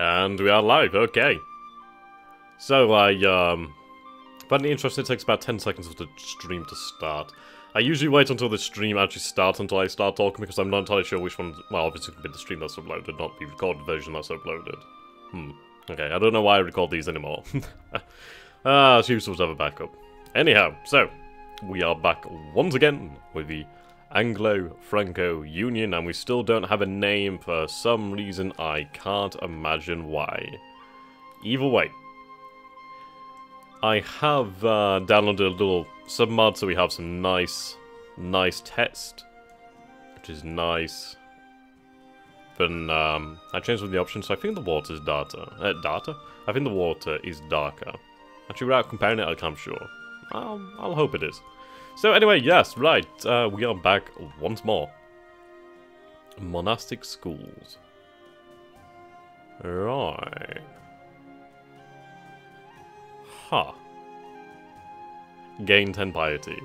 And we are live, okay. So, I find it interesting, it takes about 10 seconds for the stream to start. I usually wait until the stream actually starts until I start talking, because I'm not entirely sure which one... Well, obviously it could be the stream that's uploaded, not the recorded version that's uploaded. Okay, I don't know why I record these anymore. It's useful to have a backup. Anyhow, so, we are back once again with the Anglo-Franco Union, and we still don't have a name for some reason. I can't imagine why. Either way, I have downloaded a little submod, so we have some nice text, which is nice. Then I changed one of the options, so I think the water is data. I think the water is darker. Actually, without comparing it, I'm sure. I'll hope it is. So anyway, yes, right, we are back once more. Monastic schools. Right. Huh. Gain 10 piety.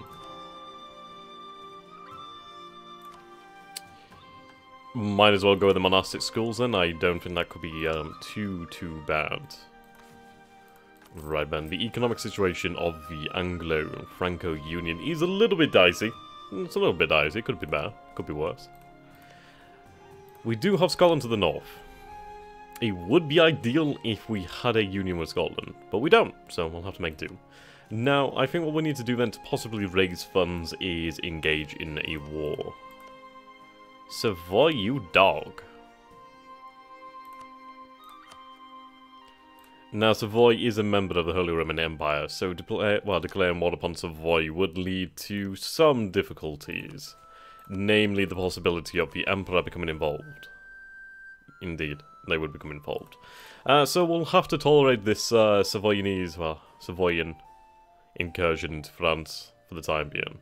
Might as well go with the monastic schools then. I don't think that could be too bad. Right then, the economic situation of the Anglo-Franco Union is a little bit dicey. It's a little bit dicey, it could be better, could be worse. We do have Scotland to the north. It would be ideal if we had a union with Scotland, but we don't, so we'll have to make do. Now, I think what we need to do then to possibly raise funds is engage in a war. Savoy, you dog. Now, Savoy is a member of the Holy Roman Empire, so declaring war upon Savoy would lead to some difficulties. Namely, the possibility of the Emperor becoming involved. Indeed, they would become involved. So we'll have to tolerate this Savoyan incursion into France for the time being.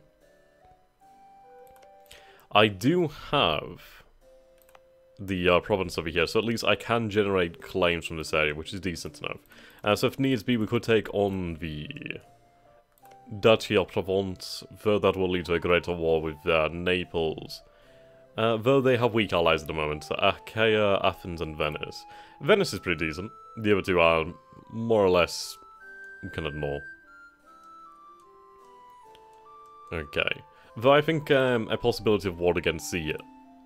I do have the province over here, so at least I can generate claims from this area, which is decent enough. So if needs be, we could take on the Duchy of Provence, though that will lead to a greater war with Naples. Though they have weak allies at the moment, so Achaia, Athens and Venice. Venice is pretty decent, the other two are more or less you can ignore. Okay, though I think a possibility of war against the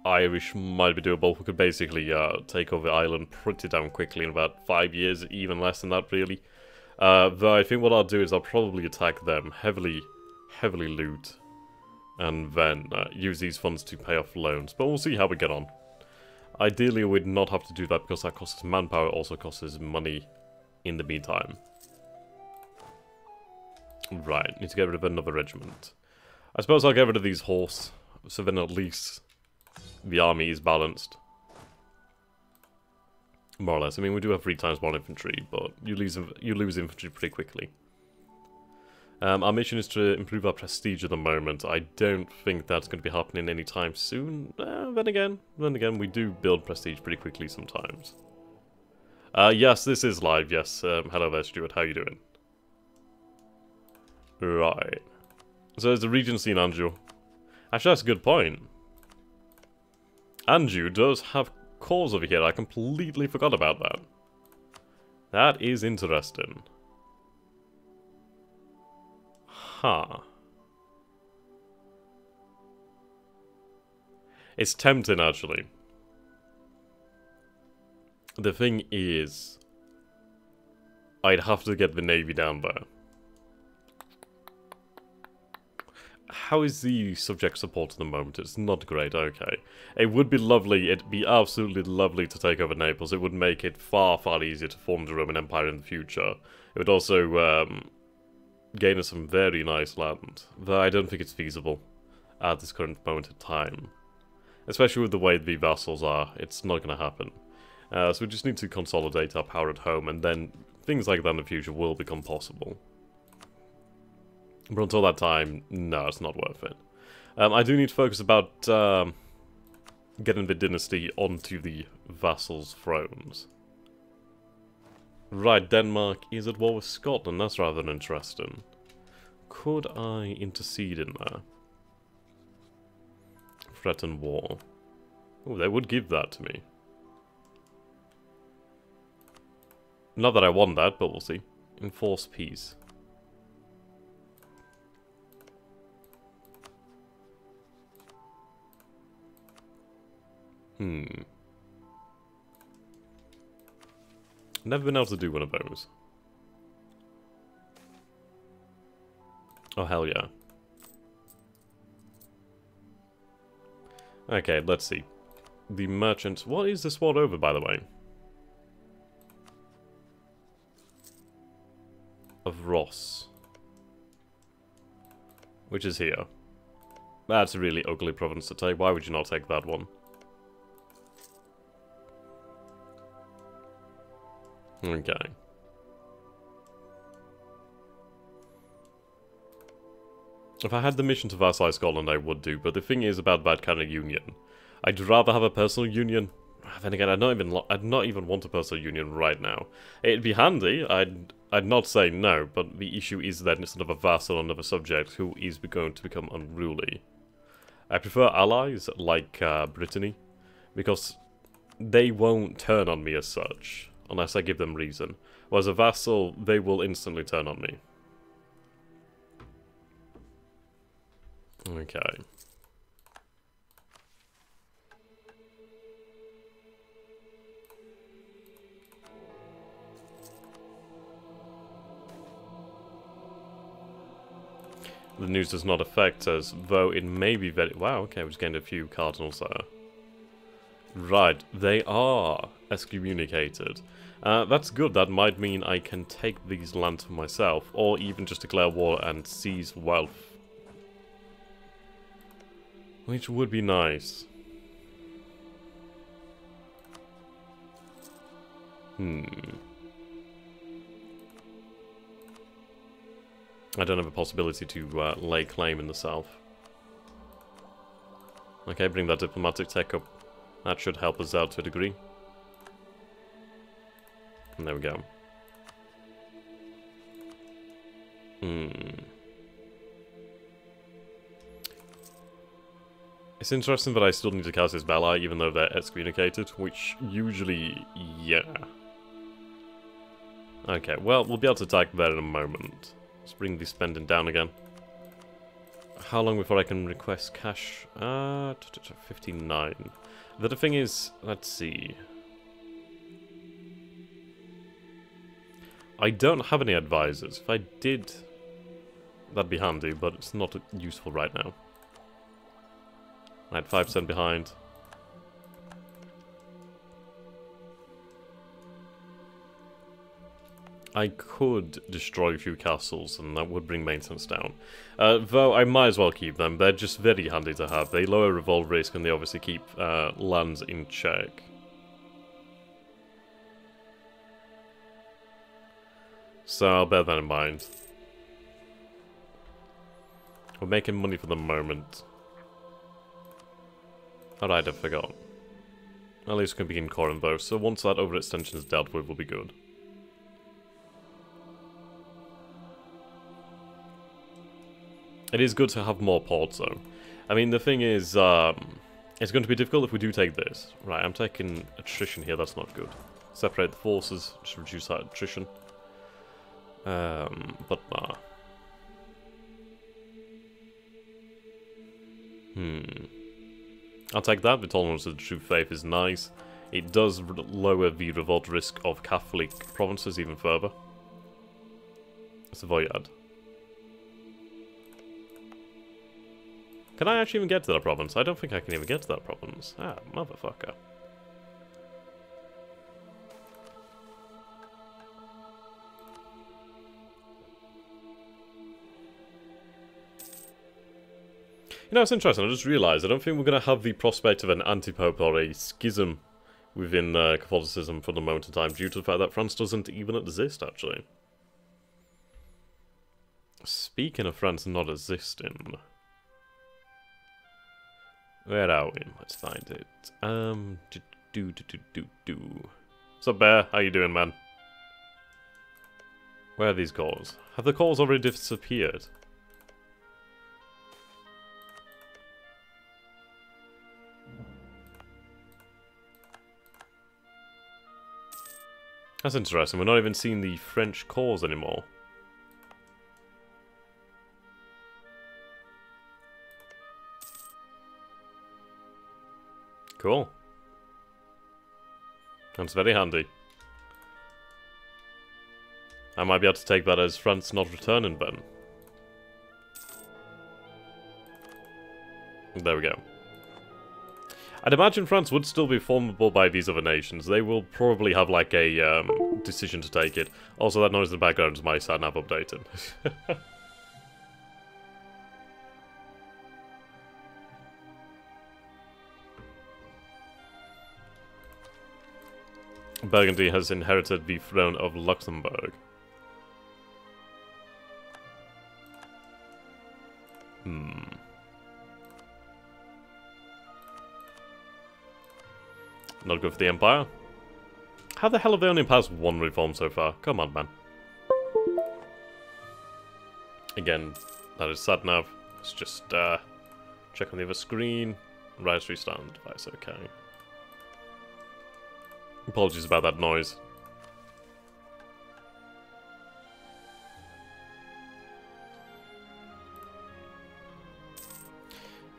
Irish might be doable. We could basically take over Ireland pretty damn quickly in about 5 years, even less than that really. Though I think what I'll do is I'll probably attack them, heavily loot, and then use these funds to pay off loans. But we'll see how we get on. Ideally we'd not have to do that because that costs manpower, also costs money in the meantime. Right, need to get rid of another regiment. I suppose I'll get rid of these horse, so then at least the army is balanced. More or less. I mean, we do have 3 times more infantry, but you lose infantry pretty quickly. Our mission is to improve our prestige at the moment. I don't think that's going to be happening anytime soon. Then again, we do build prestige pretty quickly sometimes. Yes, this is live, yes. Hello there, Stuart, how you doing? Right. So there's the Regency in Anjou. Actually, that's a good point. Anjou does have cores over here. I completely forgot about that. That is interesting. Huh. It's tempting, actually. The thing is, I'd have to get the Navy down there. How is the subject support at the moment? It's not great, okay. It would be lovely, it'd be absolutely lovely to take over Naples. It would make it far easier to form the Roman Empire in the future. It would also gain us some very nice land, though I don't think it's feasible at this current moment in time. Especially with the way the vassals are, it's not going to happen. So we just need to consolidate our power at home, and then things like that in the future will become possible. But until that time, no, it's not worth it. I do need to focus about getting the dynasty onto the vassals' thrones. Right, Denmark is at war with Scotland. That's rather interesting. Could I intercede in there? Threaten war. Oh, they would give that to me. Not that I want that, but we'll see. Enforce peace. Never been able to do one of those. Oh, hell yeah. Okay, let's see. The merchant... What is this war over, by the way? Of Ross. Which is here. That's a really ugly province to take. Why would you not take that one? Okay. If I had the mission to vassalize Scotland, I would do, but the thing is about that kind of union. I'd rather have a personal union. Then again, I'd not even want a personal union right now. It'd be handy, I'd not say no, but the issue is that instead of a vassal or another subject who is going to become unruly. I prefer allies like Brittany, because they won't turn on me as such, unless I give them reason. Whereas a vassal, they will instantly turn on me. Okay. The news does not affect us, though it may be very... Wow, okay, we just gained a few cardinals there. Right, they are excommunicated. That's good, that might mean I can take these lands for myself, or even just declare war and seize wealth. Which would be nice. I don't have a possibility to lay claim in the south. Okay, bring that diplomatic tech up. That should help us out to a degree. And there we go. It's interesting that I still need to cast this Belli, even though they're excommunicated, which usually, yeah. Okay, well, we'll be able to attack there in a moment. Let's bring the spending down again. How long before I can request cash? 59. The thing is, let's see. I don't have any advisors. If I did, that'd be handy, but it's not useful right now. Right, 5% behind. I could destroy a few castles, and that would bring maintenance down. Though I might as well keep them. They're just very handy to have. They lower revolt risk, and they obviously keep lands in check. So I'll bear that in mind. We're making money for the moment. Alright, I forgot. At least we can begin Corinth though, so once that overextension is dealt with, we'll be good. It is good to have more ports though. I mean, the thing is, it's going to be difficult if we do take this. Right, I'm taking attrition here, that's not good. Separate the forces, just reduce that attrition. But nah. I'll take that. The tolerance of the true faith is nice. It does lower the revolt risk of Catholic provinces even further. It's a voyade. Can I actually even get to that province? I don't think I can even get to that province. Ah, motherfucker. You know, it's interesting, I just realised, I don't think we're going to have the prospect of an anti-pope or a schism within Catholicism for the moment in time, due to the fact that France doesn't even exist, actually. Speaking of France not existing... Where are we? Let's find it. What's up, Bear? How you doing, man? Where are these calls? Have the calls already disappeared? That's interesting. We're not even seeing the French cause anymore. Cool. That's very handy. I might be able to take that as France not returning then. There we go. I'd imagine France would still be formable by these other nations. They will probably have like a decision to take it. Also, that noise in the background is my sat nav updating. Burgundy has inherited the throne of Luxembourg. Not good for the Empire. How the hell have they only passed one reform so far? Come on, man. Again, that is sat nav. Let's just check on the other screen. Right, restart device, okay. Apologies about that noise.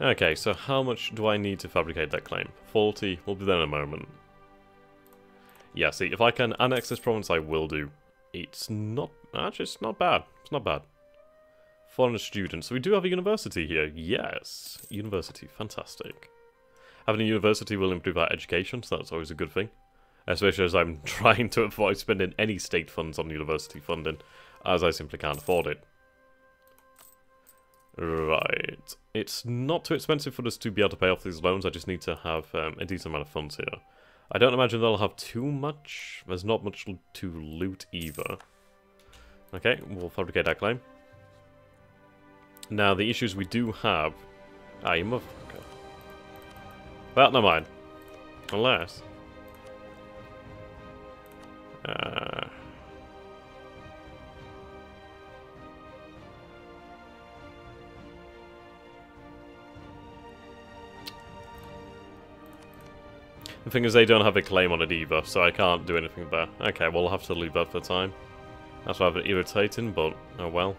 Okay, so how much do I need to fabricate that claim? 40, we'll be there in a moment. Yeah, see, if I can annex this province, I will do. It's not... actually, it's not bad. It's not bad. Foreign students. So we do have a university here. Yes. University. Fantastic. Having a university will improve our education, so that's always a good thing. Especially as I'm trying to avoid spending any state funds on university funding, as I simply can't afford it. Right. It's not too expensive for us to be able to pay off these loans. I just need to have a decent amount of funds here. I don't imagine they'll have too much. There's not much to loot either. Okay, we'll fabricate that claim. Now, the issues we do have... ah, you motherfucker. Well, never mind. Unless... the thing is, they don't have a claim on it either, so I can't do anything there. Okay, well, I'll have to leave that for the time. That's rather irritating, but oh well.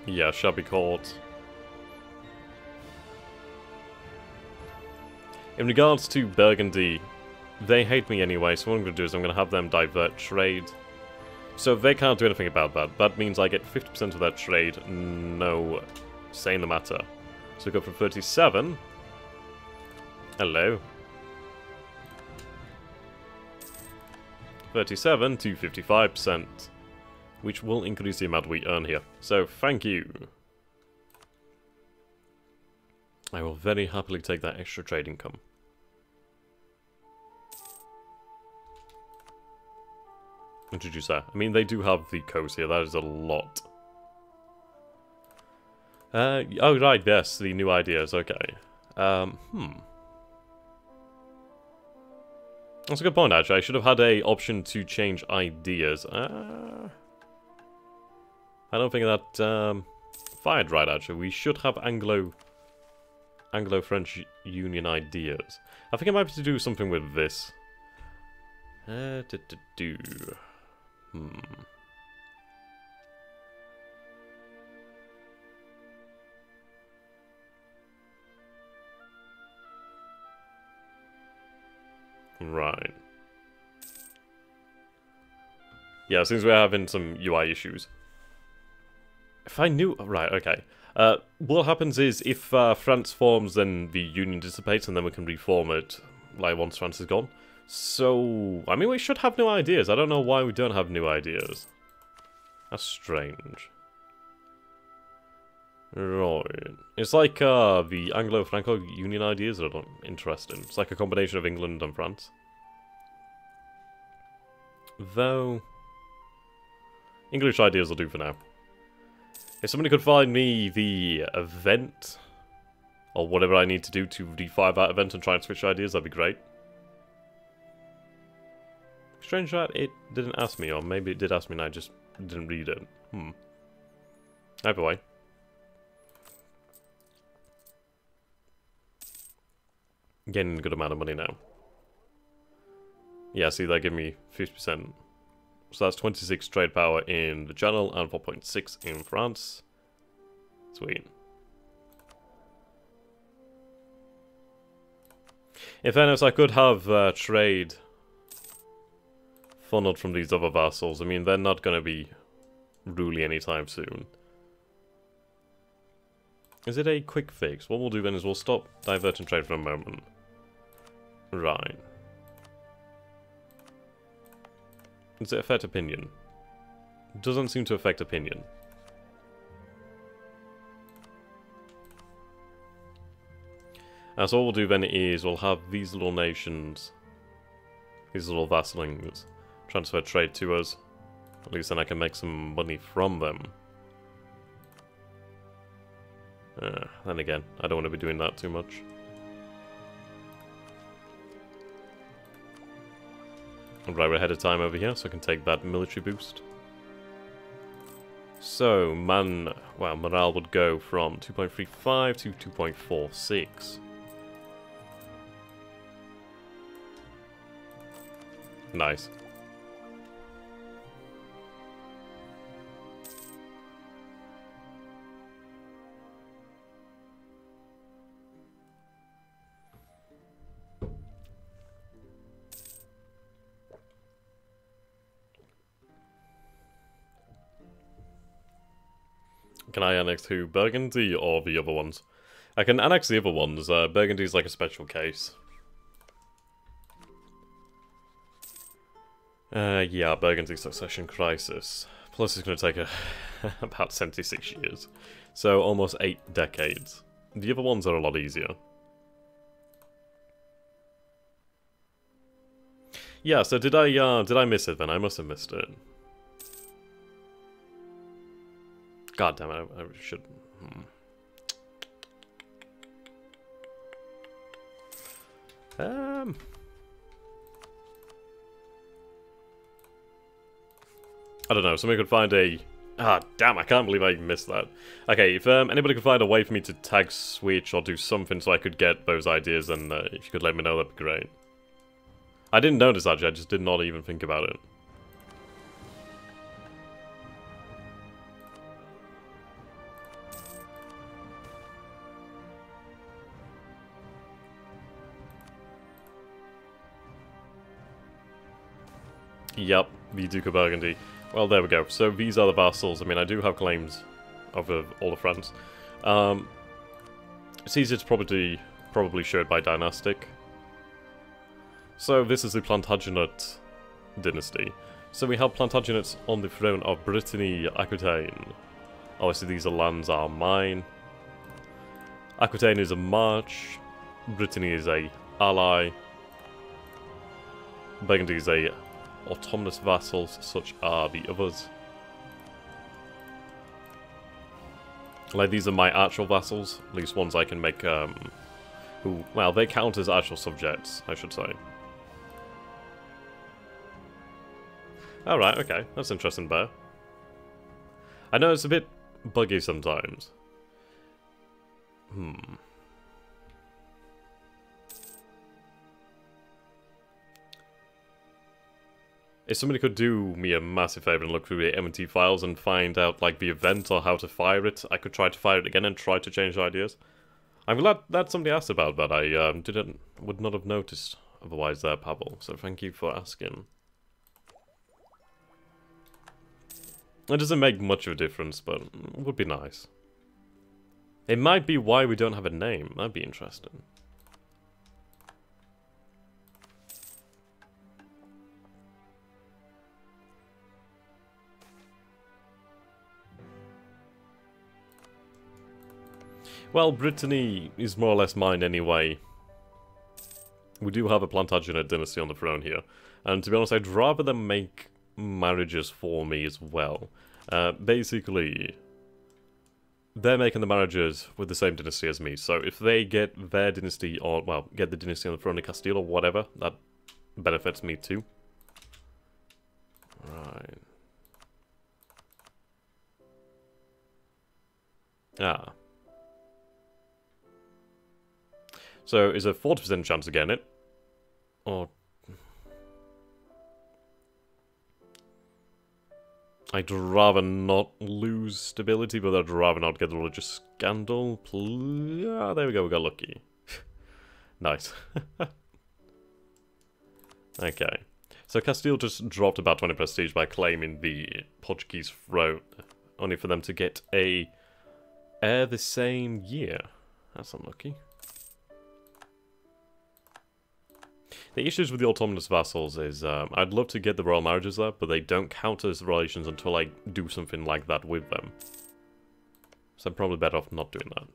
Yeah, shall be caught. In regards to Burgundy, they hate me anyway, so what I'm going to do is I'm going to have them divert trade. So they can't do anything about that. That means I get 50% of that trade, no say in the matter. So we go from 37. Hello. 37 to 55%. Which will increase the amount we earn here. So, thank you. I will very happily take that extra trade income. Introduce that. I mean, they do have the coast here. That is a lot. Oh, right, yes. The new ideas. Okay. That's a good point, actually. I should have had a option to change ideas. I don't think that fired right, actually. We should have Anglo-French Union ideas. I think I might have to do something with this. Right. Yeah, since we're having some UI issues. If I knew... right, okay. What happens is, if France forms, then the Union dissipates, and then we can reform it, like, once France is gone. So, I mean, we should have new ideas. I don't know why we don't have new ideas. That's strange. Right. It's like, the Anglo-Franco Union ideas are interesting. It's like a combination of England and France. Though... English ideas will do for now. If somebody could find me the event, or whatever I need to do to refire that event and try and switch ideas, that'd be great. Strange that it didn't ask me, or maybe it did ask me and I just didn't read it. Either way. Getting a good amount of money now. Yeah, see, they give me 50%. So that's 26 trade power in the Channel and 4.6 in France. Sweet. In fairness, I could have trade funneled from these other vassals. I mean, they're not going to be ruly anytime soon. Is it a quick fix? What we'll do then is we'll stop diverting trade for a moment. Right. Does it affect opinion? Doesn't seem to affect opinion. So what we'll do then is we'll have these little nations, these little vassalings, transfer trade to us. At least then I can make some money from them. Then again, I don't want to be doing that too much. Right, we're ahead of time over here, so I can take that military boost. So, morale would go from 2.35 to 2.46. Nice. Can I annex who? Burgundy or the other ones? I can annex the other ones. Burgundy's like a special case. Yeah, Burgundy succession crisis. Plus it's going to take about 76 years. So almost 8 decades. The other ones are a lot easier. Yeah, so did I miss it then? I must have missed it. God damn it, I should... I don't know, somebody could find a... Ah, damn, I can't believe I missed that. Okay, if anybody could find a way for me to tag switch or do something so I could get those ideas, then if you could let me know, that'd be great. I didn't notice actually, I just did not even think about it. Yep, the Duke of Burgundy. Well, there we go. So these are the vassals. I mean, I do have claims over all of France. It's easier to probably showed by Dynastic. So this is the Plantagenet dynasty. So we have Plantagenets on the throne of Brittany, Aquitaine. Obviously these lands are mine. Aquitaine is a march. Brittany is a ally. Burgundy is a autonomous vassals, such are the others. Like, these are my actual vassals, at least ones I can make, who, well, they count as actual subjects, I should say. Alright, okay, that's interesting, Bear. I know it's a bit buggy sometimes. If somebody could do me a massive favour and look through the M&T files and find out, like, the event or how to fire it, I could try to fire it again and try to change ideas. I'm glad that somebody asked about that. I would not have noticed otherwise there, Pavel, so thank you for asking. It doesn't make much of a difference, but it would be nice. It might be why we don't have a name. That'd be interesting. Well, Brittany is more or less mine anyway. We do have a Plantagenet dynasty on the throne here. And to be honest, I'd rather them make marriages for me as well. Basically, they're making the marriages with the same dynasty as me. So if they get their dynasty, or, well, get the dynasty on the throne of Castile or whatever, that benefits me too. Right. Ah. So, is a 40% chance of getting it? Or... I'd rather not lose stability, but I'd rather not get the religious scandal. Ah, there we go, we got lucky. Nice. Okay. So Castile just dropped about 20 prestige by claiming the Portuguese throne, only for them to get a heir the same year. That's unlucky. The issues with the autonomous vassals is, I'd love to get the royal marriages there, but they don't count as relations until I do something like that with them. So I'm probably better off not doing that.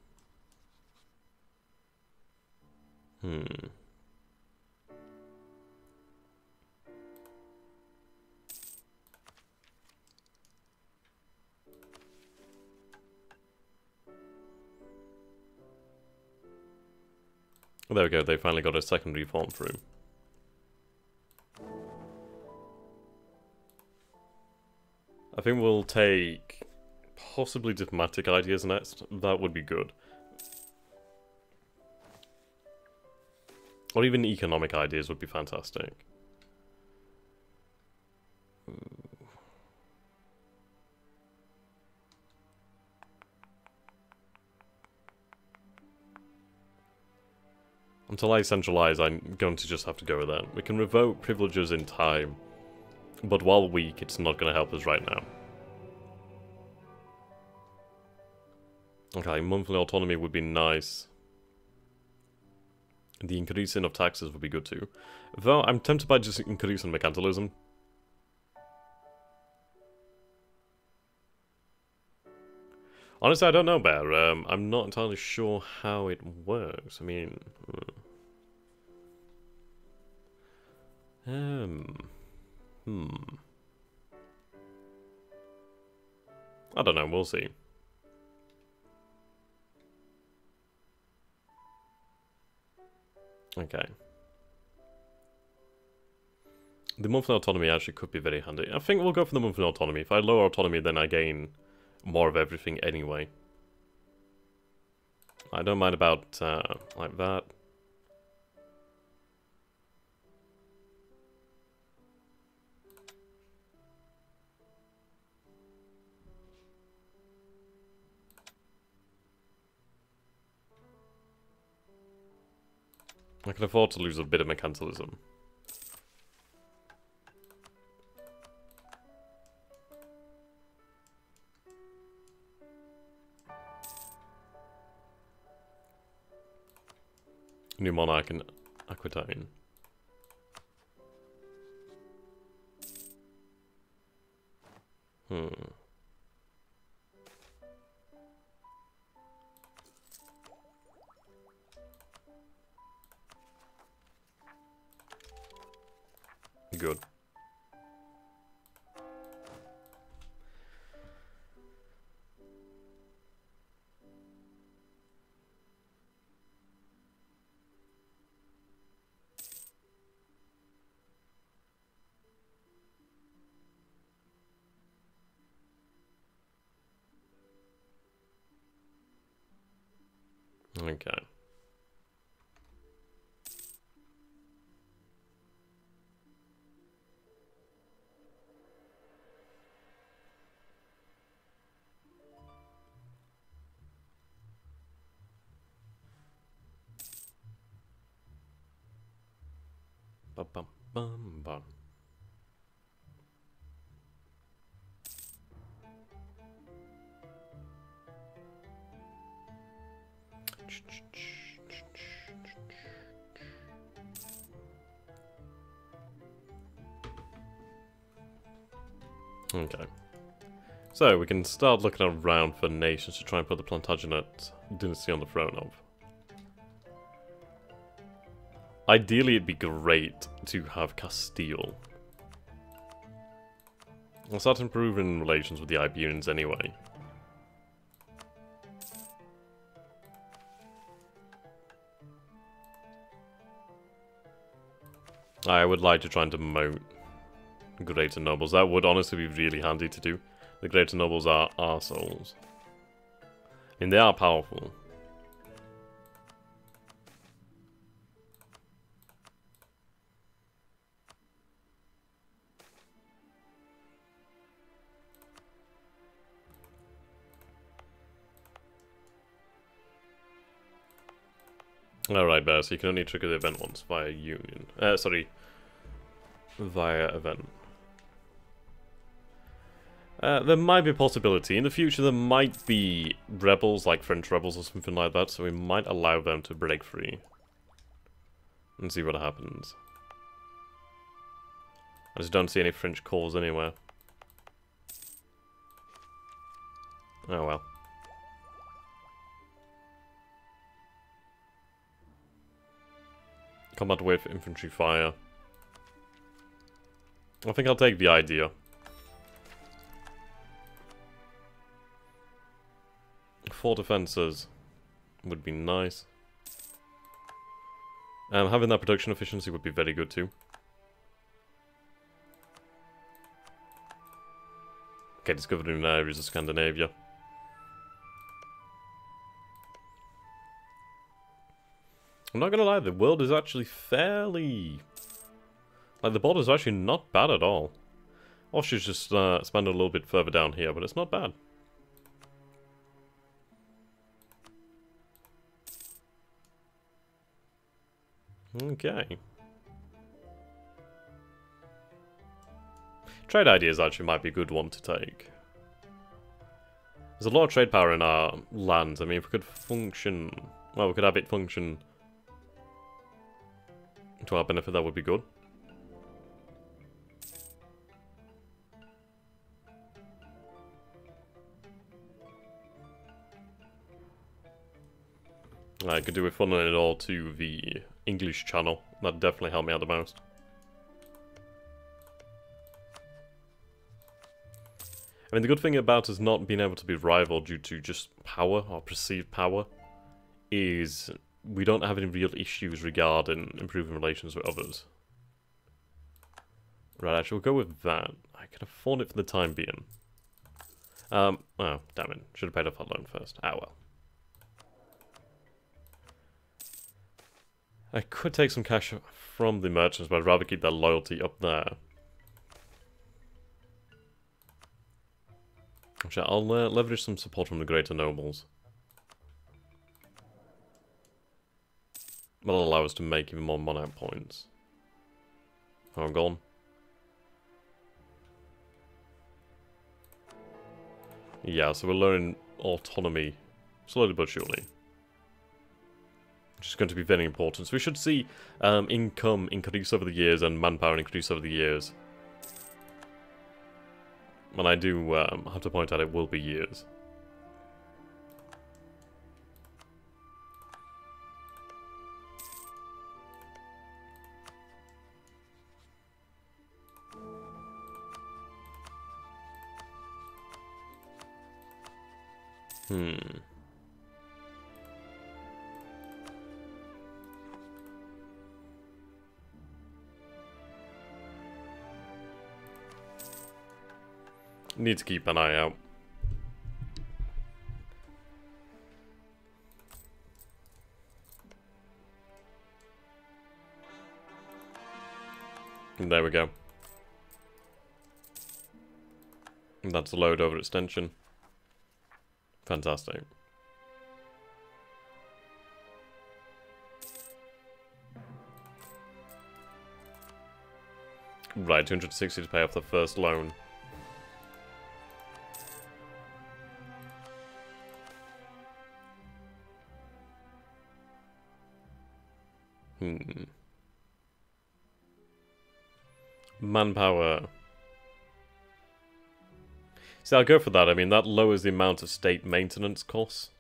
There we go, they finally got a second reform through. I think we'll take possibly diplomatic ideas next. That would be good. Or even economic ideas would be fantastic. Until I centralize, I'm going to just have to go with that. We can revoke privileges in time, but while weak, it's not going to help us right now. Okay, monthly autonomy would be nice. The increasing of taxes would be good too. Though, I'm tempted by just increasing mercantilism. Honestly, I don't know, Bear. I'm not entirely sure how it works. I mean... I don't know, we'll see. Okay. The monthly autonomy actually could be very handy. I think we'll go for the monthly autonomy. If I lower autonomy, then I gain more of everything anyway. I don't mind about, like that. I can afford to lose a bit of mercantilism. New monarch in Aquitaine. Good. Okay. Bum bum bum bum. Okay. So, we can start looking around for nations to try and put the Plantagenet dynasty on the throne of. Ideally, it'd be great to have Castile. I'll start improving relations with the Iberians anyway. I would like to try and demote greater nobles. That would honestly be really handy to do. The greater nobles are arseholes. mean, they are powerful. Alright, Bear, so you can only trigger the event once via union. Sorry. Via event. There might be a possibility. In the future, there might be rebels, like French rebels or something like that, so we might allow them to break free. And see what happens. I just don't see any French cores anywhere. Oh well. Combat with infantry fire. I think I'll take the idea. Four defenses would be nice. Having that production efficiency would be very good too. Okay, discovered new areas of Scandinavia. I'm not gonna lie, the world is actually fairly... Like, the border's actually not bad at all. Austria's just spanned a little bit further down here, but it's not bad. Okay. Trade ideas actually might be a good one to take. There's a lot of trade power in our lands. I mean, if we could function... Well, we could have it function to our benefit, that would be good. I could do with funneling it all to the English channel. That'd definitely help me out the most. I mean, the good thing about us not being able to be rivaled due to just power, or perceived power, is we don't have any real issues regarding improving relations with others. Right, actually, we'll go with that. I can afford it for the time being. Oh, damn it. Should have paid off that loan first. Ah, well. I could take some cash from the merchants, but I'd rather keep that loyalty up there. Actually, I'll leverage some support from the greater nobles. That'll allow us to make even more monarch points. Oh, I'm gone. Yeah, so we're learning autonomy slowly but surely. Which is going to be very important. So we should see income increase over the years and manpower increase over the years. And I do have to point out it will be years. Need to keep an eye out. And there we go. And that's a load over extension. Fantastic. Right, 260 to pay off the first loan. Manpower. See, I'll go for that. I mean, that lowers the amount of state maintenance costs.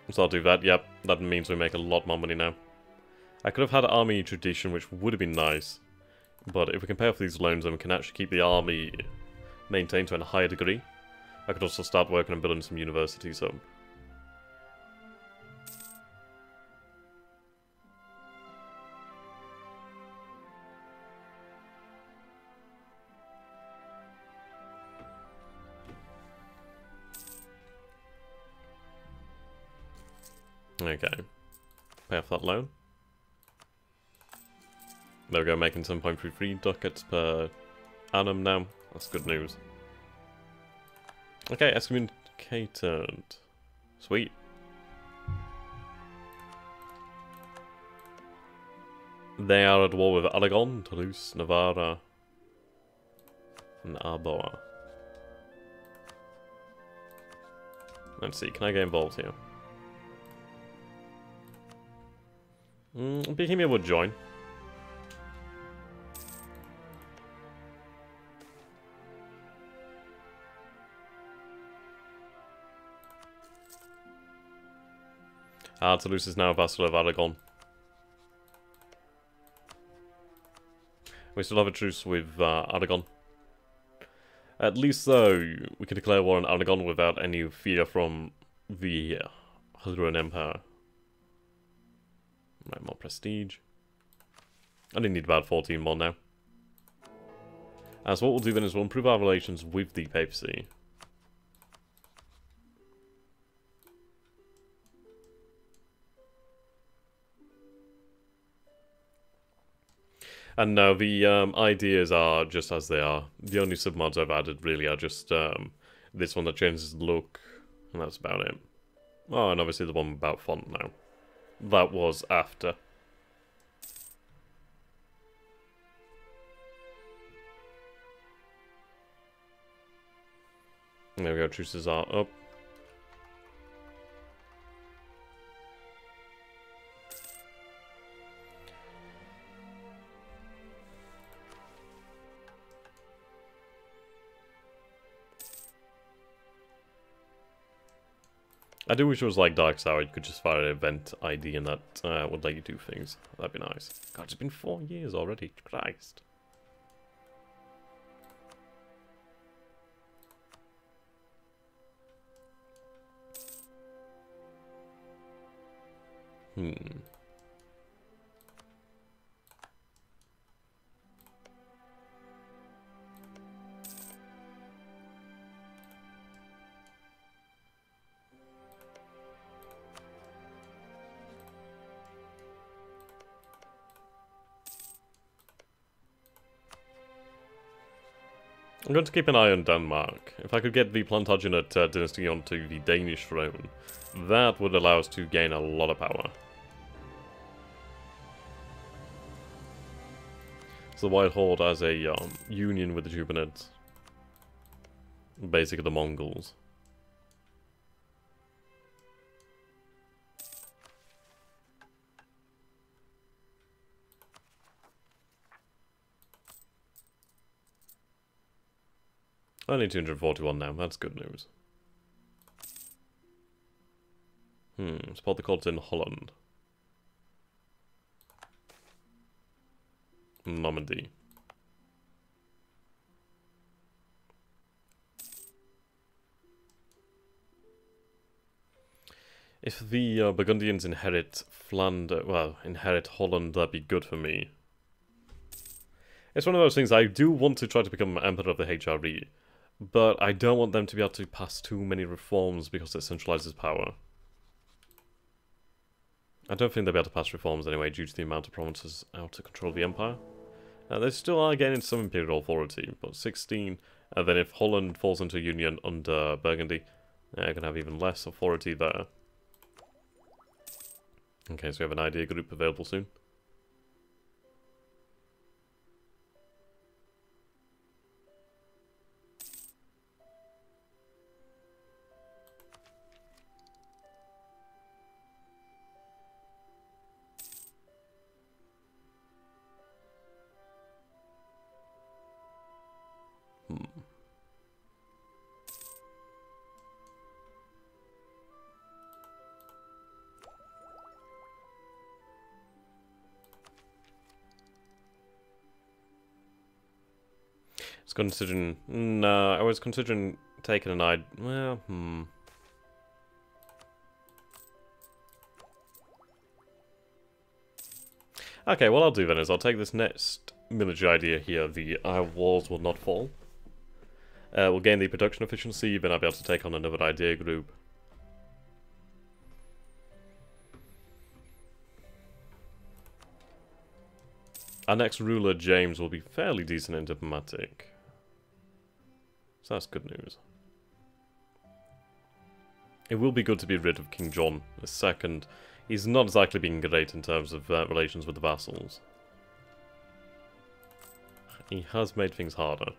So I'll do that. Yep, that means we make a lot more money now. I could have had army tradition, which would have been nice. But if we can pay off these loans, then we can actually keep the army maintained to a higher degree. I could also start working on building some universities up. Okay. Pay off that loan. There we go, making 7.33 ducats per annum now. That's good news. Okay, excommunicated. Sweet. They are at war with Aragon, Toulouse, Navarra, and Arboa. Let's see, can I get involved here? Bohemia would join. Toulouse is now a vassal of Aragon. We still have a truce with Aragon. At least though, we can declare war on Aragon without any fear from the Hungarian Empire. Right, more prestige. I only need about 14 more now. So what we'll do then is we'll improve our relations with the papacy. And now the ideas are just as they are. The only submods I've added really are just this one that changes the look, and that's about it. Oh, and obviously the one about font now. That was after. There we go, truces are up. I do wish it was like Dark Sour, you could just fire an event ID and that would let you do things. That'd be nice. God, it's been 4 years already. Christ. I'm going to keep an eye on Denmark. If I could get the Plantagenet dynasty onto the Danish throne, that would allow us to gain a lot of power. So the White Horde has a union with the Jubanids. Basically the Mongols. Only 241 now, that's good news. Support the courts in Holland. Normandy. If the Burgundians inherit inherit Holland, that'd be good for me. It's one of those things, I do want to try to become Emperor of the HRE, but I don't want them to be able to pass too many reforms because it centralizes power. I don't think they'll be able to pass reforms anyway due to the amount of provinces out to control the empire. They still are gaining some imperial authority, but 16, and then if Holland falls into union under Burgundy, they're going to have even less authority there. Okay, so we have an idea group available soon. Considering, no, I was considering taking an Okay, what I'll do then is I'll take this next military idea here, the Our Walls Will Not Fall. We'll gain the production efficiency, then I'll be able to take on another idea group. Our next ruler, James, will be fairly decent in diplomatic. So that's good news. It will be good to be rid of King John II. He's not exactly being great in terms of relations with the vassals. He has made things harder.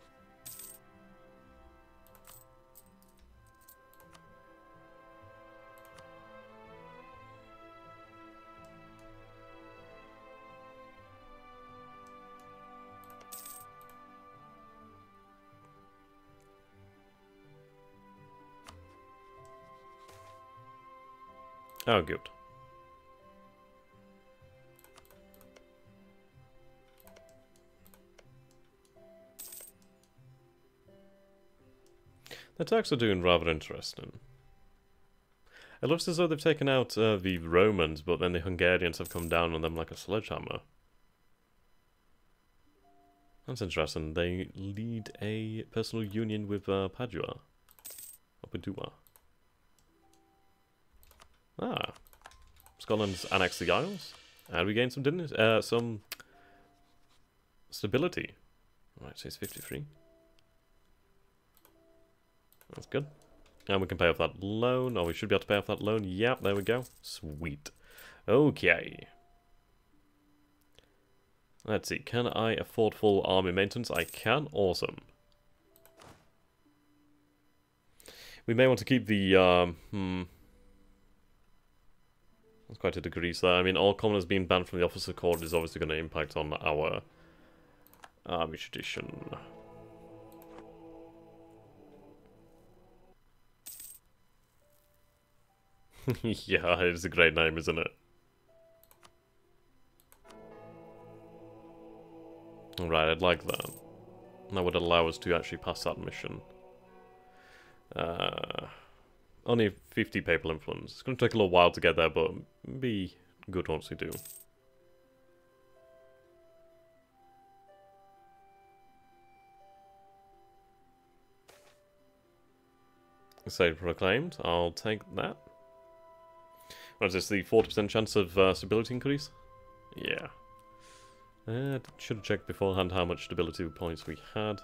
Oh, good. The Turks are doing rather interesting. It looks as though they've taken out the Romans, but then the Hungarians have come down on them like a sledgehammer. That's interesting. They lead a personal union with Padua. Or Padua. Ah. Scotland's annexed the Isles. And we gain some stability. Right, so it's 53. That's good. And we can pay off that loan. Oh, we should be able to pay off that loan. Yep, there we go. Sweet. Okay. Let's see. Can I afford full army maintenance? I can. Awesome. We may want to keep the... That's quite a decrease there. I mean, all commoners being banned from the Officer Court is obviously going to impact on our army tradition. Yeah, it's a great name, isn't it? Alright, I'd like that. That would allow us to actually pass that mission. Only 50 papal influence. It's going to take a little while to get there, but be good once we do. Say proclaimed. I'll take that. What is this, the 40% chance of stability increase? Yeah. Should have checked beforehand how much stability points we had.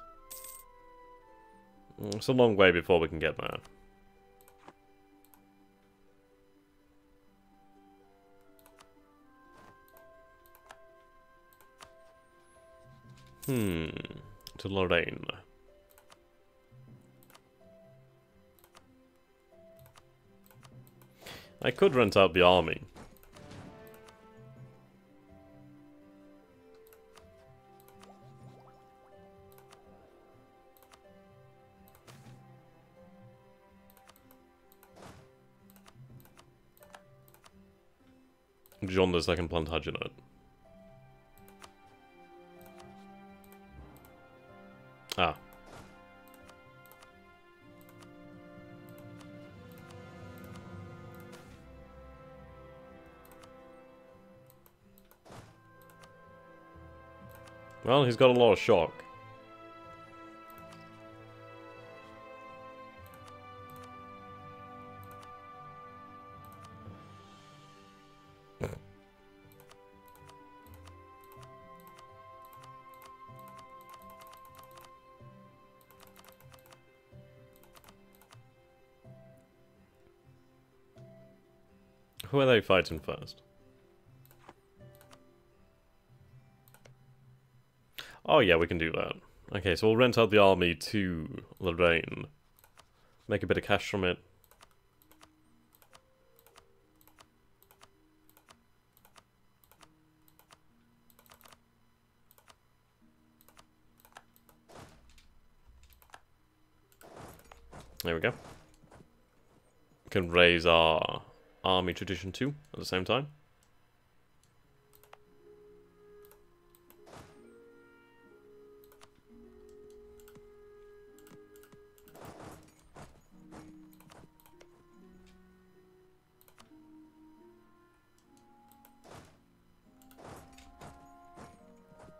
It's a long way before we can get there. To Lorraine. I could rent out the army. John the Second Plantagenet. Ah. Well, he's got a lot of shock. Who are they fighting first? Oh yeah, we can do that. Okay, so we'll rent out the army to Lorraine. Make a bit of cash from it. There we go. We can raise our army tradition too at the same time.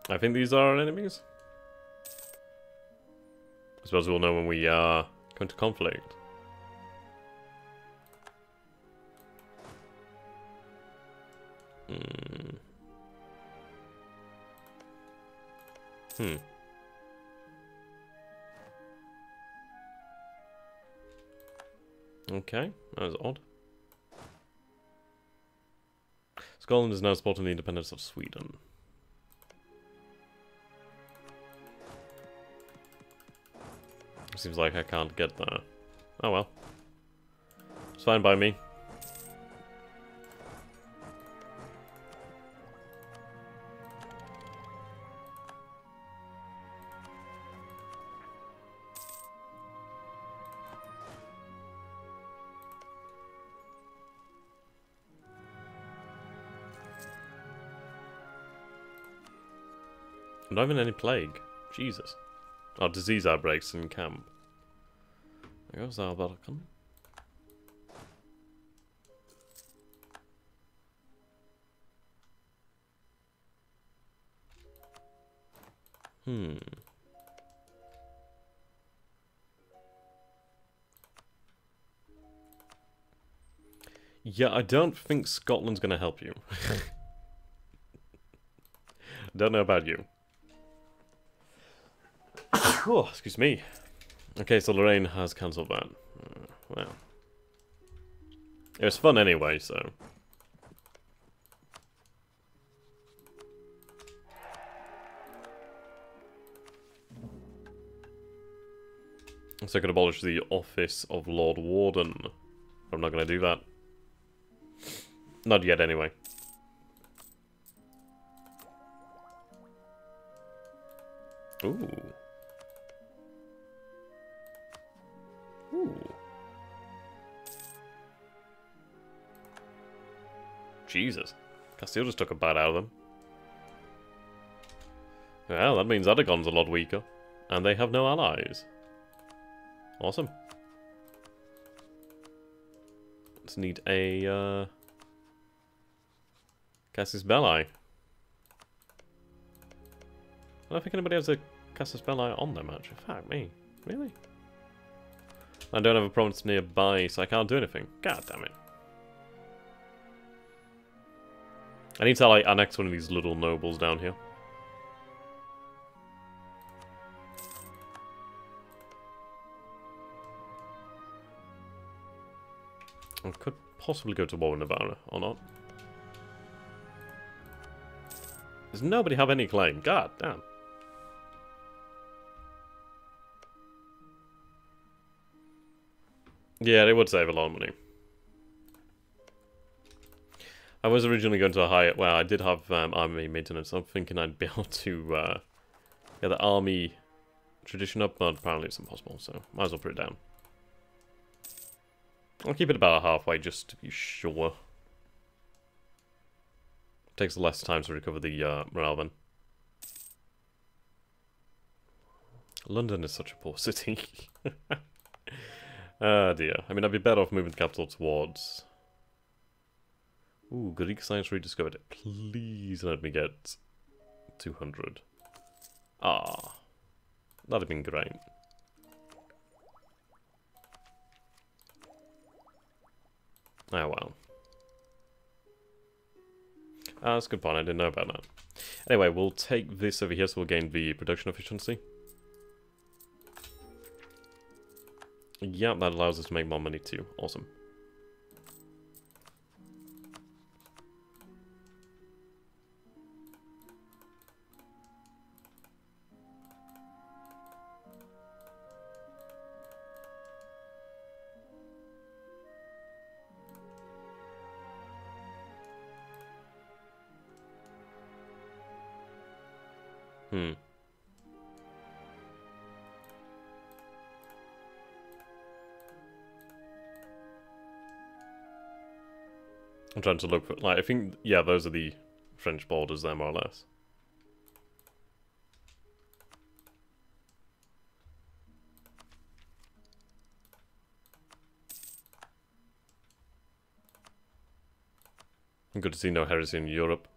I think these are our enemies. I suppose we'll know when we go into conflict. Hmm. Okay, that was odd. Scotland is now supporting the independence of Sweden. Seems like I can't get there. Oh well. It's fine by me. Not even any plague. Jesus. Oh, disease outbreaks in camp. There goes our Balkan. Hmm. Yeah, I don't think Scotland's gonna help you. Don't know about you. Oh, excuse me. Okay, so Lorraine has cancelled that. Well. It was fun anyway, so... So I could abolish the office of Lord Warden. I'm not going to do that. Not yet, anyway. Ooh. Ooh. Jesus. Castile just took a bite out of them. Well, that means Aragon's a lot weaker. And they have no allies. Awesome. Let's need a, Casus Belli. I don't think anybody has a Casus Belli on them, actually. Fuck me. Really? I don't have a province nearby, so I can't do anything. God damn it. I need to, like, annex one of these little nobles down here. I could possibly go to war with Navarra, or not. Does nobody have any claim? God damn. Yeah, they would save a lot of money. I was originally going to hire... Well, I did have army maintenance. I'm thinking I'd be able to get the army tradition up, but apparently it's impossible, so might as well put it down. I'll keep it about halfway just to be sure. Takes less time to recover the morale then. London is such a poor city. Ah dear. I mean, I'd be better off moving the capital towards... Ooh, Greek science rediscovered. Please let me get 200. Ah, that'd have been great. Oh well. Ah, that's a good point. I didn't know about that. Anyway, we'll take this over here so we'll gain the production efficiency. Yeah, that allows us to make more money too. Awesome. Hmm. I'm trying to look for, like, I think, yeah, those are the French borders there, more or less. Good to see no heresy in Europe.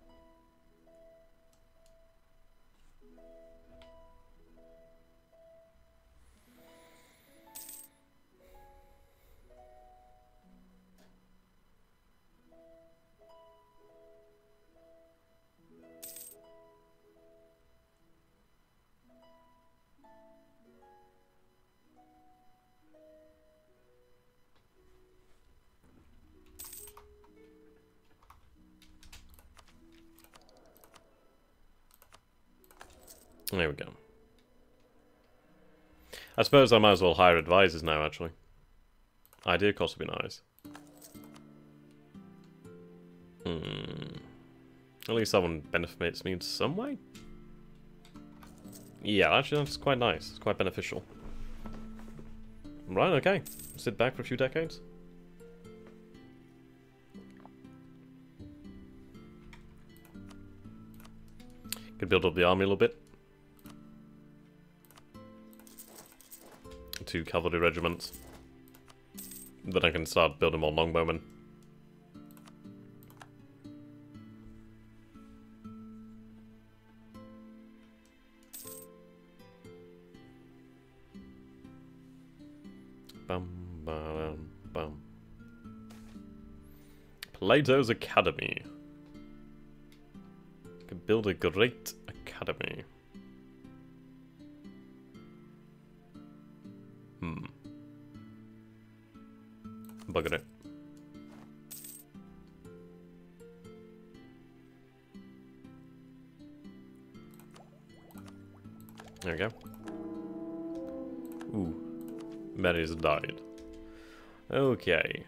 There we go. I suppose I might as well hire advisors now, actually. Idea cost would be nice. At least someone benefits me in some way. Yeah, actually that's quite nice. It's quite beneficial. Right, okay. Sit back for a few decades. Could build up the army a little bit. 2 cavalry regiments. Then I can start building more longbowmen. Bum, bum, bum. Plato's Academy. Could build a great academy. Bugger it. There we go. Ooh. Mary's died. Okay.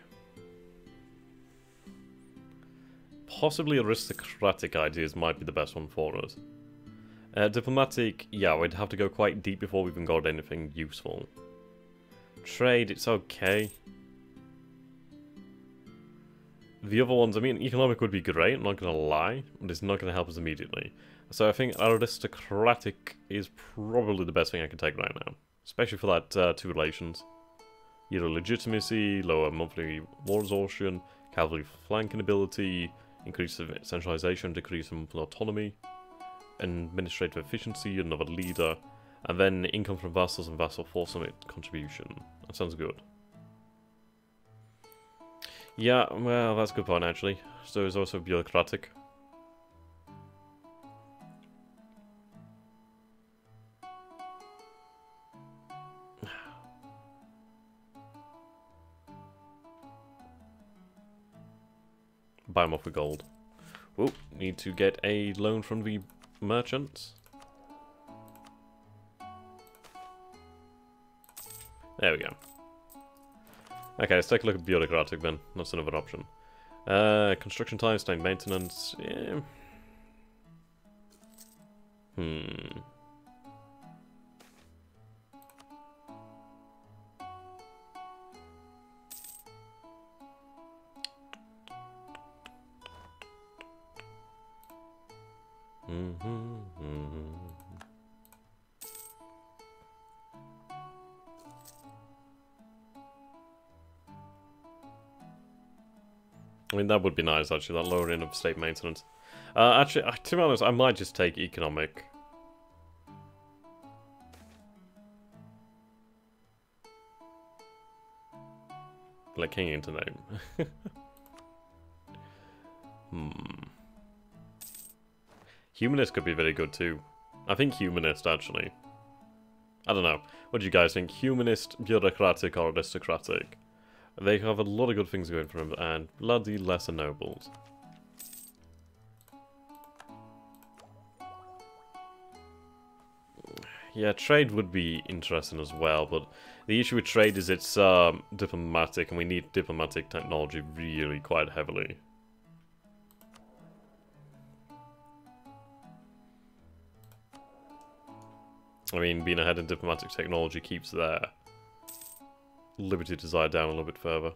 Possibly aristocratic ideas might be the best one for us. Diplomatic, yeah, we'd have to go quite deep before we even got anything useful. Trade, it's okay. The other ones, I mean, economic would be great, I'm not gonna lie, but it's not gonna help us immediately. So I think aristocratic is probably the best thing I can take right now. Especially for that 2 relations. Either legitimacy, lower monthly war exhaustion, cavalry flanking ability, increase of centralization, decrease in monthly autonomy, administrative efficiency, another leader, and then income from vassals and vassal force summit contribution. That sounds good. Yeah, well, that's a good point actually. So it's also bureaucratic. Buy them off with gold. Oh, need to get a loan from the merchants. There we go. Okay, let's take a look at bureaucratic then. That's another option. Construction time, state maintenance. Yeah. I mean, that would be nice, actually, that lowering of state maintenance. Actually, to be honest, I might just take economic. Like King into name. Humanist could be very good, too. I think humanist, actually. I don't know. What do you guys think? Humanist, bureaucratic, or aristocratic? They have a lot of good things going for them, and bloody lesser nobles. Yeah, trade would be interesting as well, but the issue with trade is it's diplomatic, and we need diplomatic technology really quite heavily. I mean, being ahead in diplomatic technology keeps their liberty desire down a little bit further.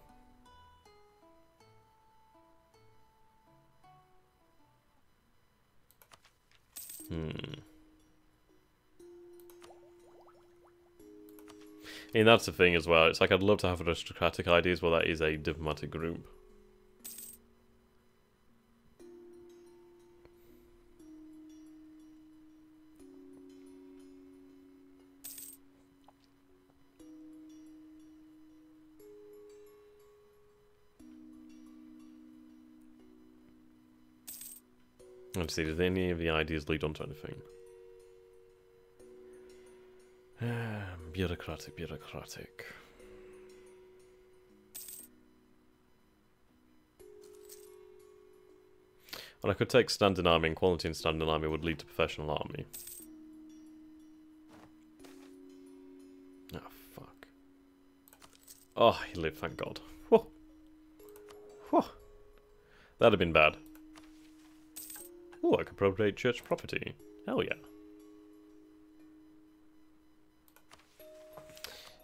And that's the thing as well. It's like I'd love to have aristocratic ideas, well that is a diplomatic group. Let's see, did any of the ideas lead on to anything? Bureaucratic. And I could take standing army, and quality in standing army would lead to professional army. Oh, he lived, thank God. Whew. Whew. That'd have been bad. Oh, I could appropriate church property. Hell yeah.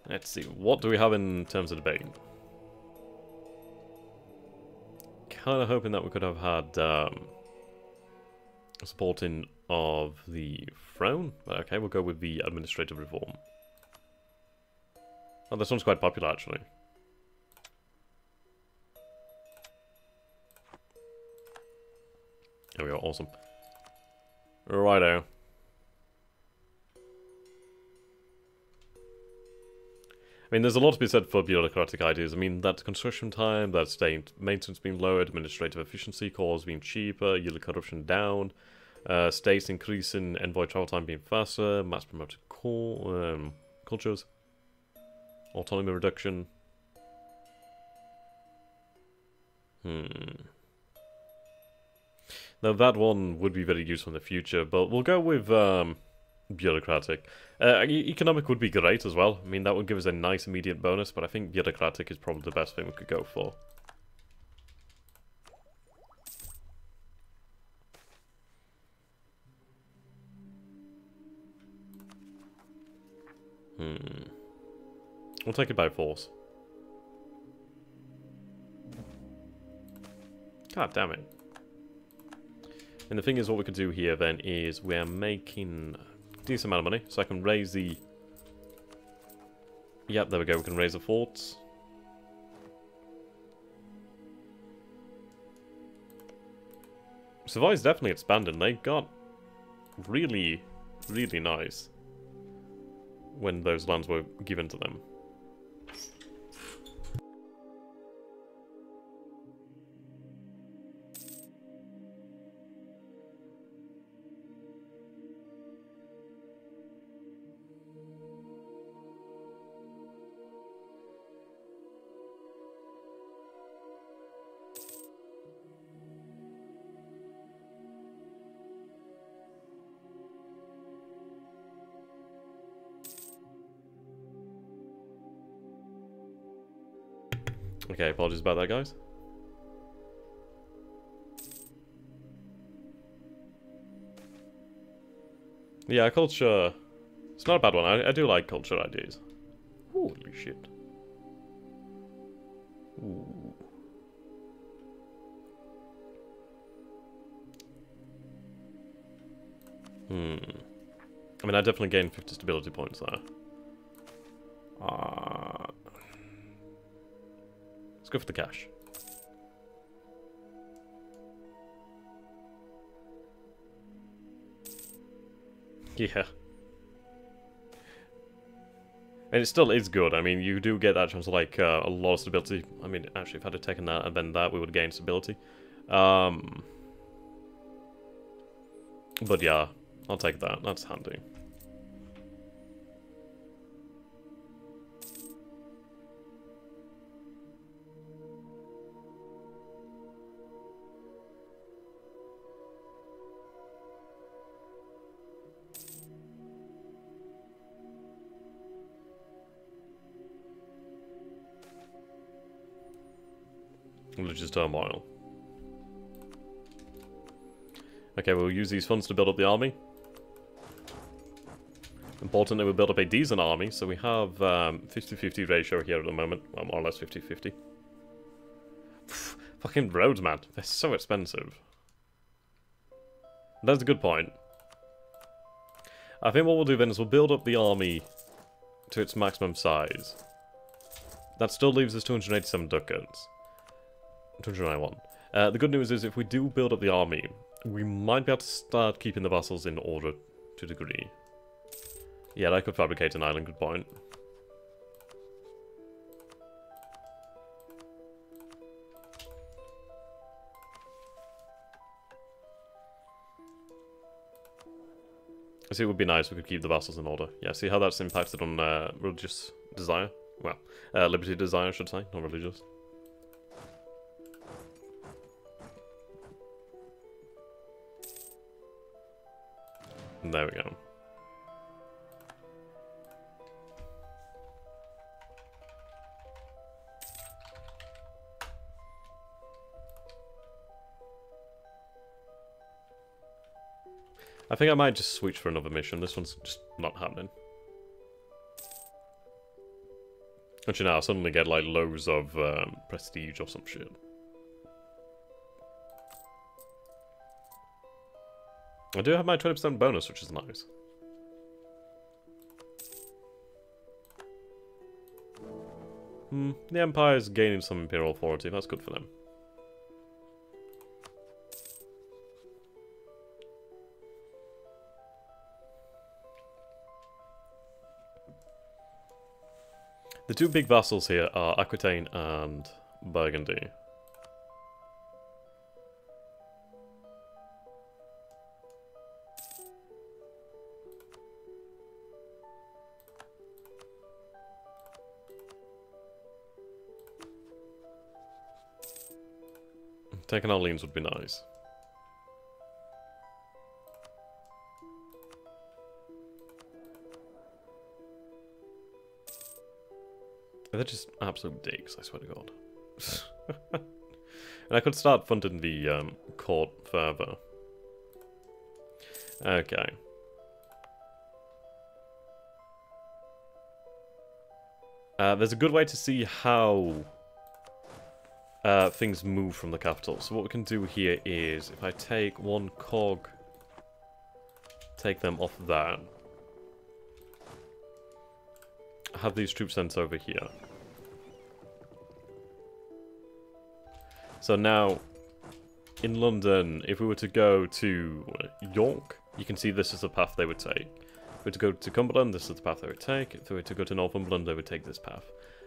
Let's see, what do we have in terms of debate? Kind of hoping that we could have had supporting of the throne. Okay, we'll go with the administrative reform. Oh, this one's quite popular, actually. There we go, awesome. Righto. I mean, there's a lot to be said for bureaucratic ideas. I mean, that construction time, that state maintenance being lowered, administrative efficiency, cores being cheaper, yield of corruption down, states increasing, envoy travel time being faster, mass promoted cultures, autonomy reduction. Now, that one would be very useful in the future, but we'll go with bureaucratic. Economic would be great as well. I mean, that would give us a nice immediate bonus, but I think bureaucratic is probably the best thing we could go for. We'll take it by force. God damn it. And the thing is, what we could do here then is we're making a decent amount of money, so I can raise the... Yep, there we go, we can raise the forts. Savoy's definitely expanding. They got really, really nice when those lands were given to them. Okay, apologies about that, guys. Yeah, culture... It's not a bad one. I do like culture ideas. Holy shit. Ooh. I mean, I definitely gained 50 stability points there. Let's go for the cash. Yeah. And it still is good. I mean, you do get that chance of, like, a lot of stability. I mean, actually, if I had taken that and then that, we would gain stability. But yeah, I'll take that. That's handy. Religious turmoil. Okay, we'll use these funds to build up the army. Importantly, we'll build up a decent army, so we have 50-50 ratio here at the moment. Well, more or less 50-50. Fucking roads, man. They're so expensive. That's a good point. I think what we'll do then is we'll build up the army to its maximum size. That still leaves us 287 ducats. 291. The good news is if we do build up the army, we might be able to start keeping the vassals in order to a degree. Yeah, I could fabricate an island, good point. I see it would be nice if we could keep the vassals in order. Yeah, see how that's impacted on religious desire? Well, liberty desire, I should say, not religious. And there we go. I think I might just switch for another mission. This one's just not happening. Actually, now I suddenly get like loads of prestige or some shit. I do have my 20% bonus, which is nice. The Empire is gaining some Imperial authority. That's good for them. The two big vassals here are Aquitaine and Burgundy. Taking Orleans would be nice. They're just absolute dicks, I swear to God. And I could start funding the court further. Okay. There's a good way to see how things move from the capital. So what we can do here is, if I take one cog, take them off that, have these troops sent over here. So now, in London, if we were to go to York, you can see this is the path they would take. If we were to go to Cumberland, this is the path they would take. If we were to go to Northumberland, they would take this path.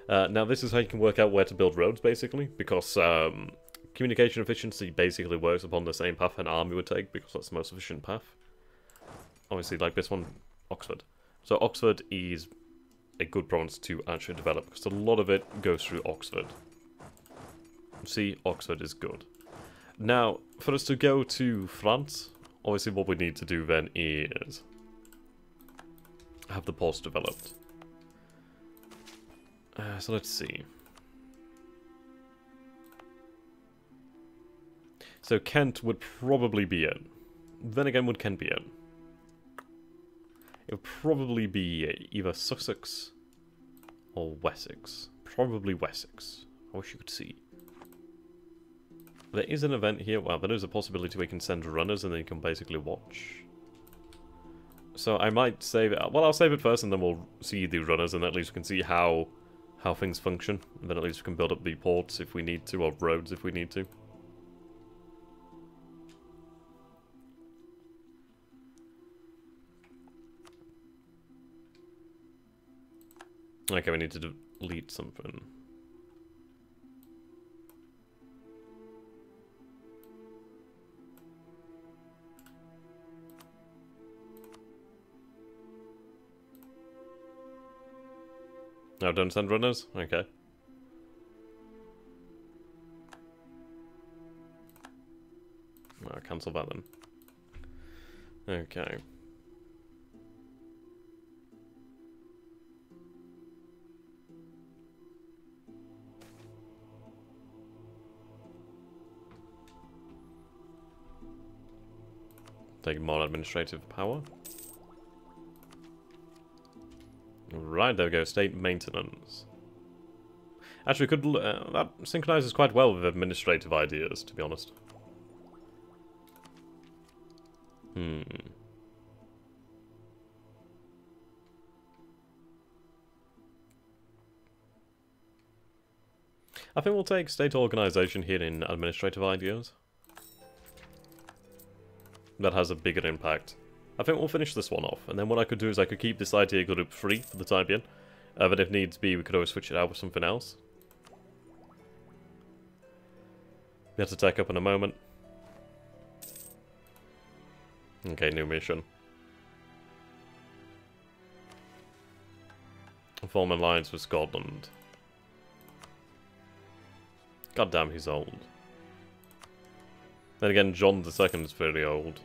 Now this is how you can work out where to build roads, basically, because communication efficiency basically works upon the same path an army would take, because that's the most efficient path. Obviously, like this one, Oxford. So Oxford is a good province to actually develop, because a lot of it goes through Oxford. See, Oxford is good. Now, for us to go to France, obviously what we need to do then is have the ports developed. So let's see. So Kent would probably be in. Then again, would Kent be in? It would probably be either Sussex or Wessex. Probably Wessex. I wish you could see. There is an event here. Well, there is a possibility we can send runners and then you can basically watch. So I might save it. Well, I'll save it first and then we'll see the runners and at least we can see how things function. And then at least we can build up the ports if we need to, or roads if we need to. Okay, we need to delete something. No, don't send runners? Okay. I'll cancel that then. Okay. Take more administrative power. Right, there we go. State maintenance. Actually, could that synchronizes quite well with administrative ideas, to be honest. I think we'll take state organization here in administrative ideas. That has a bigger impact. I think we'll finish this one off, and then what I could do is I could keep this idea group free for the time being. But if needs be, we could always switch it out with something else. We have to take up in a moment. Okay, new mission. Form alliance with Scotland. God damn, he's old. Then again, John II is very old.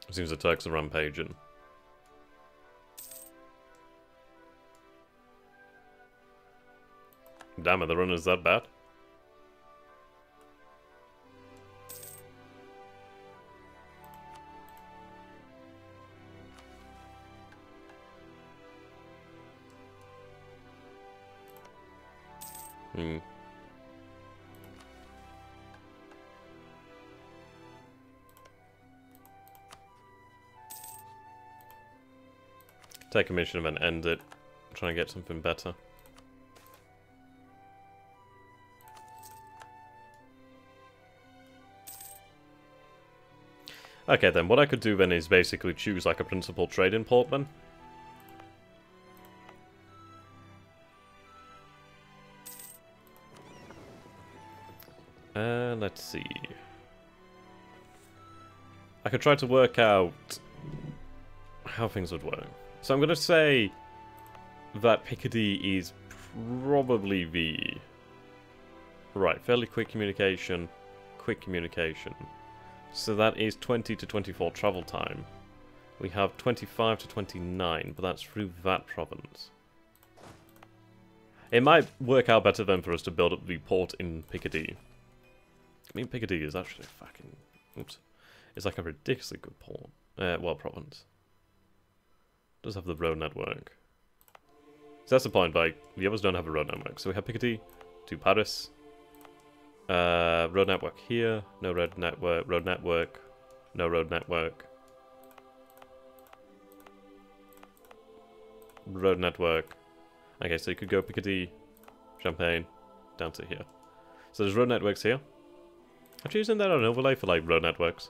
Seems the Turks are rampaging. Damn it, the runner's that bad? Hmm. Take a mission and then end it. Try and get something better. Okay then, what I could do then is basically choose like a principal trading port then. Let's see. I could try to work out how things would work. So I'm going to say that Picardy is probably the... Right, fairly quick communication. Quick communication. So that is 20 to 24 travel time. We have 25 to 29, but that's through that province. It might work out better then for us to build up the port in Picardy. I mean, Picardy is actually fucking... Oops. It's like a ridiculously good port. Well, province. Does have the road network. So that's the point, like, the others don't have a road network. So we have Picardy to Paris. Road network here. No road network. Road network. No road network. Road network. Okay, so you could go Picardy, Champagne, down to here. So there's road networks here. Actually, isn't that an overlay for, like, road networks?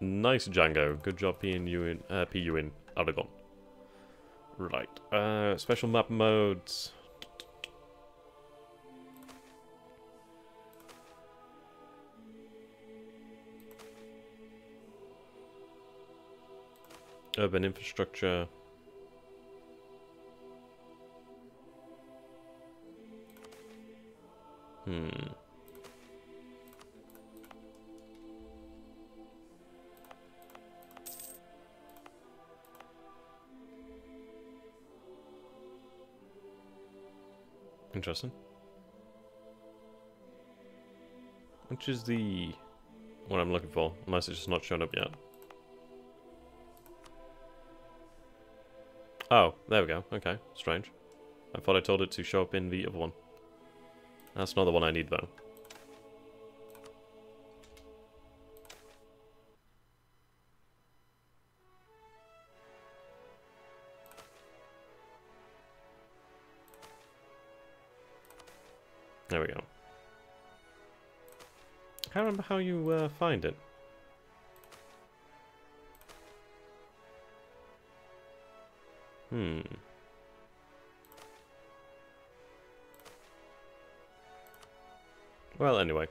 Nice, Django. Good job PU in Aragon. Right. Special map modes. Urban infrastructure. Interesting. Which is the what I'm looking for, unless it's just not shown up yet. Oh, there we go. Okay, strange. I thought I told it to show up in the other one. That's not the one I need, though. There we go. I can't remember how you find it. Well, anyway.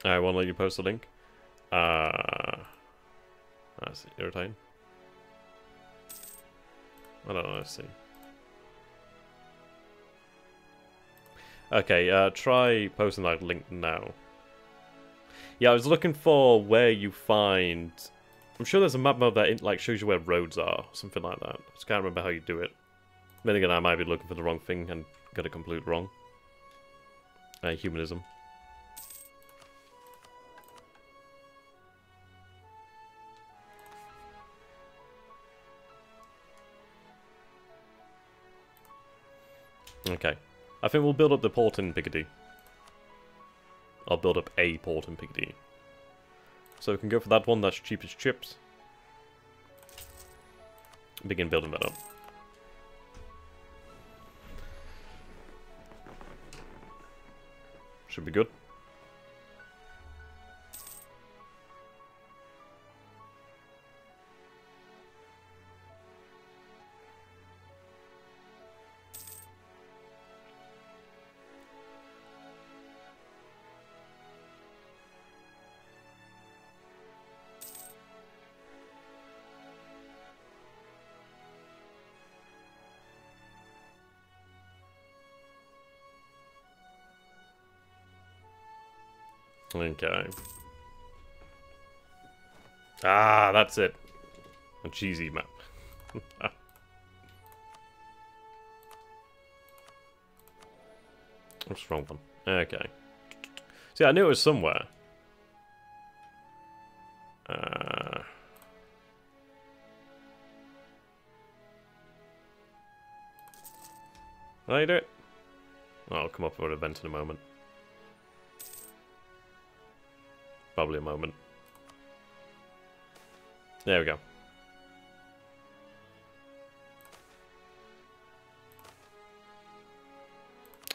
I won't let you post the link. That's irritating. I don't know, let's see. Okay, try posting that link now. Yeah, I was looking for where you find... I'm sure there's a map mode that like shows you where roads are, something like that. I just can't remember how you do it. Then again, I might be looking for the wrong thing and got it completely wrong. Humanism. Okay. I think we'll build up the port in Picardy. I'll build up a port in Picardy. So we can go for that one that's cheapest chips. Begin building that up. Should be good. Okay. Ah, that's it. A cheesy map. What's wrong with them? Okay. See, I knew it was somewhere. How you do it? Oh, I'll come up for an event in a moment. Probably a moment. There we go.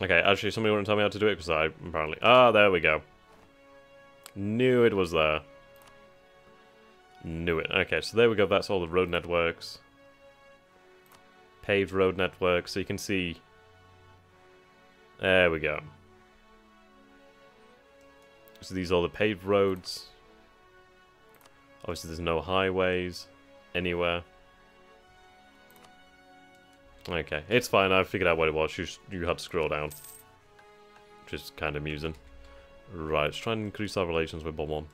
Okay, actually, somebody want to tell me how to do it? Because I apparently... Ah, there we go. Knew it was there. Knew it. Okay, so there we go. That's all the road networks. Paved road network. So you can see... There we go. So these are all the paved roads. Obviously, there's no highways anywhere. Okay, it's fine. I figured out what it was. You had to scroll down. Which is kind of amusing. Right, let's try and increase our relations with Bomb 1.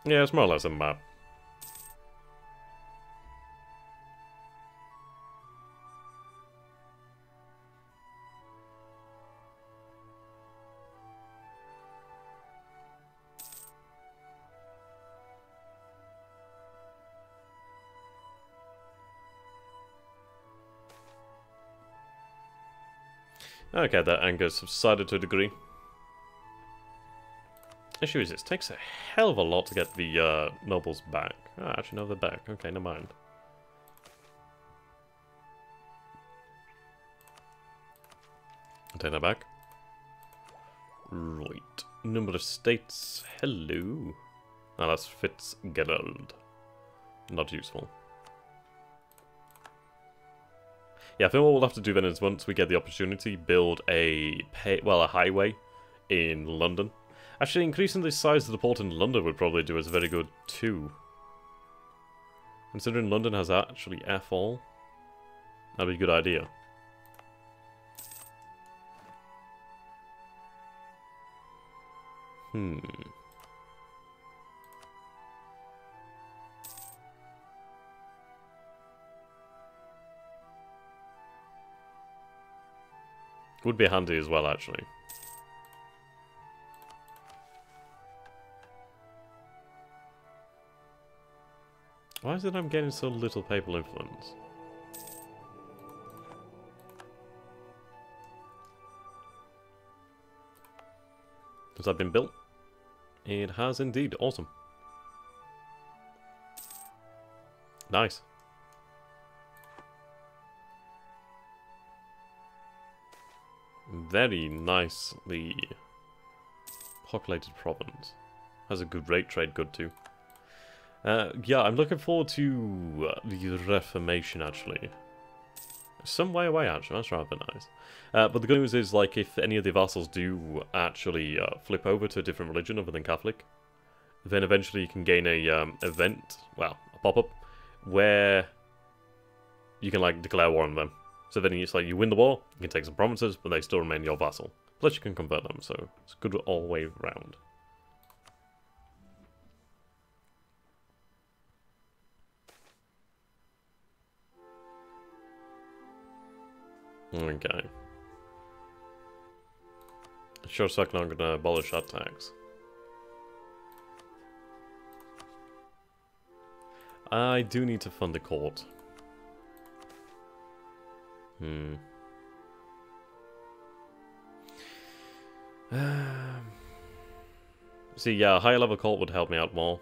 Yeah, it's more or less a map. Okay, that anger subsided to a degree. Issue is, it takes a hell of a lot to get the nobles back. Ah, actually, no, they're back. Okay, never mind. I'll take that back. Right. Number of states. Hello. Ah, that's Fitzgerald. Not useful. Yeah, I think what we'll have to do then is once we get the opportunity, build a highway in London. Actually, increasing the size of the port in London would probably do us very good too. Considering London has actually F-all, that'd be a good idea. Would be handy as well, actually. Why is it I'm getting so little papal influence? Has that been built? It has indeed. Awesome. Nice. Very nicely populated province. Has a good rate trade, good too. Yeah, I'm looking forward to the Reformation, actually. Some way away, actually. That's rather nice. But the good news is, like, if any of the vassals do actually flip over to a different religion other than Catholic, then eventually you can gain a event, well, a pop-up, where you can, like, declare war on them. So then it's like, you win the war, you can take some provinces, but they still remain your vassal. Plus you can convert them, so it's good all the way round. Okay. Sure, second I'm gonna abolish that tax. I do need to fund the court. See, yeah, a higher level cult would help me out more.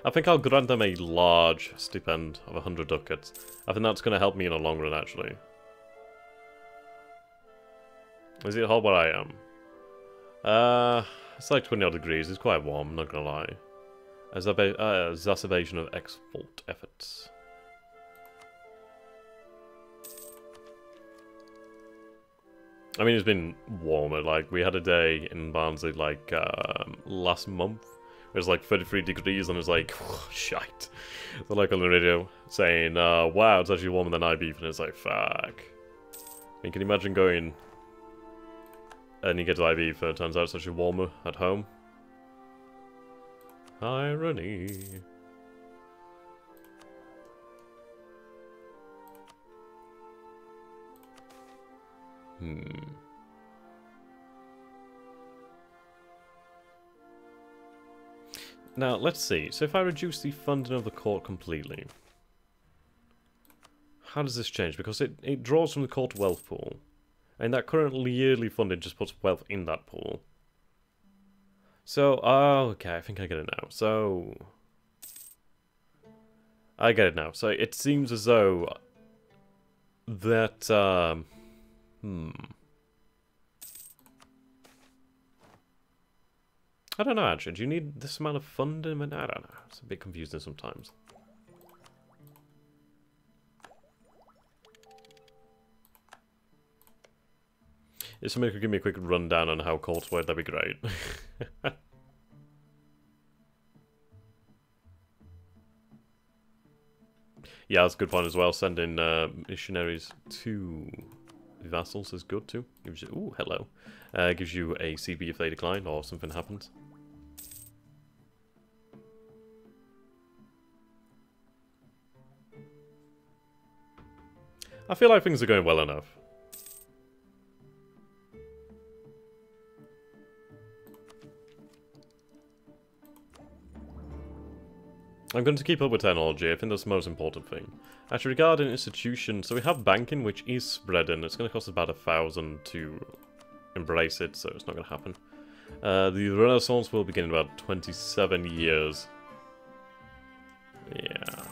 I think I'll grant them a large stipend of 100 ducats. I think that's going to help me in the long run, actually. Is it hot where I am? It's like 20 odd degrees. It's quite warm, I'm not going to lie. Exacerbation of export efforts. I mean, it's been warmer. Like, we had a day in Barnsley, like, last month. It was like 33 degrees, and it was like, shite. So, like, on the radio, saying, wow, it's actually warmer than IB, and it's like, fuck. I mean, can you imagine going and you get to IB, and it turns out it's actually warmer at home? Irony. Now, let's see. So if I reduce the funding of the court completely, how does this change? Because it draws from the court wealth pool. And that currently yearly funding just puts wealth in that pool. So, okay, I think I get it now. So, I get it now. So it seems as though that, I don't know, actually. Do you need this amount of funding? I don't know. It's a bit confusing sometimes. If somebody could give me a quick rundown on how courts work, that'd be great. Yeah, that's a good point as well. Sending missionaries to vassals is good too. Gives you, ooh, hello. Gives you a CB if they decline or something happens. I feel like things are going well enough. I'm going to keep up with technology. I think that's the most important thing. Actually, regarding institutions, so we have banking, which is spreading. It's going to cost about 1,000 to embrace it, so it's not going to happen. The Renaissance will begin in about 27 years. Yeah.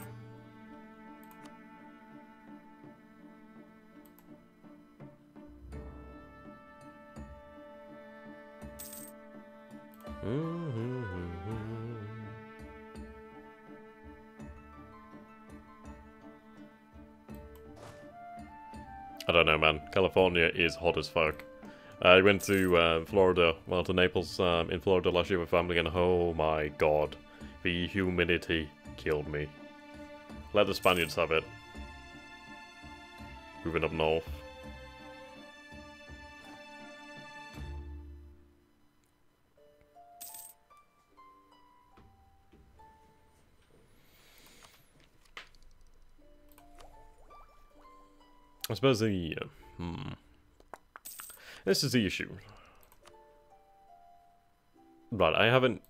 I don't know, man. California is hot as fuck. I went to Florida, well, to Naples in Florida last year with family, and oh my god, the humidity killed me. Let the Spaniards have it. Moving up north. I suppose the... This is the issue. Right, I haven't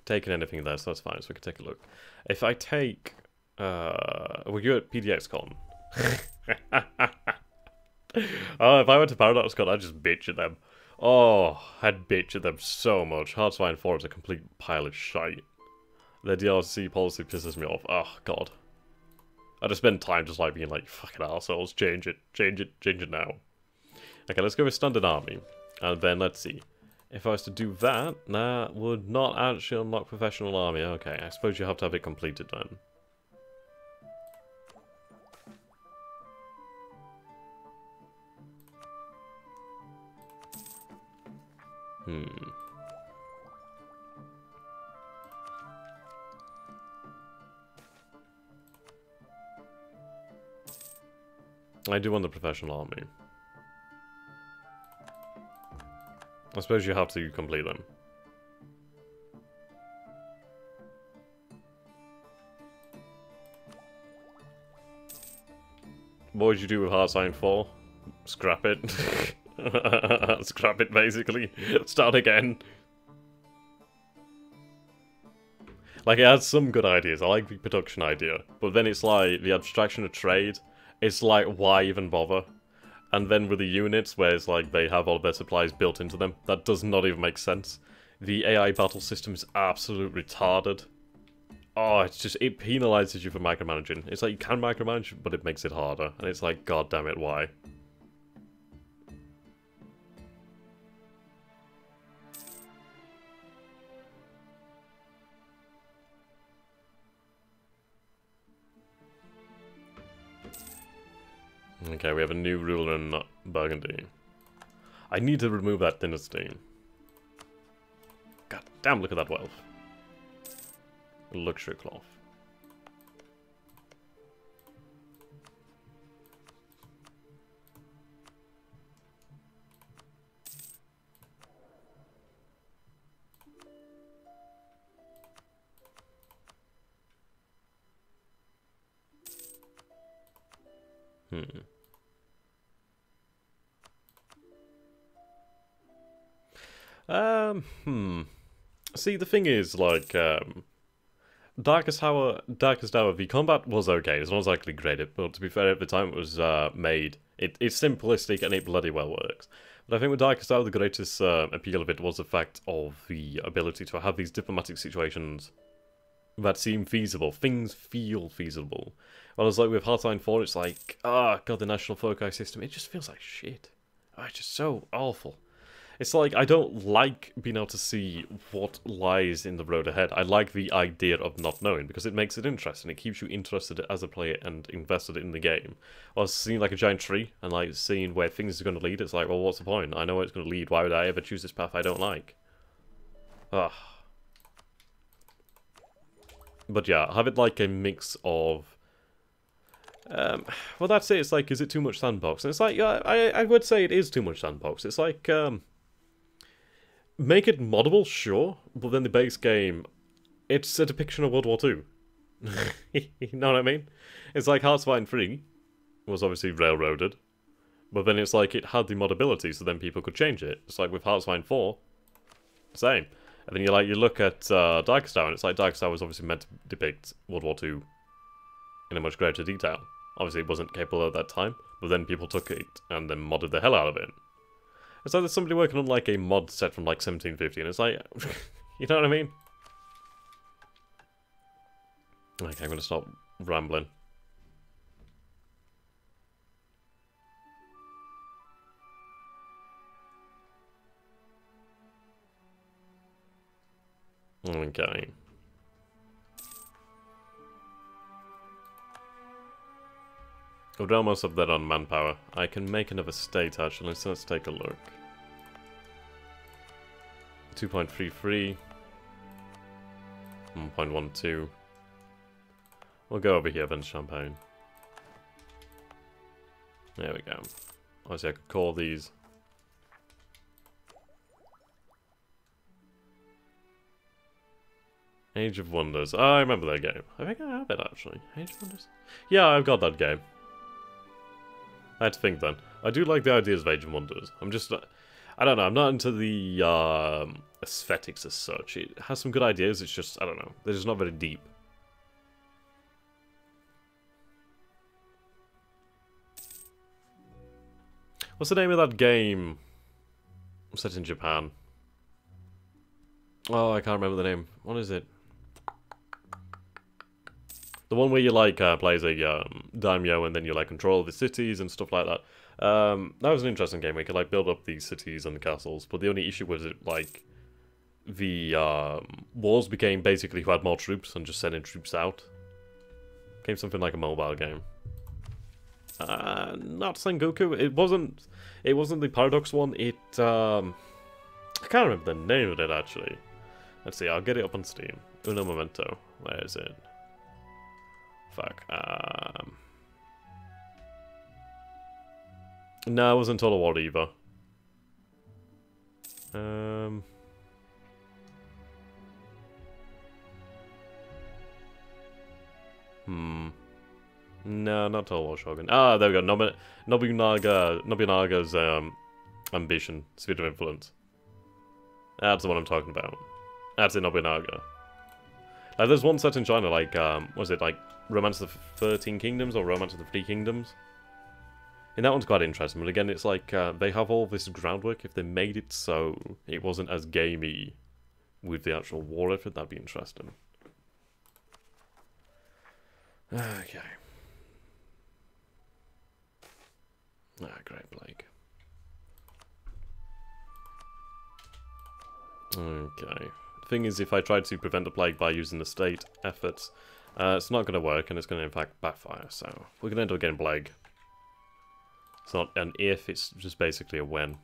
taken anything there, so that's fine, so we can take a look. If I take... we're at PDXCon. Oh, if I went to ParadoxCon, I'd just bitch at them. Oh, I'd bitch at them so much. Hearthstone 4 is a complete pile of shite. Their DLC policy pisses me off. Oh, God. I just spend time just like being like, fucking arseholes, change it now. Okay, let's go with standard army. And then let's see. If I was to do that, that would not actually unlock professional army. Okay, I suppose you have to have it completed then. I do want the professional army. I suppose you have to complete them. What would you do with Hearthstone 4? Scrap it. Scrap it, basically. Start again. Like, it has some good ideas. I like the production idea. But then it's like, the abstraction of trade, it's like, why even bother? And then with the units, where it's like, they have all their supplies built into them, that does not even make sense. The AI battle system is absolutely retarded. Oh, it's just, it penalizes you for micromanaging. It's like, you can micromanage, but it makes it harder. And it's like, god damn it, why? Okay, we have a new ruler in Burgundy. I need to remove that dynasty. God damn, look at that wealth. Luxury cloth. See, the thing is, like, Darkest Tower, the combat was okay. It's not exactly great, but to be fair, at the time it was made, it's simplistic and it bloody well works. But I think with Darkest Tower, the greatest appeal of it was the fact of the ability to have these diplomatic situations that seem feasible. Things feel feasible. Whereas, like, with Hearthstone 4, it's like, god, the national foci system, it just feels like shit. Oh, it's just so awful. It's like, I don't like being able to see what lies in the road ahead. I like the idea of not knowing, because it makes it interesting. It keeps you interested as a player and invested in the game. Or seeing like a giant tree, and like seeing where things are going to lead, it's like, well, what's the point? I know where it's going to lead. Why would I ever choose this path I don't like? Ugh. But yeah, have it like a mix of... well, that's it. It's like, is it too much sandbox? And it's like, yeah, I would say it is too much sandbox. It's like, make it moddable, sure, but then the base game, it's a depiction of World War II. You know what I mean? It's like Hearthstone 3 was obviously railroaded, but then it's like it had the modability, so then people could change it. It's like with Hearthstone 4, same. And then you look at Darkest Tower, and it's like Darkest Tower was obviously meant to depict World War II in a much greater detail. Obviously it wasn't capable at that time, but then people took it and then modded the hell out of it. It's like there's somebody working on like a mod set from like 1750, and it's like, you know what I mean? Okay, I'm gonna stop rambling. Okay. We're almost up there on manpower. I can make another state actually, so let's take a look. 2.33. 1.12. We'll go over here then, Champagne. There we go. Obviously I could call these. Age of Wonders. Oh, I remember that game. I think I have it actually. Age of Wonders? Yeah, I've got that game. I had to think then. I do like the ideas of Age of Wonders. I'm just... I don't know, I'm not into the aesthetics as such. It has some good ideas, it's just, I don't know. They're just not very deep. What's the name of that game set in Japan? Oh, I can't remember the name. What is it? The one where you like play as a daimyo and then you like control the cities and stuff like that. That was an interesting game where you could like build up these cities and the castles, but the only issue was it like the wars became basically who had more troops and just sending troops out. Became something like a mobile game. Not Sengoku. It wasn't the Paradox one. It I can't remember the name of it actually. Let's see. I'll get it up on Steam. Uno momento. Where is it? Fuck. No, it wasn't Total War either. No, not Total War Shogun. Ah, there we go. Nobunaga's ambition, sphere of influence. That's the one I'm talking about. That's in Nobunaga. Like, there's one set in China, like, was it like Romance of the 13 Kingdoms or Romance of the Three Kingdoms? And that one's quite interesting, but again, it's like, they have all this groundwork. If they made it so it wasn't as gamey with the actual war effort, that'd be interesting. Okay. Ah, great Blake. Okay. Thing is, if I try to prevent a plague by using the state efforts, it's not going to work, and it's going to in fact backfire, so we're going to end up getting plague. It's not an if, it's just basically a when.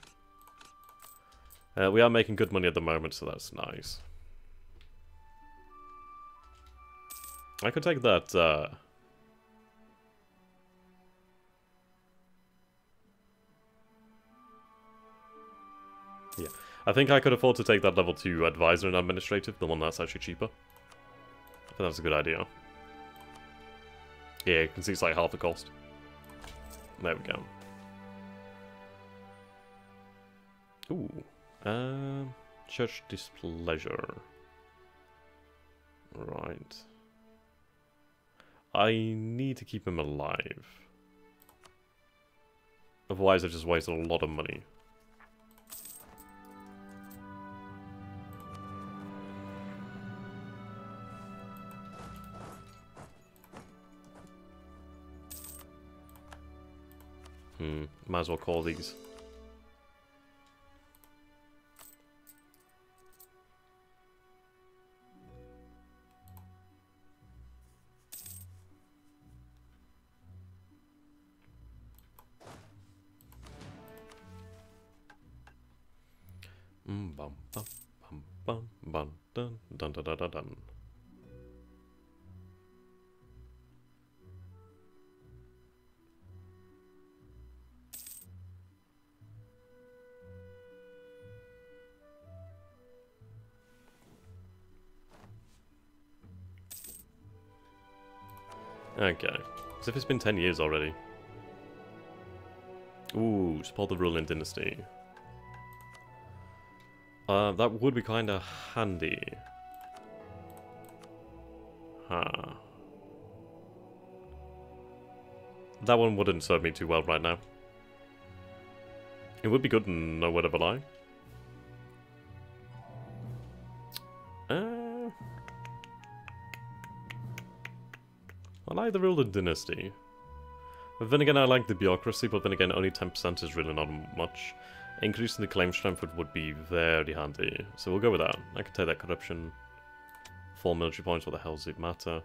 We are making good money at the moment, so that's nice. I could take that, yeah. I think I could afford to take that level 2 advisor and administrative, the one that's actually cheaper. I think that's a good idea. Yeah, you can see it's like half the cost. There we go. Ooh. Church displeasure. Right. I need to keep him alive. Otherwise I just wasted a lot of money. Might as well call these. Bum bum bum bum bum dun dun dun dun dun dun. Okay. As if it's been 10 years already. Ooh, support the ruling dynasty. That would be kinda handy. Huh. That one wouldn't serve me too well right now. It would be good to know where to rely. I like the ruling dynasty. But then again, I like the bureaucracy, but then again, only 10% is really not much. Increasing the claim strength would be very handy. So we'll go with that. I can take that corruption. 4 military points, what the hell does it matter?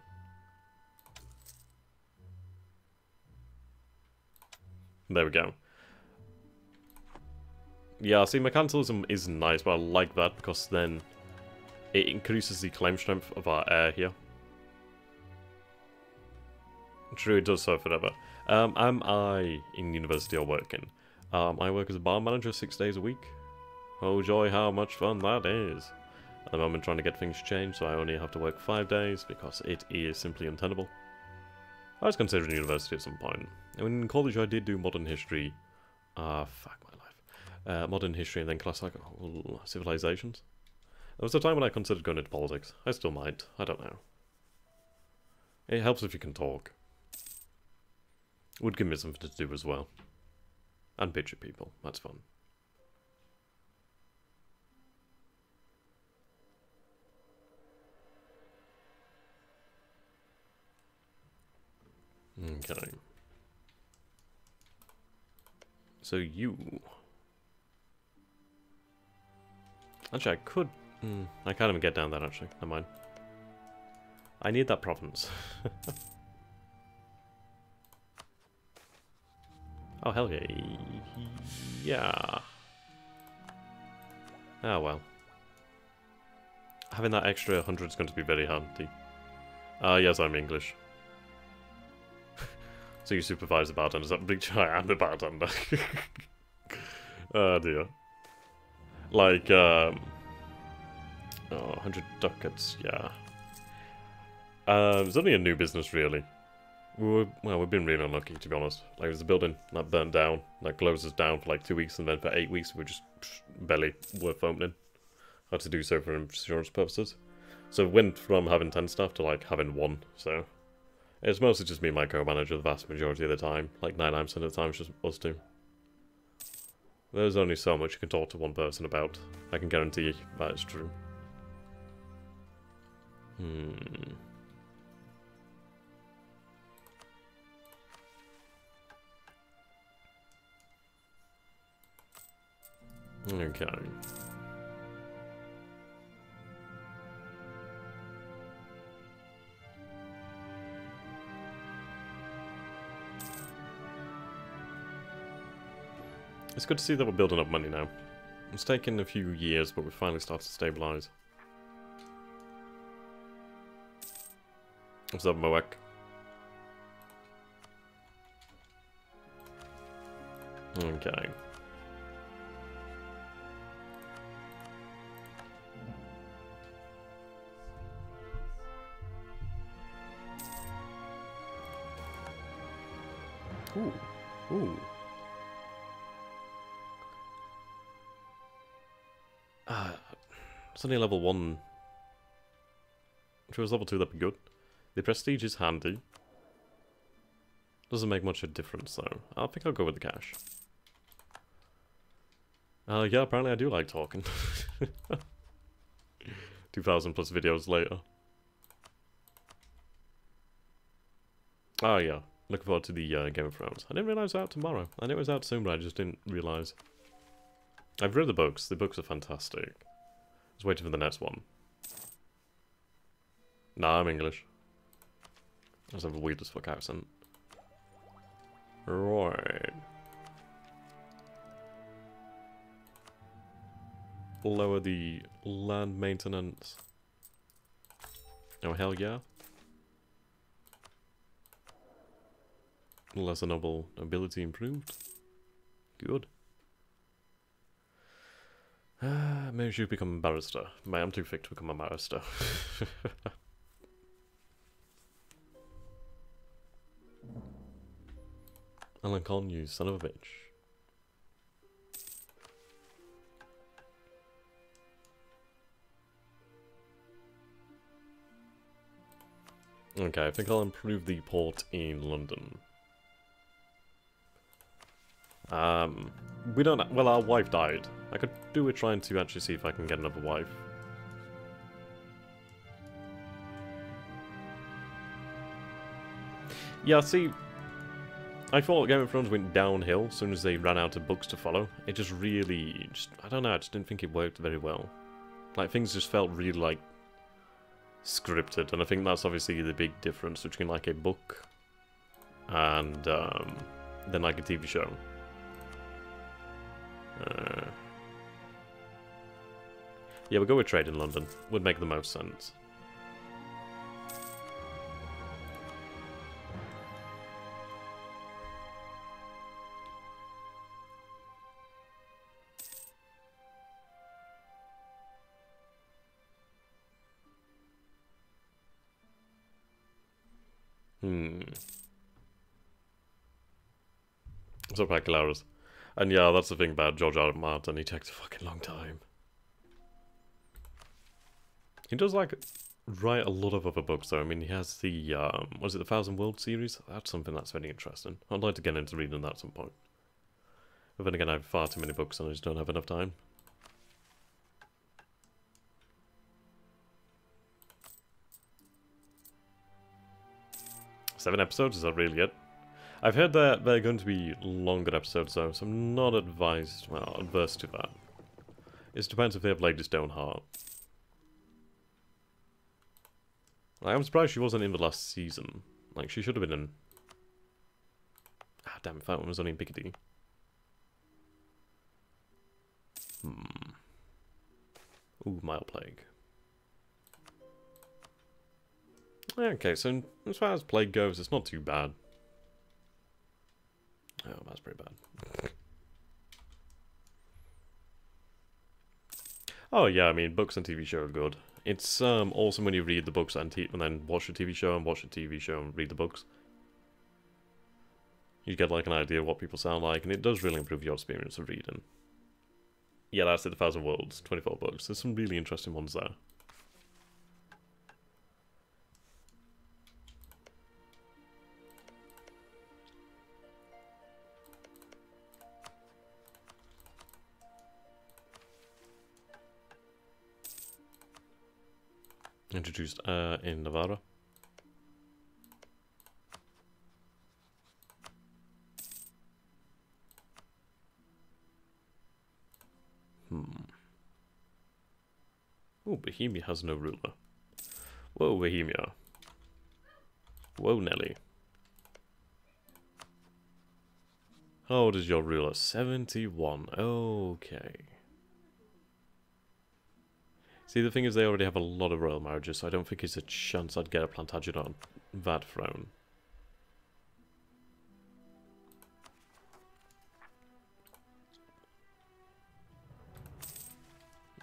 There we go. Yeah, see, mercantilism is nice, but I like that because then it increases the claim strength of our heir here. True, it does so forever. Am I in university or working? I work as a bar manager 6 days a week. Oh joy, how much fun that is. At the moment trying to get things changed, so I only have to work 5 days because it is simply untenable. I was considering university at some point. I mean, in college I did do modern history. Fuck my life. Modern history and then classical civilizations. There was a time when I considered going into politics. I still might. I don't know. It helps if you can talk. Would give me something to do as well. And bitch at people. That's fun. Okay. So you... Actually, I could... I can't even get down there, actually. Never mind. I need that province. Oh, hell yeah. Yeah. Oh, well. Having that extra 100 is going to be very handy. Yes, I'm English. So you supervise the bartenders. That big I am the bartender. Oh, dear. Like, oh, 100 ducats, yeah. It's only a new business, really. We've been really unlucky, to be honest. Like, there's a building that burnt down, that closes down for like 2 weeks, and then for 8 weeks we're just barely worth opening. Had to do so for insurance purposes. So it went from having 10 staff to like having 1, so... It's mostly just me and my co-manager the vast majority of the time. Like 99% of the time it's just us two. There's only so much you can talk to one person about. I can guarantee that is true. Okay. It's good to see that we're building up money now. It's taken a few years, but we finally started to stabilise. What's up, Moek? Okay. Ooh. Ooh. It's only level 1. If it was level 2, that'd be good. The prestige is handy. Doesn't make much of a difference, though. I think I'll go with the cash. Yeah, apparently I do like talking. 2,000 plus videos later. Oh yeah, looking forward to the Game of Thrones. I didn't realise it was out tomorrow. I knew it was out soon, but I just didn't realise. I've read the books. The books are fantastic. I was waiting for the next one. Nah, I'm English. I just have a weird as fuck accent. Right. Lower the land maintenance. Oh, hell yeah. Lesser noble ability improved. Good. Maybe you should become a barrister. Mate, I'm too thick to become a barrister. Alan Con, you son of a bitch. Okay, I think I'll improve the port in London. We don't... Well, our wife died. I could do with trying to actually see if I can get another wife. Yeah, see... I thought Game of Thrones went downhill as soon as they ran out of books to follow. It just really... I don't know, I just didn't think it worked very well. Like, things just felt really, like... scripted, and I think that's obviously the big difference between, like, a book and, then, like, a TV show. Yeah, we'll go with trade in London. Would make the most sense. So back Laura's. And yeah, that's the thing about George R. R. Martin, he takes a fucking long time. He does, like, write a lot of other books, though. I mean, he has the, was it the Thousand Worlds series? That's something that's very interesting. I'd like to get into reading that at some point. But then again, I have far too many books and I just don't have enough time. Seven episodes, is that really it? I've heard that they're going to be longer episodes though, so I'm not advised, well, adverse to that. It depends if they have Lady Stoneheart. Like, I'm surprised she wasn't in the last season. Like, she should have been in... Ah, damn, that one was only in Piccadilly. Ooh, Mild Plague. Okay, so as far as Plague goes, it's not too bad. Oh, that's pretty bad. Oh yeah, I mean, books and TV show are good. It's awesome when you read the books and then watch the TV show and watch the TV show and read the books. You get like an idea of what people sound like, and it does really improve your experience of reading. Yeah, that's it, The Thousand Worlds, 24 books. There's some really interesting ones there. Introduced in Navarra. Oh, Bohemia has no ruler. Whoa, Bohemia. Whoa, Nelly. How old is your ruler? 71. Okay. See, the thing is they already have a lot of royal marriages, so I don't think it's a chance I'd get a Plantagenet on that throne.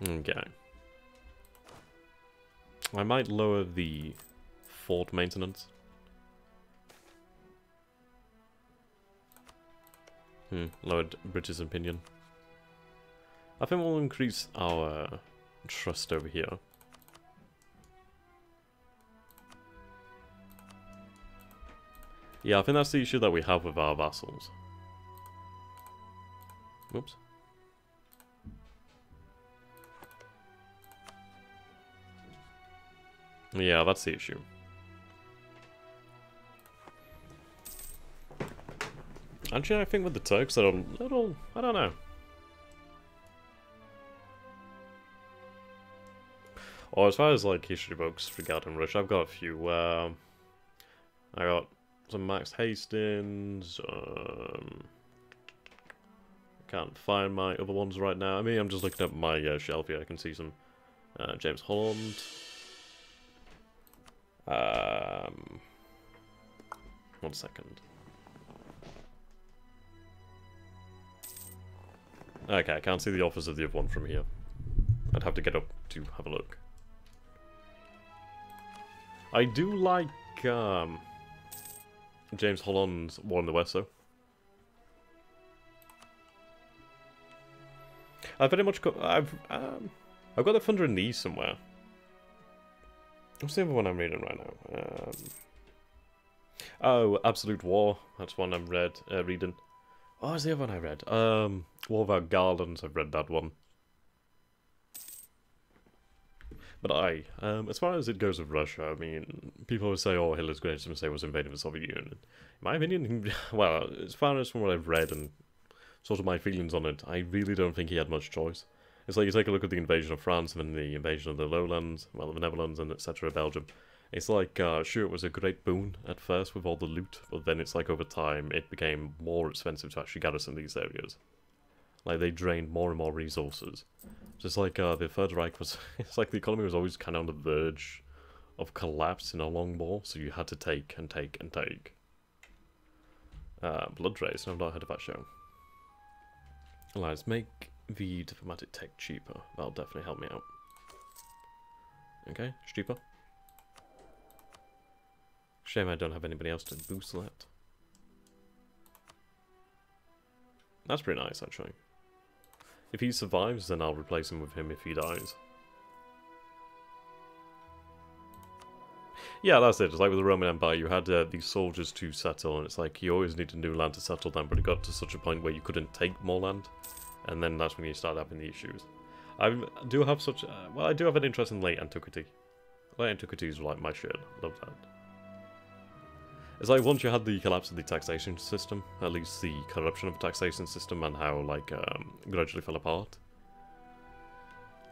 Okay. I might lower the fort maintenance. Lowered British opinion. I think we'll increase our trust over here. Yeah, I think that's the issue that we have with our vassals. Oops. Yeah, that's the issue. Actually, I think with the Turks they're a little... I don't know. Or as far as like history books regarding Russia, I've got a few. I got some Max Hastings. Can't find my other ones right now. I mean, I'm just looking at my shelf here. I can see some James Holland. 1 second. Okay, I can't see the offers of the other one from here. I'd have to get up to have a look. I do like James Holland's War in the West, though. I very much I've got the Thunder in the East somewhere. What's the other one I'm reading right now? Oh, Absolute War. That's one I'm reading. Oh, what's the other one I read? War Without Garlands. I've read that one. But as far as it goes with Russia, I mean, people always say, oh, Hitler's greatest mistake was invading the Soviet Union. In my opinion, well, as far as from what I've read and sort of my feelings on it, I really don't think he had much choice. It's like you take a look at the invasion of France and then the invasion of the Lowlands, well, the Netherlands and etc. Belgium. It's like, sure, it was a great boon at first with all the loot, but then it's like over time it became more expensive to actually garrison these areas. Like, they drained more and more resources. Just like the Third Reich was, it's like the economy was always kind of on the verge of collapse in a long war, so you had to take and take and take. Blood Race, I've not heard of that show. Let's make the diplomatic tech cheaper. That'll definitely help me out. Okay, it's cheaper. Shame I don't have anybody else to boost that. That's pretty nice, actually. If he survives, then I'll replace him with him if he dies. Yeah, that's it. It's like with the Roman Empire, you had these soldiers to settle, and it's like you always needed new land to settle them, but it got to such a point where you couldn't take more land, and then that's when you start having the issues. I do have such... well, I do have an interest in late antiquity. Late antiquity is like my shit. Love that. It's like once you had the collapse of the taxation system, at least the corruption of the taxation system and how, like, gradually fell apart,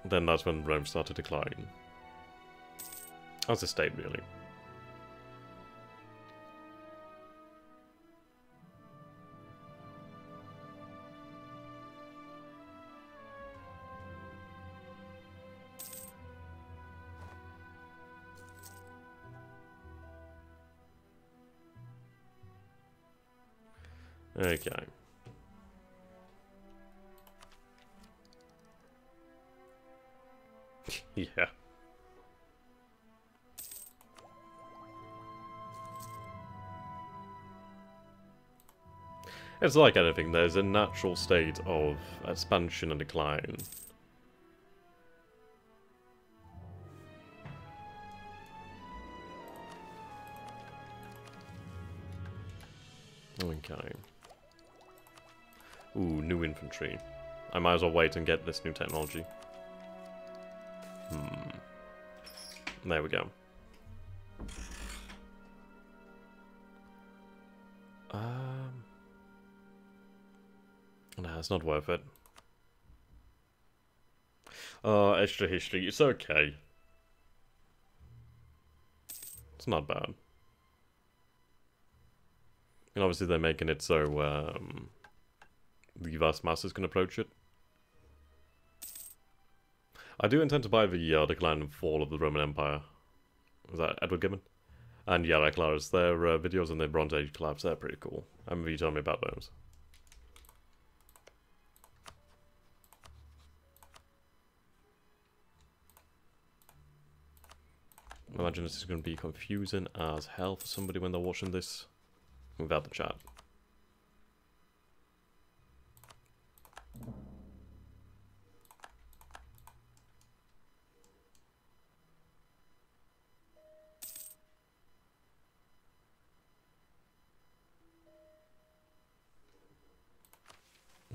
then that's when Rome started to decline. As a state, really. Okay. Yeah. It's like anything, there's a natural state of expansion and decline. Okay. Ooh, new infantry. I might as well wait and get this new technology. There we go. Nah, it's not worth it. Oh, extra history. It's okay. It's not bad. And obviously they're making it so, the vast masses can approach it. I do intend to buy the Decline and Fall of the Roman Empire. Was that Edward Gibbon? And yeah, like Lara's, their videos on their Bronze Age collapse, they're pretty cool. I remember you telling me about those. I imagine this is going to be confusing as hell for somebody when they're watching this without the chat.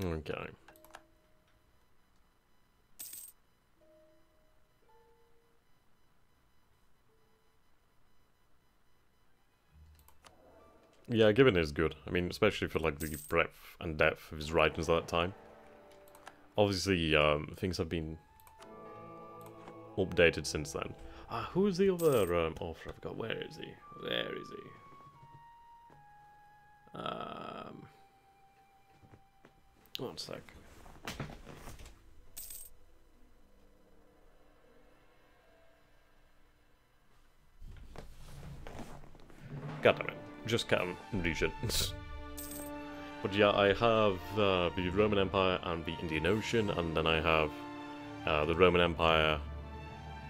Okay. Yeah, Gibbon is good. I mean, especially for like the breadth and depth of his writings at that time. Obviously, things have been updated since then. Who is the other? Oh, I forgot. Where is he? Where is he? One sec. God damn it. Just can't reach it. But yeah, I have the Roman Empire and the Indian Ocean, and then I have the Roman Empire,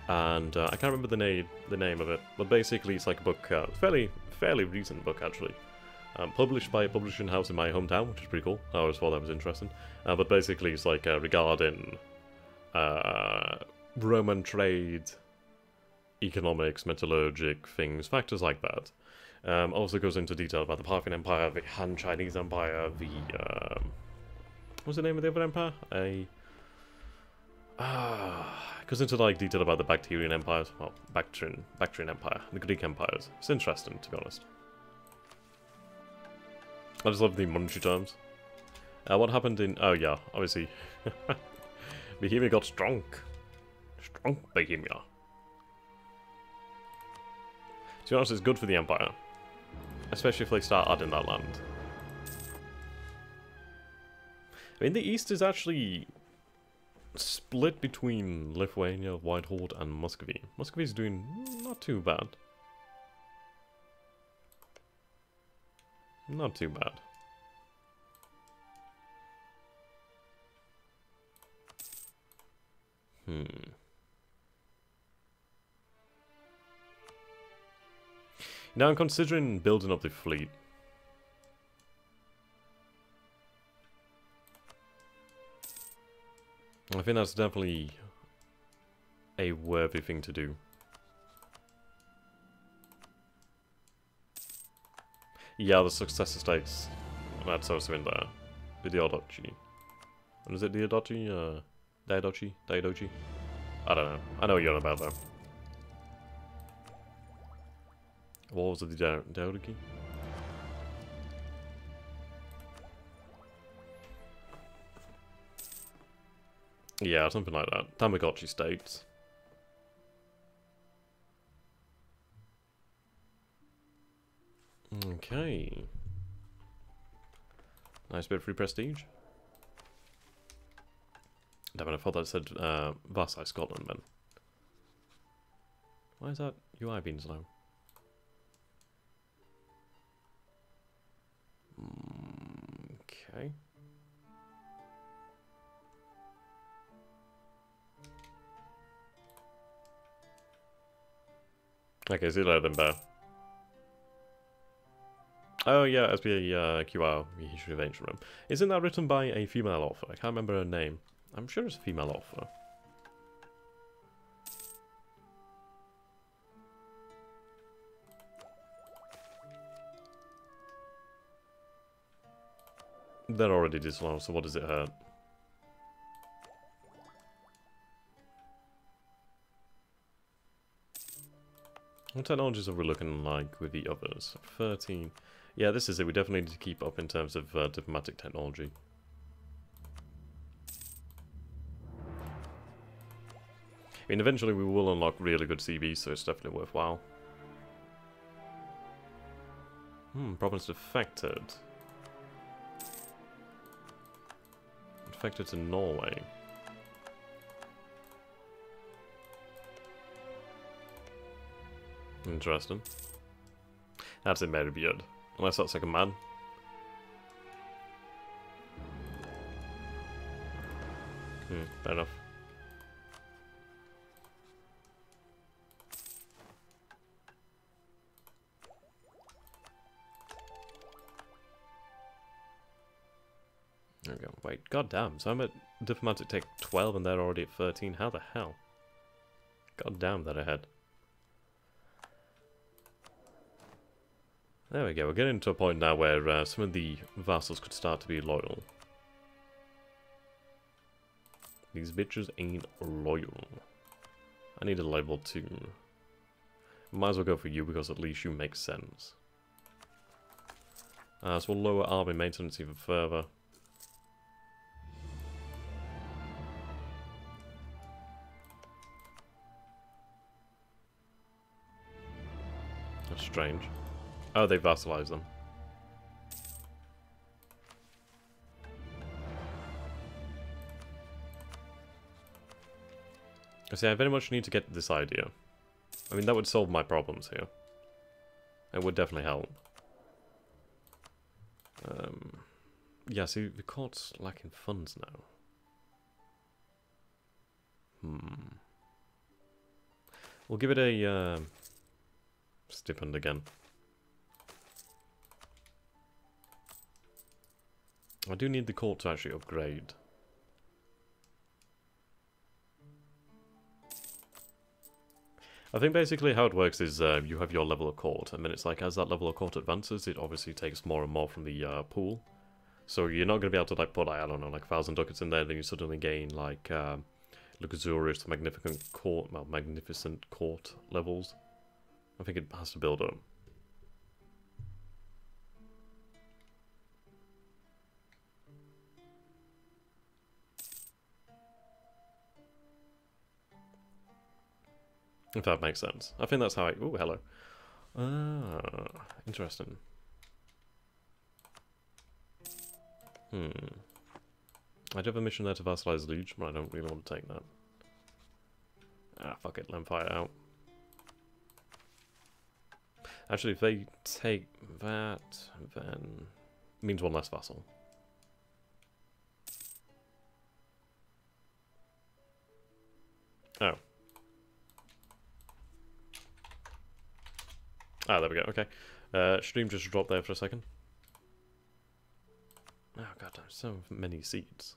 and I can't remember the name of it, but basically it's like a book, fairly recent book actually, published by a publishing house in my hometown, which is pretty cool. I always thought that was interesting. But basically it's like regarding Roman trade, economics, metallurgic things, factors like that. Also goes into detail about the Parthian Empire, the Han Chinese Empire, the what's the name of the other empire? Goes into like detail about the Bactrian empires, well, Bactrian Empire, the Greek empires. It's interesting, to be honest. I just love the monetary terms. What happened in? Oh yeah, obviously, Bohemia got strong. Strong Bohemia. To be honest, it's good for the empire. Especially if they start adding that land. I mean, the east is actually split between Lithuania, Whitehorde, and Muscovy. Muscovy's doing not too bad. Not too bad. Now I'm considering building up the fleet. I think that's definitely a worthy thing to do. Yeah, the successor states. That's also in there. The Diadochi. What is it, Diadochi? Diadochi? Diadochi? I don't know. I know what you're on about though. What was it, the Diadochi? Yeah, something like that. Tamagotchi states. Okay. Nice bit of free prestige. Damn it, I thought that said Versailles, Scotland, then. Why is that UI being slow? Okay. Okay, see you later then, Bear. Oh yeah, SBA QR, the History of Ancient Rome. Isn't that written by a female author? I can't remember her name. I'm sure it's a female author. They're already this long, so what does it hurt? What technologies are we looking like with the others? 13. Yeah, this is it. We definitely need to keep up in terms of diplomatic technology. I mean, eventually we will unlock really good CVs, so it's definitely worthwhile. Province defected. affected to Norway. Interesting. That's it, very weird. Unless that's like a man. Fair enough. There we go. Wait, goddamn. So I'm at diplomatic tech 12 and they're already at 13. How the hell? Goddamn, that ahead. There we go. We're getting to a point now where some of the vassals could start to be loyal. These bitches ain't loyal. I need a level 2. Might as well go for you because at least you make sense. So we'll lower army maintenance even further. That's strange. Oh, they vassalized them. See, I very much need to get this idea. I mean, that would solve my problems here. It would definitely help. Yeah, see, the court's lacking funds now. We'll give it a stipend again. I do need the court to actually upgrade. I think basically how it works is you have your level of court, and then it's like as that level of court advances, it obviously takes more and more from the pool. So you're not going to be able to like put, I don't know, like 1,000 ducats in there, then you suddenly gain like luxurious, magnificent court levels. I think it has to build up. If that makes sense. I think that's how I... Ooh, hello. Ah, interesting. I do have a mission there to vassalize Liege, but I don't really want to take that. Ah, fuck it, let them fight it out. Actually, if they take that, then... it means one less vassal. Oh. Ah, there we go, okay. Stream just dropped there for a second. Oh god, there's so many seeds.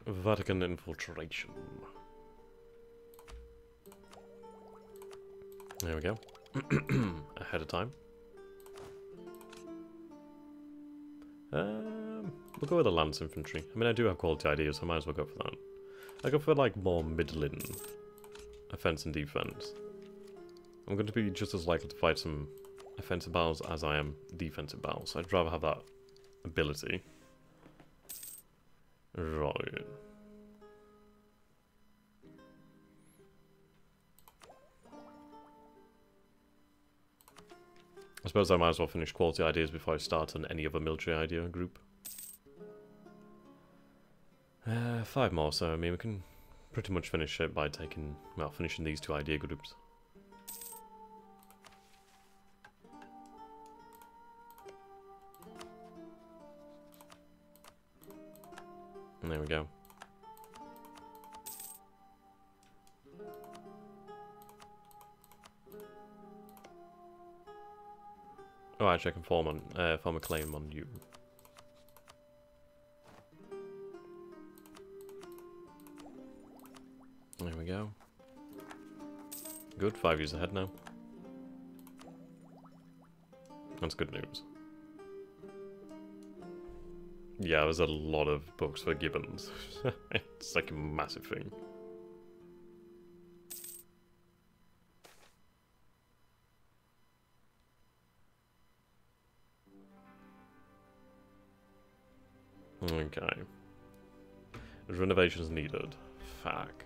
Vatican infiltration. There we go. Ahead of time. We'll go with the lance infantry. I mean, I do have quality ideas, so I might as well go for that. I go for like more middling offense and defense. I'm going to be just as likely to fight some offensive battles as I am defensive battles. So I'd rather have that ability. Right. I suppose I might as well finish quality ideas before I start on any other military idea group. 5 more, so I mean we can pretty much finish it by taking, well, finishing these 2 idea groups. And there we go. Oh, actually I can form a claim on you. There we go. Good, 5 years ahead now. That's good news. Yeah, there's a lot of books for gibbons. It's like a massive thing. Okay. Renovations needed. Fuck.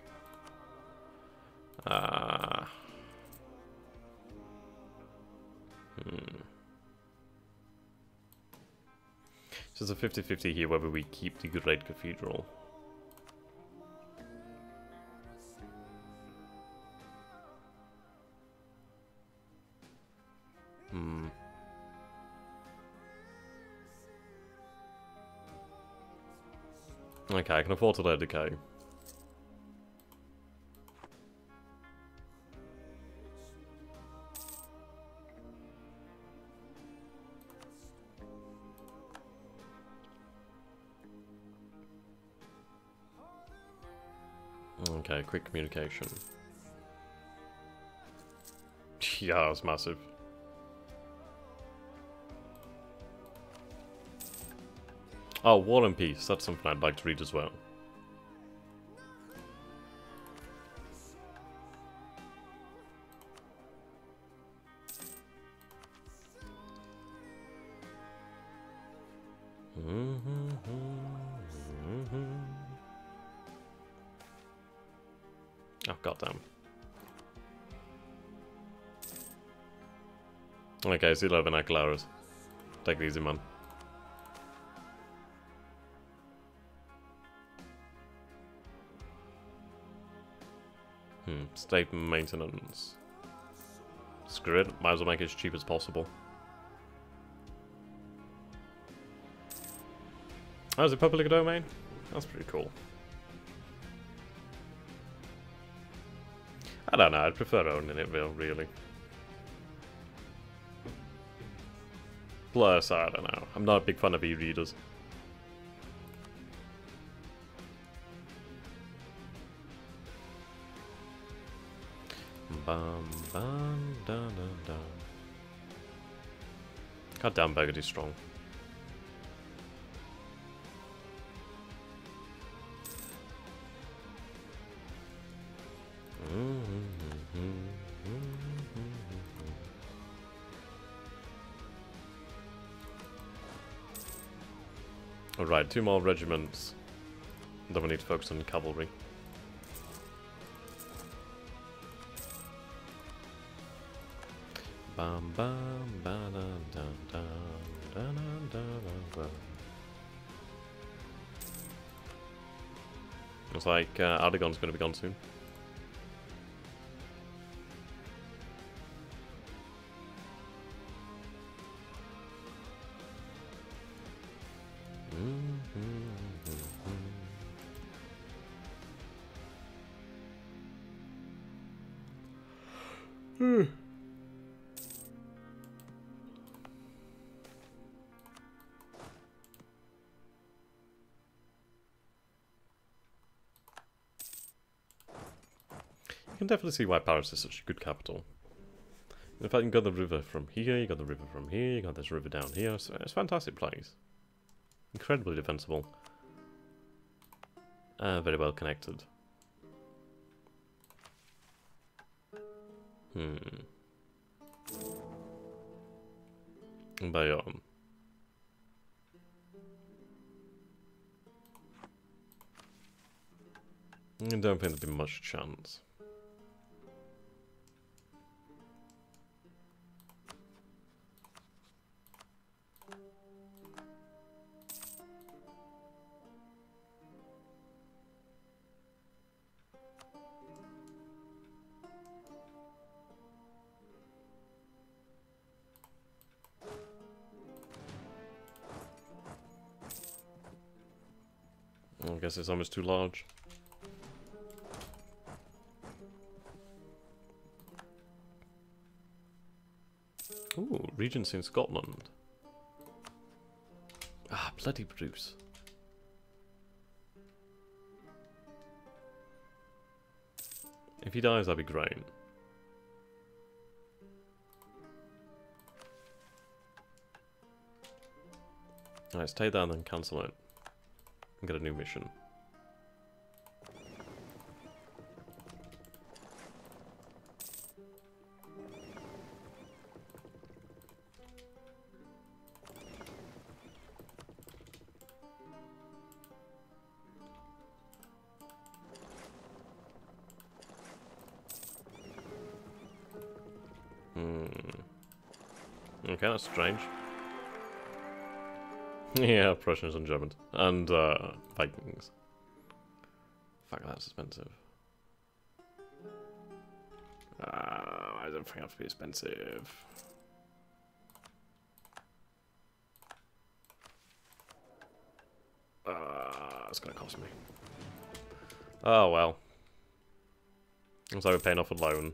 So it's a 50-50 here whether we keep the Great Cathedral. Okay, I can afford to let it decay. Okay, quick communication. Yeah, it's massive. Oh, War and Peace. That's something I'd like to read as well. Oh, goddamn. Okay, it's 11 Aclaras. Take it easy, man. State maintenance. Screw it, might as well make it as cheap as possible. Oh, is it public domain? That's pretty cool. I don't know, I'd prefer owning it, really. Plus, I don't know, I'm not a big fan of e-readers. Bum, bum, dun, dun, dun. God damn, Burgundy's strong. Alright, 2 more regiments. Then we need to focus on cavalry. Bam bam ba dun dun dun dun dun dun dun. Looks like Aragon's going to be gone soon. You can definitely see why Paris is such a good capital. In fact, you got the river from here, you got the river from here, you got this river down here. It's a fantastic place. Incredibly defensible. Very well connected. Bayonne. I don't think there'd be much chance. I guess it's almost too large. Ooh, Regency in Scotland. Ah, bloody Bruce. If he dies, that'd be great. Alright, let's take that and then cancel it. And get a new mission. Okay, that's strange. Yeah, Prussians and Germans. And, Vikings. Fuck, that's expensive. I don't think it has to be expensive. It's gonna cost me. Oh well. Looks like we're paying off a loan.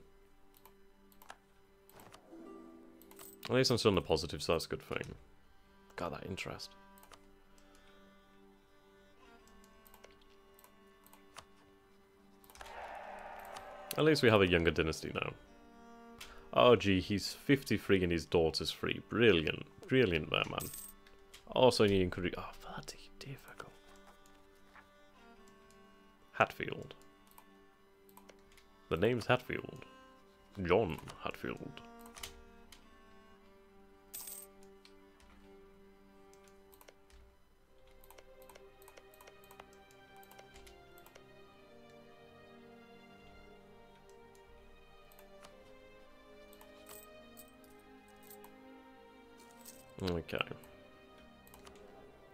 At least I'm still on the positive, so that's a good thing. God, that interest. At least we have a younger dynasty now. Oh gee, he's 53 and his daughter's 3. Brilliant. Brilliant there, man. Also, you encourage. Oh, bloody difficult. Hatfield. The name's Hatfield. John Hatfield. Okay.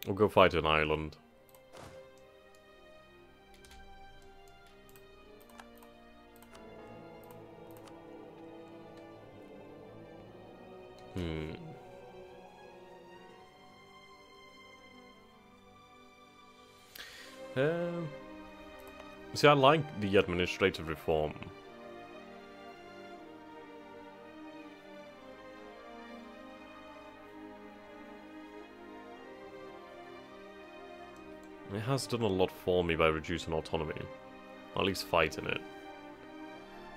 We'll go fight in Ireland. See, I like the administrative reform. It has done a lot for me by reducing autonomy. Or at least fighting it.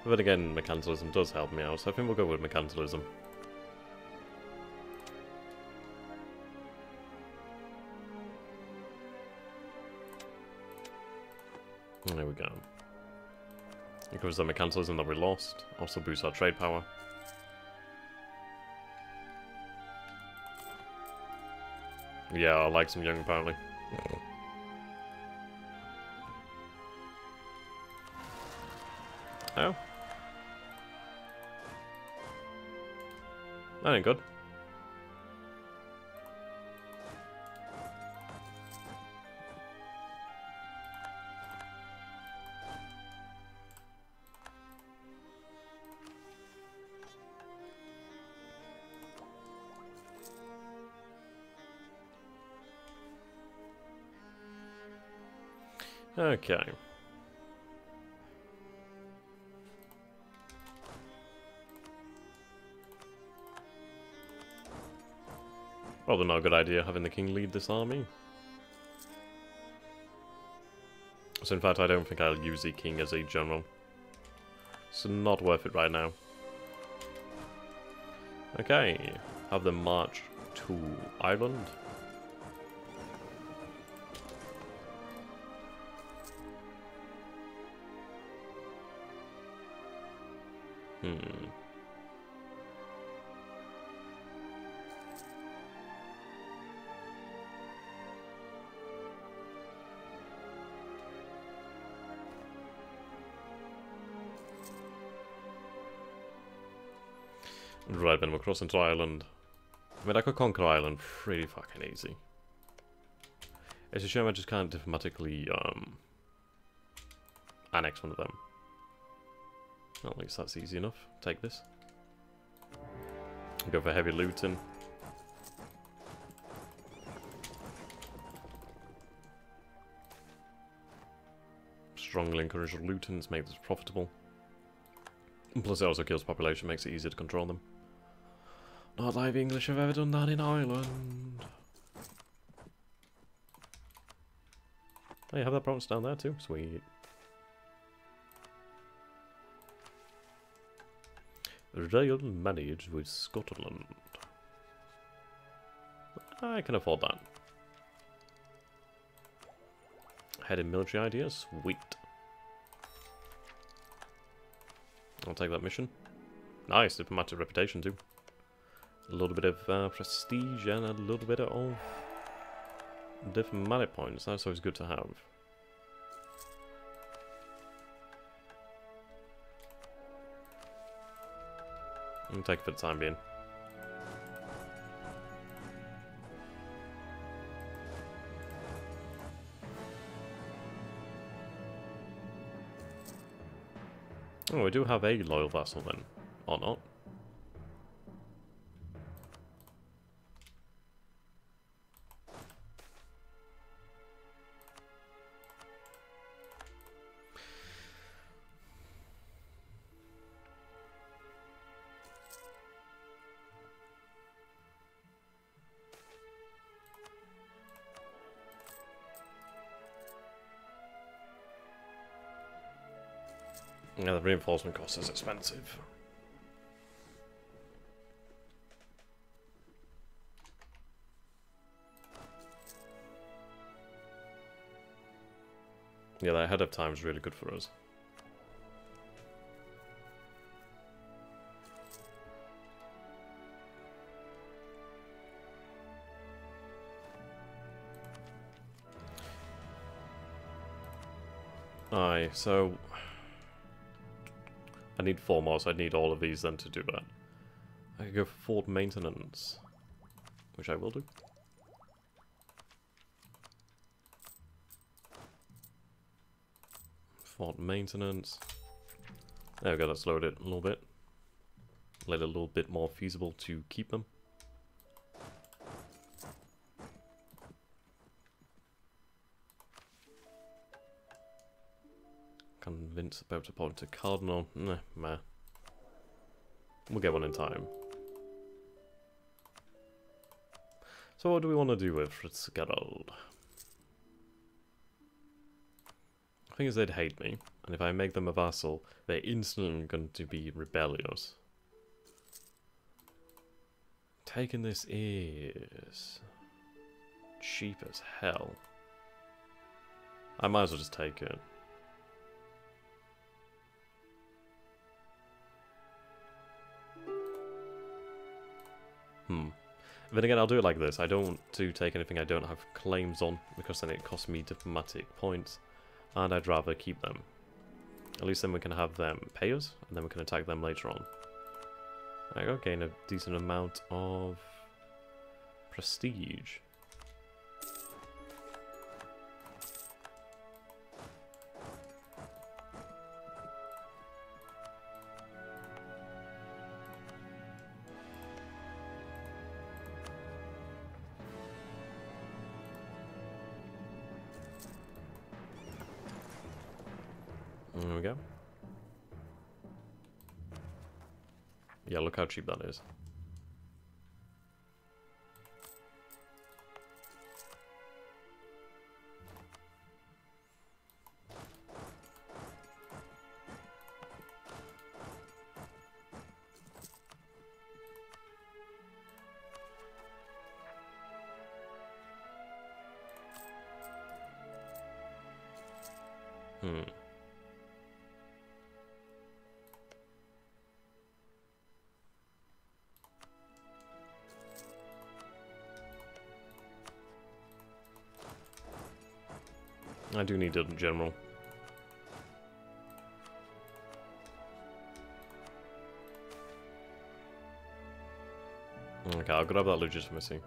But then again, mercantilism does help me out, so I think we'll go with mercantilism. There we go. It covers the mercantilism that we lost. Also boosts our trade power. Yeah, I like some young apparently. Oh. That ain't good. Okay. Probably not a good idea having the king lead this army. So in fact, I don't think I'll use the king as a general. So not worth it right now. Okay, have them march to Ireland. Right then, we're crossing to Ireland. I mean, I could conquer Ireland pretty fucking easy. It's a shame I just can't diplomatically, annex one of them. Well, at least that's easy enough. Take this. Go for heavy looting. Strongly encourage looting to make this profitable. And plus it also kills population, makes it easier to control them. Not like the English have ever done that in Ireland. Oh, you have that province down there too? Sweet. Royal managed with Scotland. I can afford that. Head in military ideas? Sweet. I'll take that mission. Nice, diplomatic reputation too. A little bit of prestige and a little bit of diplomatic points. That's always good to have. I'm gonna take it for the time being. Oh, we do have a loyal vassal then, or not. Yeah, the reinforcement cost is expensive. Yeah, the ahead of time is really good for us. Aye, so I need 4 more, so I need all of these then to do that. I could go for fort maintenance, which I will do. Fort maintenance. There we go, that's lowered it a little bit. Made it a little bit more feasible to keep them. Convince about to point to Cardinal. Nah, meh. We'll get one in time. So what do we want to do with Fitzgerald? The thing is, they'd hate me, and if I make them a vassal, they're instantly going to be rebellious. Taking this is cheap as hell. I might as well just take it. Then again, I'll do it like this. I don't want to take anything I don't have claims on, because then it costs me diplomatic points, and I'd rather keep them. At least then we can have them pay us, and then we can attack them later on. There you go, gain a decent amount of prestige. There we go. Yeah, look how cheap that is. I do need a general. Okay, I'll grab that legitimacy.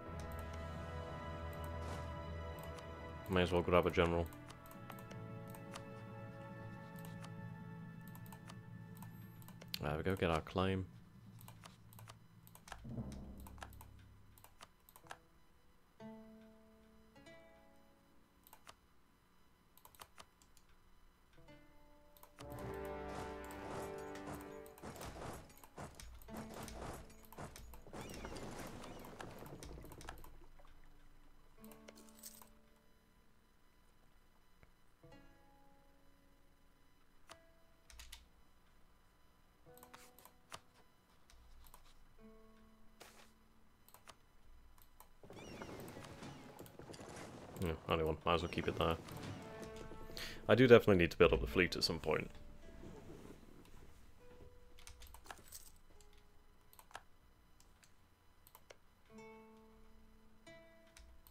May as well grab a general. There we go, get our claim. Yeah, only one. Might as well keep it there. I do definitely need to build up the fleet at some point.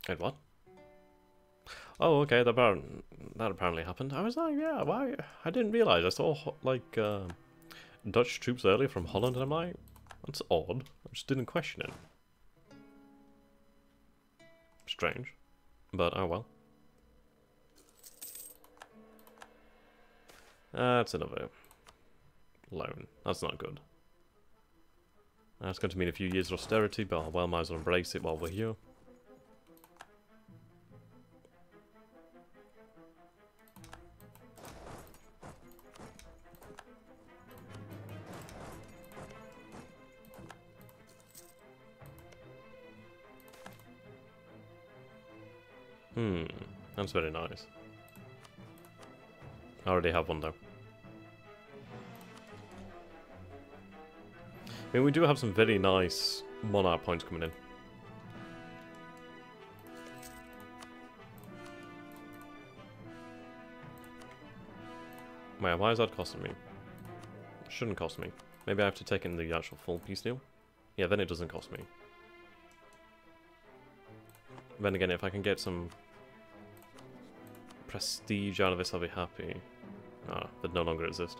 Wait, what? Oh, okay, that apparently happened. I was like, yeah, why? I didn't realise. I saw, like, Dutch troops earlier from Holland, and I'm like, That's odd. I just didn't question it. Strange. But, oh well. That's another loan. That's not good. That's going to mean a few years of austerity, but well, might as well embrace it while we're here. That's very nice. I already have one though. I mean, we do have some very nice monarch points coming in. Wait, why is that costing me? It shouldn't cost me. Maybe I have to take in the actual full peace deal? Yeah, then it doesn't cost me. Then again, if I can get some prestige out of this, I'll be happy. Ah, that no longer exist.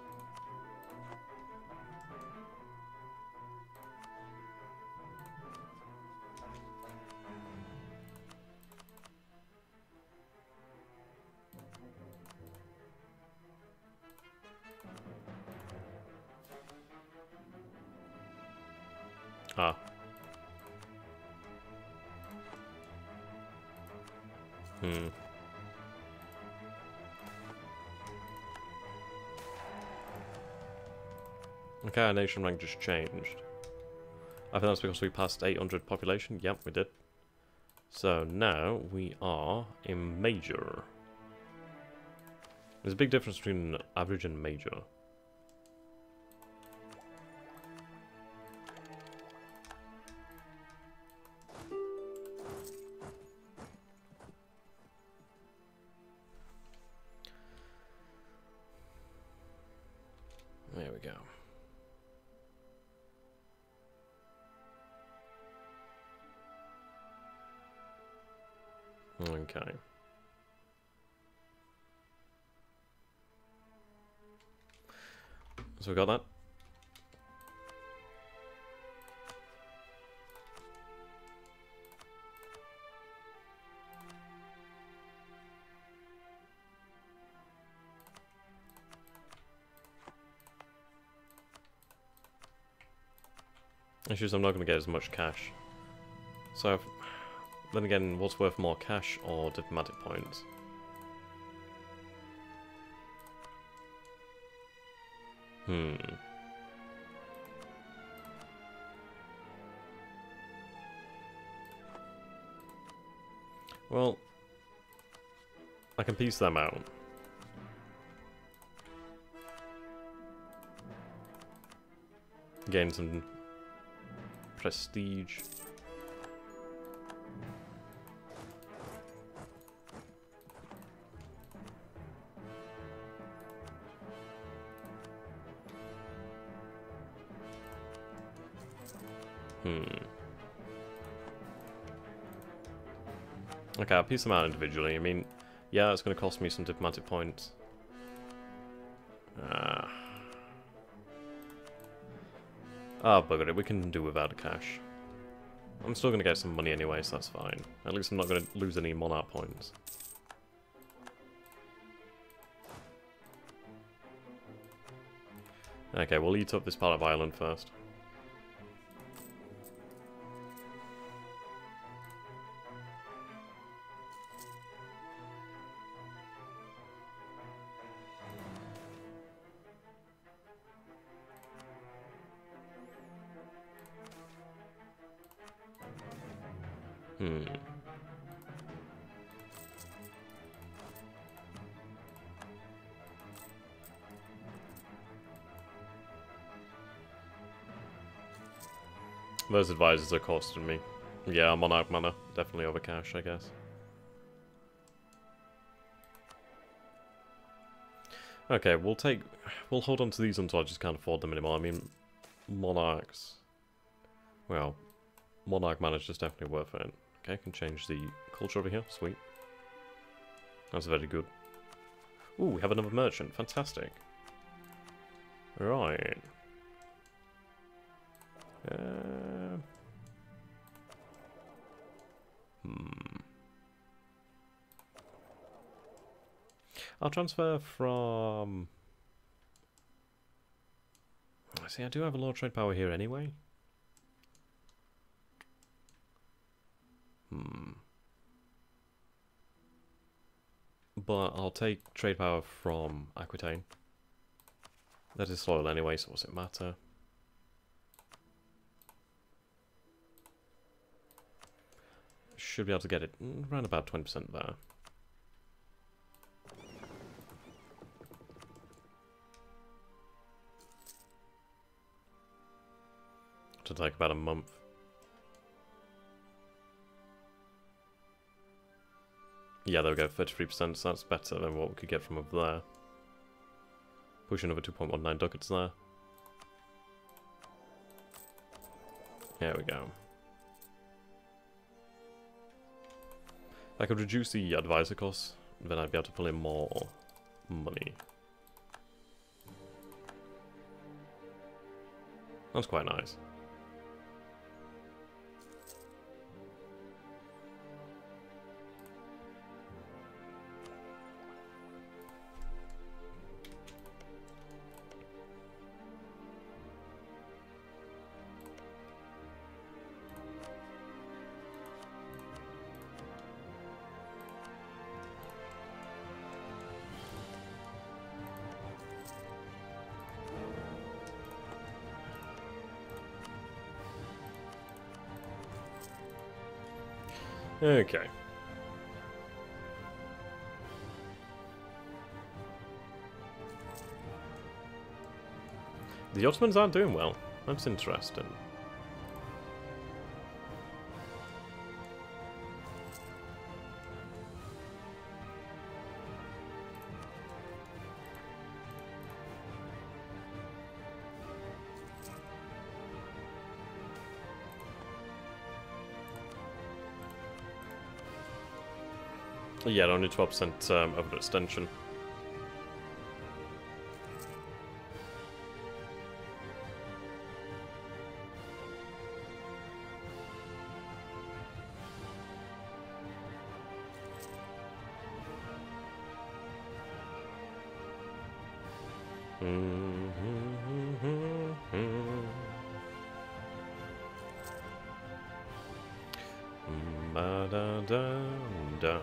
Ah. Okay, our nation rank just changed. I think that's because we passed 800 population. Yep, we did. So now we are in major. There's a big difference between average and major. There we go. Okay. So we got that. Issues, I'm not going to get as much cash. So, then again, what's worth more, cash or diplomatic points? Well, I can piece them out. Gain some prestige. Okay, I'll piece them out individually. I mean, yeah, it's going to cost me some diplomatic points. Bugger it, we can do without the cash. I'm still going to get some money anyway, so that's fine. At least I'm not going to lose any monarch points. Okay, we'll eat up this part of Ireland first. Those advisors are costing me. Yeah, monarch mana. Definitely over cash, I guess. Okay, we'll hold on to these until I just can't afford them anymore. I mean, monarchs. Well, monarch mana is just definitely worth it. Okay, I can change the culture over here. Sweet. That's very good. Ooh, we have another merchant. Fantastic. Right. Uh, hmm. I'll transfer from... See, I do have a lot of trade power here anyway. But I'll take trade power from Aquitaine. That is loyal anyway, so what's it matter? Should be able to get it around about 20% there. To take about a month. Yeah, there we go, 33%, so that's better than what we could get from over there. Push another 2.19 ducats there. There we go. I could reduce the advisor costs, then I'd be able to pull in more money. That's quite nice. Okay. The Ottomans aren't doing well. That's interesting. Yeah, only 12% overextension. Ba-da-da-da.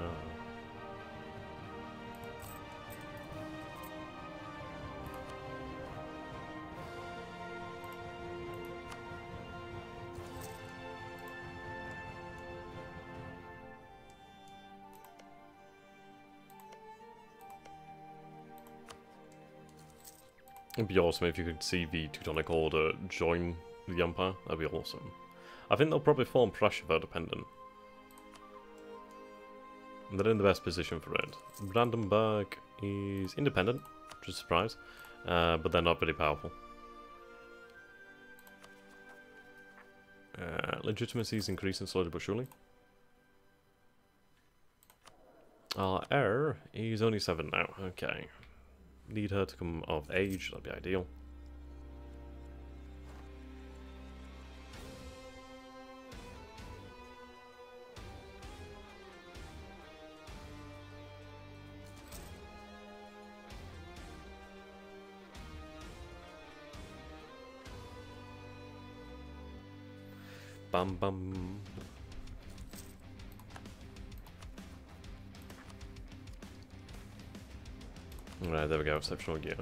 It'd be awesome if you could see the Teutonic Order join the Empire. That'd be awesome. I think they'll probably form Prussia though, dependent. They're in the best position for it. Brandenburg is independent, which is a surprise, but they're not very powerful. Legitimacy is increasing slowly but surely. Our heir is only 7 now. Okay. Need her to come of age, that'd be ideal. Bum bum. Alright, there we go, exceptional gear.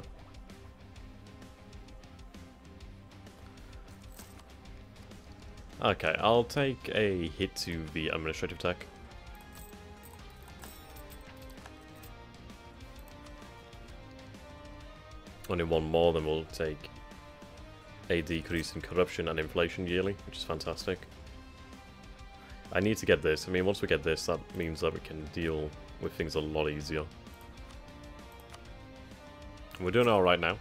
Okay, I'll take a hit to the administrative tech. Only one more, then we'll take a decrease in corruption and inflation yearly, which is fantastic. I need to get this. I mean, once we get this, that means that we can deal with things a lot easier. We're doing alright now.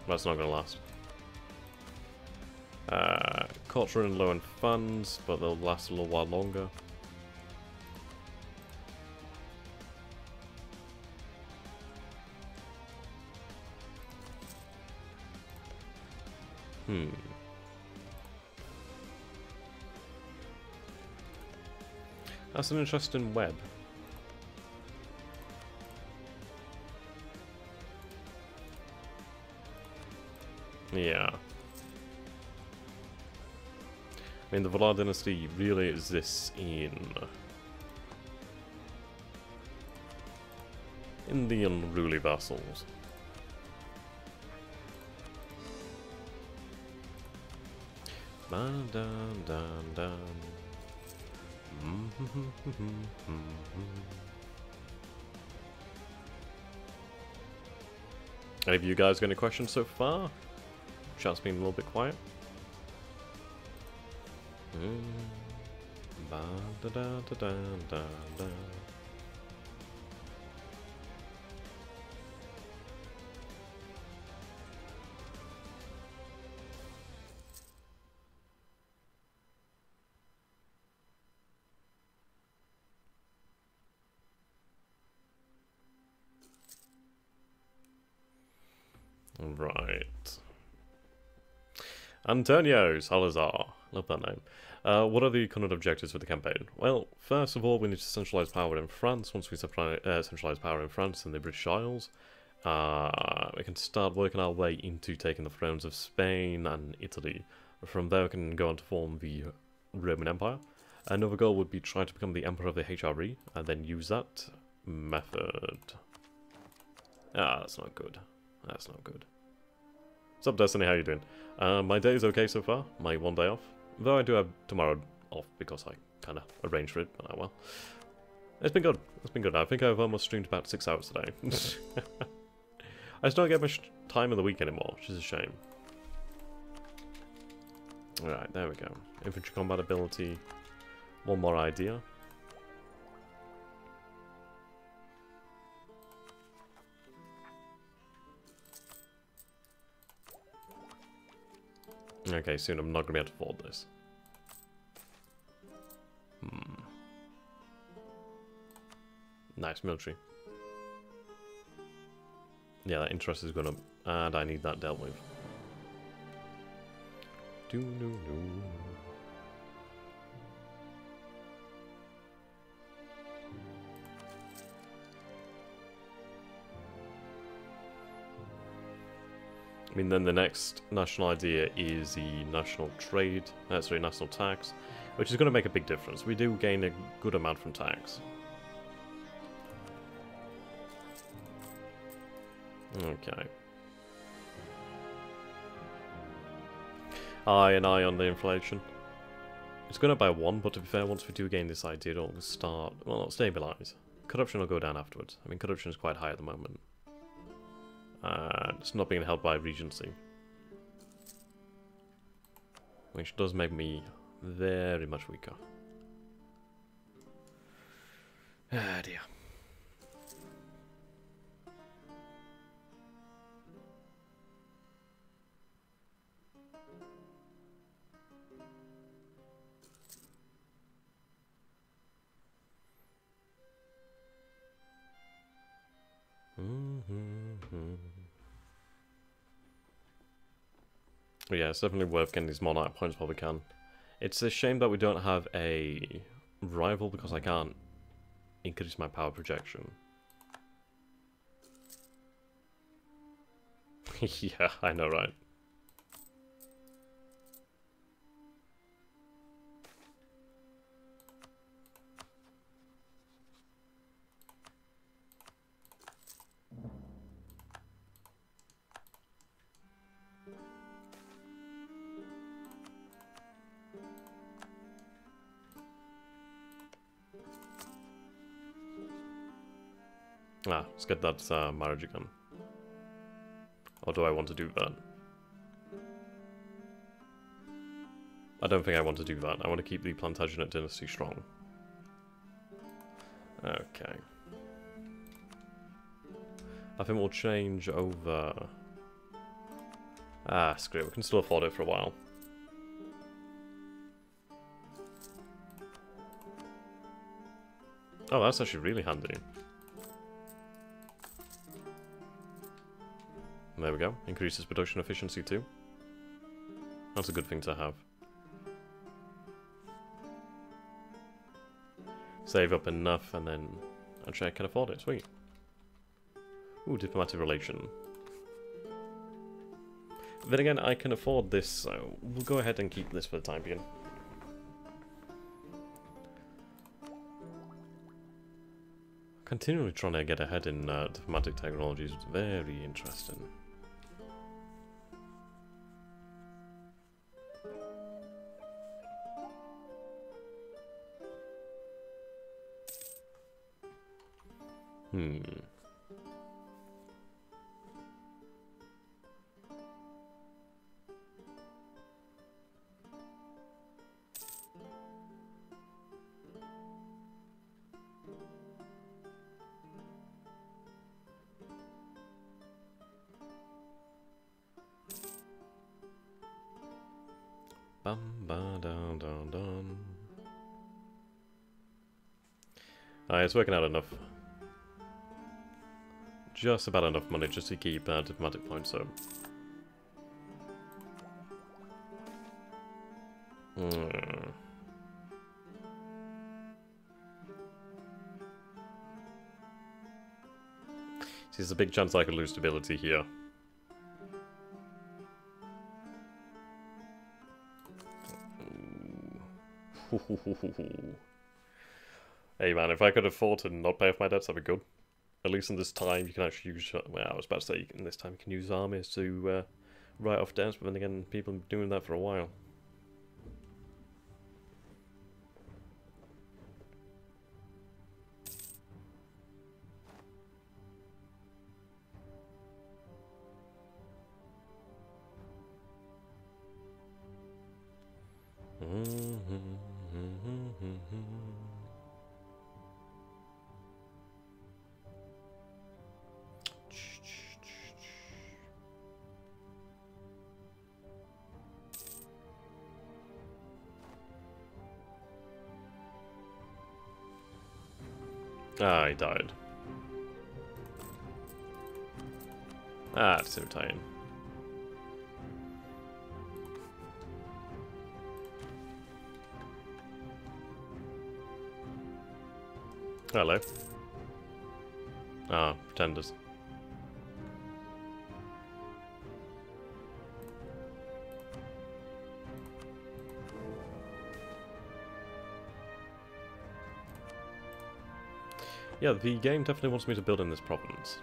That's not going to last. Courts running low on funds, but they'll last a little while longer. That's an interesting web. Yeah. I mean, the Valar Dynasty really exists in the unruly vassals. Dun, dun, dun, dun. Any of you guys got any questions so far? Chat's been a little bit quiet. Right. Antonio Salazar. Love that name. What are the current objectives for the campaign? Well, first of all, we need to centralise power in France. Once we centralise power in France and the British Isles, we can start working our way into taking the thrones of Spain and Italy. From there, we can go on to form the Roman Empire. Another goal would be trying to become the Emperor of the HRE, and then use that method. Ah, that's not good. That's not good. What's up, Destiny? How you doing? My day is okay so far. My one day off. Though I do have tomorrow off because I kind of arranged for it. Oh well. It's been good. It's been good. I think I've almost streamed about 6 hours today. I just don't get much time in the week anymore, which is a shame. Alright, there we go. Infantry combat ability. One more idea. Okay, soon I'm not going to be able to afford this. Nice military. Yeah, that interest is going to... And I need that dealt with. I mean, then the next national idea is the national trade, national tax, which is going to make a big difference. We do gain a good amount from tax. Okay. An eye on the inflation. It's going up by 1, but to be fair, once we do gain this idea, it'll start, well, it'll stabilize. Corruption will go down afterwards. I mean, corruption is quite high at the moment. It's not being held by Regency. Which does make me very much weaker. Ah, dear. Yeah, it's definitely worth getting these Monarch points while we can. It's a shame that we don't have a rival because I can't increase my power projection. Yeah, I know, right? Ah, let's get that marriage again. Or do I want to do that? I don't think I want to do that. I want to keep the Plantagenet dynasty strong. Okay. I think we'll change over... Ah, screw it. We can still afford it for a while. Oh, that's actually really handy. There we go. Increases production efficiency too. That's a good thing to have. Save up enough, and then actually I can afford it. Sweet. Ooh, diplomatic relation. Then again, I can afford this, so we'll go ahead and keep this for the time being. Continually trying to get ahead in diplomatic technology is very interesting. Bum ba dum dum dum. Alright, it's working out enough. Just about enough money just to keep diplomatic points up. See, there's a big chance I could lose stability here. Hey man, if I could afford to not pay off my debts, that'd be good. At least in this time, you can actually use... Well, I was about to say, in this time you can use armies to write off debts, but then again, people have been doing that for a while. Ah, he died. Ah, that's irritating. Hello. Ah, pretenders. Yeah, the game definitely wants me to build in this province.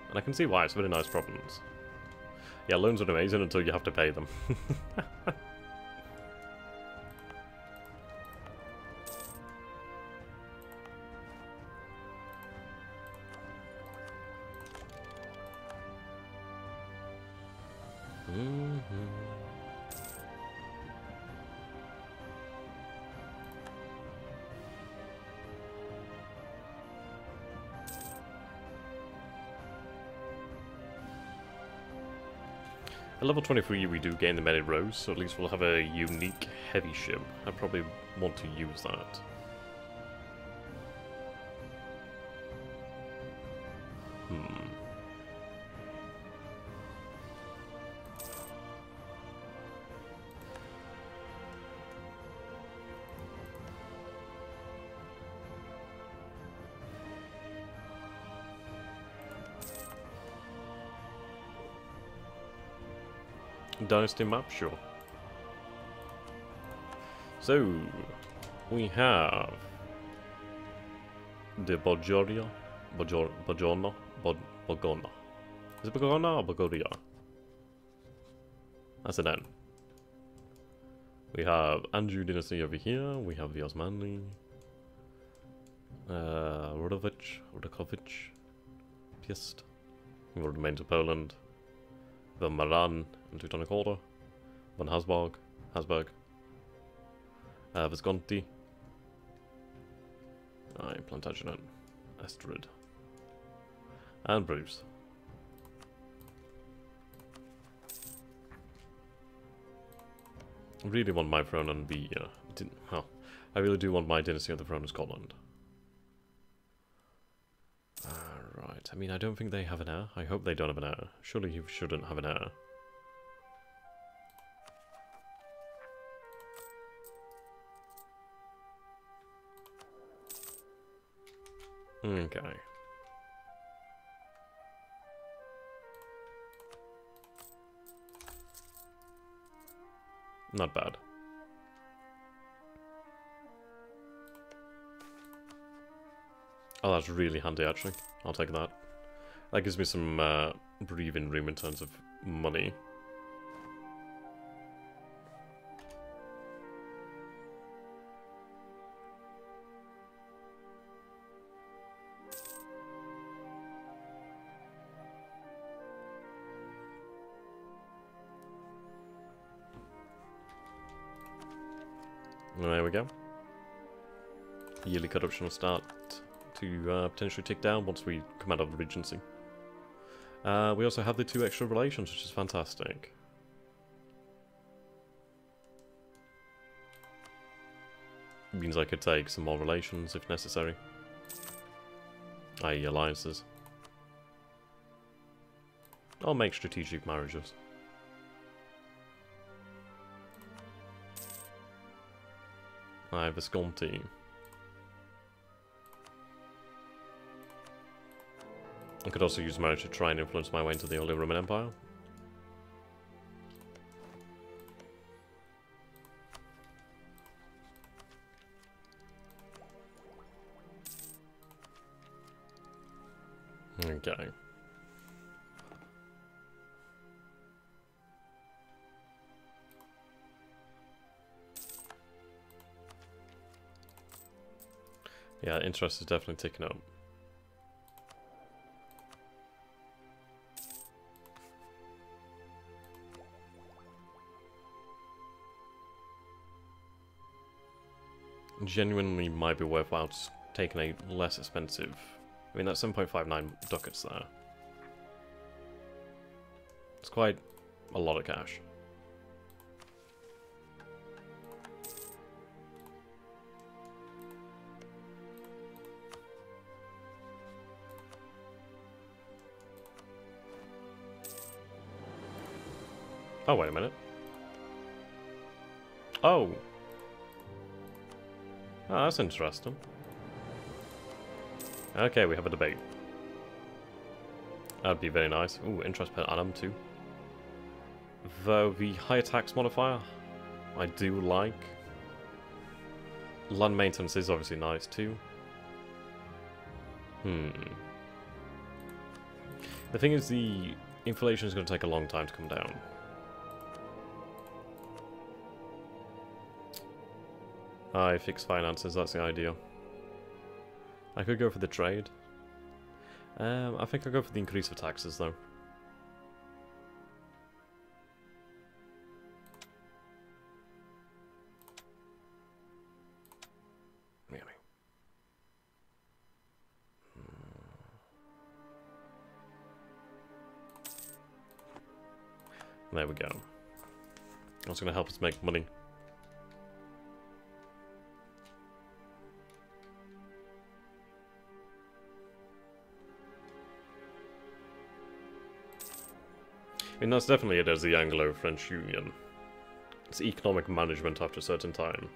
And I can see why, it's a very nice province. Yeah, loans are amazing until you have to pay them. At level 23 we do gain the many rows, so at least we'll have a unique heavy ship. I probably want to use that. Dynasty map, sure. So, we have the Bogorna. Is it Bogorna or Bogoria? That's an N. We have Andrew Dynasty over here. We have the Osmanli. Rudovic. Piest. We will remain to Poland. The Maran in Teutonic Order, Von Habsburg, Visconti, Plantagenet, Estrid, and Bruce. I really want my throne on the, I really do want my dynasty on the throne of Scotland. Right, I mean, I don't think they have an heir. I hope they don't have an heir. Surely you shouldn't have an heir. Okay. Not bad. Oh, that's really handy, actually. I'll take that. That gives me some breathing room in terms of money. There we go. Yearly corruption will start to potentially tick down once we come out of the Regency. We also have the 2 extra relations, which is fantastic. Means I could take some more relations if necessary. i.e. alliances. I'll make strategic marriages. I have Visconti. I could also use marriage to try and influence my way into the Holy Roman Empire. Okay. Yeah, interest is definitely ticking up. Genuinely might be worthwhile taking a less expensive. I mean, that's 7.59 ducats there. It's quite a lot of cash. Oh, wait a minute. Oh! Oh, that's interesting. Okay, we have a debate. That'd be very nice. Ooh, interest per annum too. Though the higher tax modifier, I do like. Land maintenance is obviously nice too. The thing is, the inflation is going to take a long time to come down. Fixed finances, that's the idea. I could go for the trade. I think I'll go for the increase of taxes, though. Really? There we go. That's going to help us make money. I mean, that's definitely it as the Anglo-French Union. It's economic management after a certain time.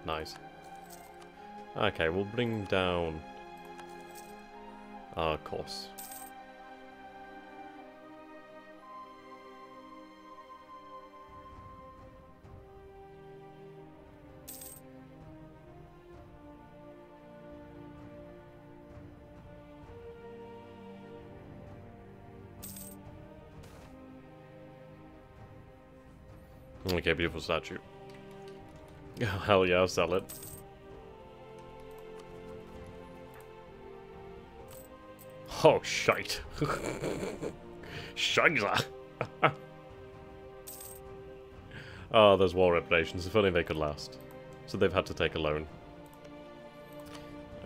Nice. Okay, we'll bring down our costs. Okay, beautiful statue. Hell yeah, I'll sell it. Oh, shite. Scheisse. Oh, those war reparations. If only they could last. So they've had to take a loan.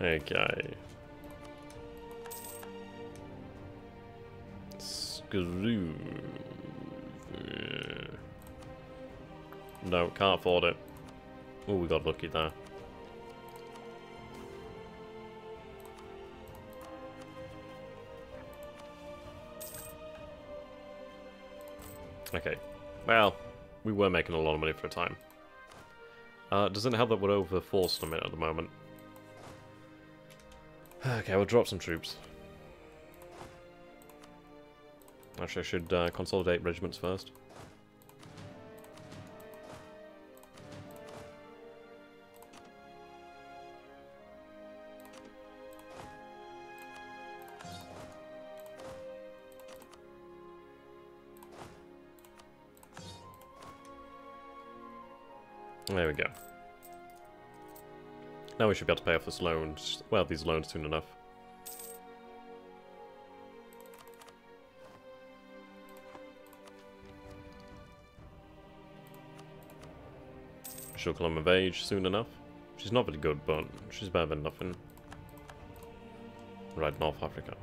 Okay. Screw. No, can't afford it. Oh, we got lucky there. Okay. Well, we were making a lot of money for a time. Doesn't help that we're over-forced a minute at the moment. Okay, we'll drop some troops. Actually, I should consolidate regiments first. There we go. Now we should be able to pay off this loan. Well, these loans soon enough. She'll come of age soon enough. She's not very good, but she's better than nothing. Right, North Africa.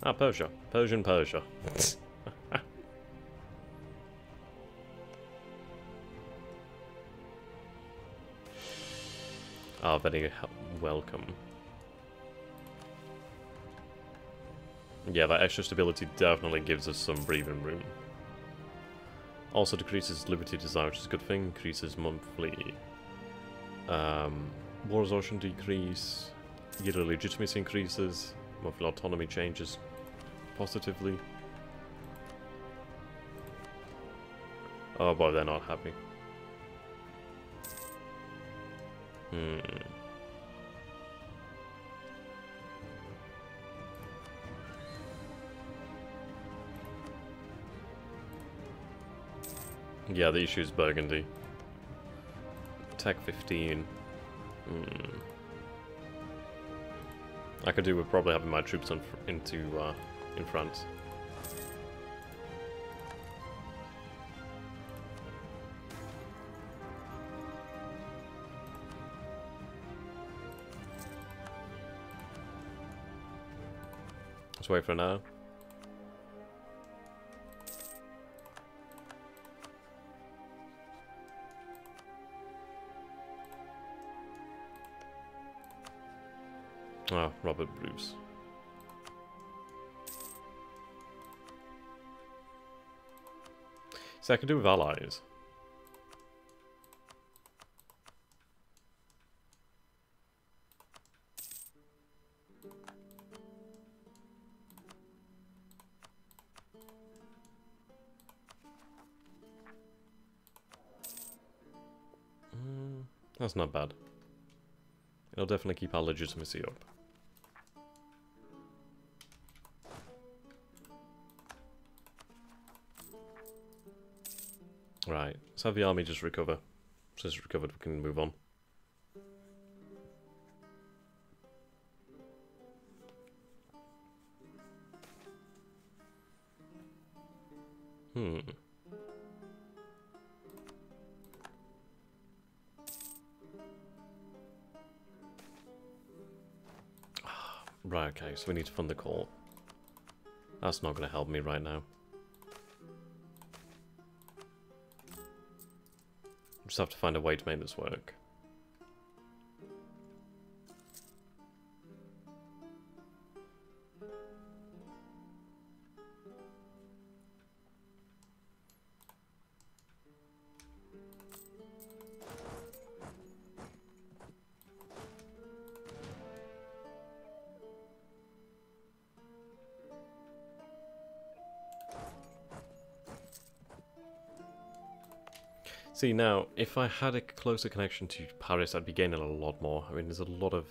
Ah, Persia. Persia. Ah, very welcome. Yeah, that extra stability definitely gives us some breathing room. Also decreases liberty desire, which is a good thing. Increases monthly war exhaustion decrease. Yearly legitimacy increases. Monthly autonomy changes positively. Oh boy, they're not happy. Yeah, the issue is Burgundy. Attack 15. I could do with probably having my troops in France. Let's wait for now. Ah, Robert Bruce. So I can do with allies. That's not bad. It'll definitely keep our legitimacy up. Right, let's have the army just recover. Since it's recovered, we can move on. Right, okay, so we need to fund the court. That's not going to help me right now. Just have to find a way to make this work. See, now, if I had a closer connection to Paris, I'd be gaining a lot more. I mean, there's a lot of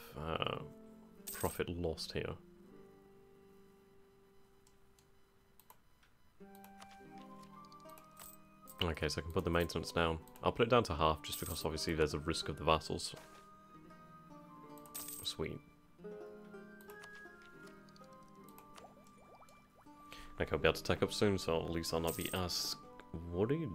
profit lost here. Okay, so I can put the maintenance down. I'll put it down to half, just because obviously there's a risk of the vassals. Sweet. Okay, I'll be able to take up soon, so at least I'll not be as worried.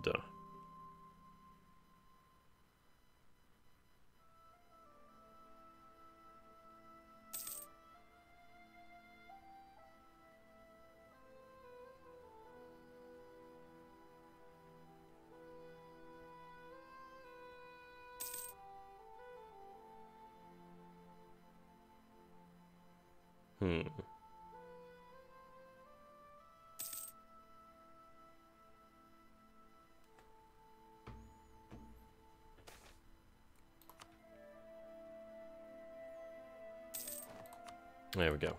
Hmm. There we go.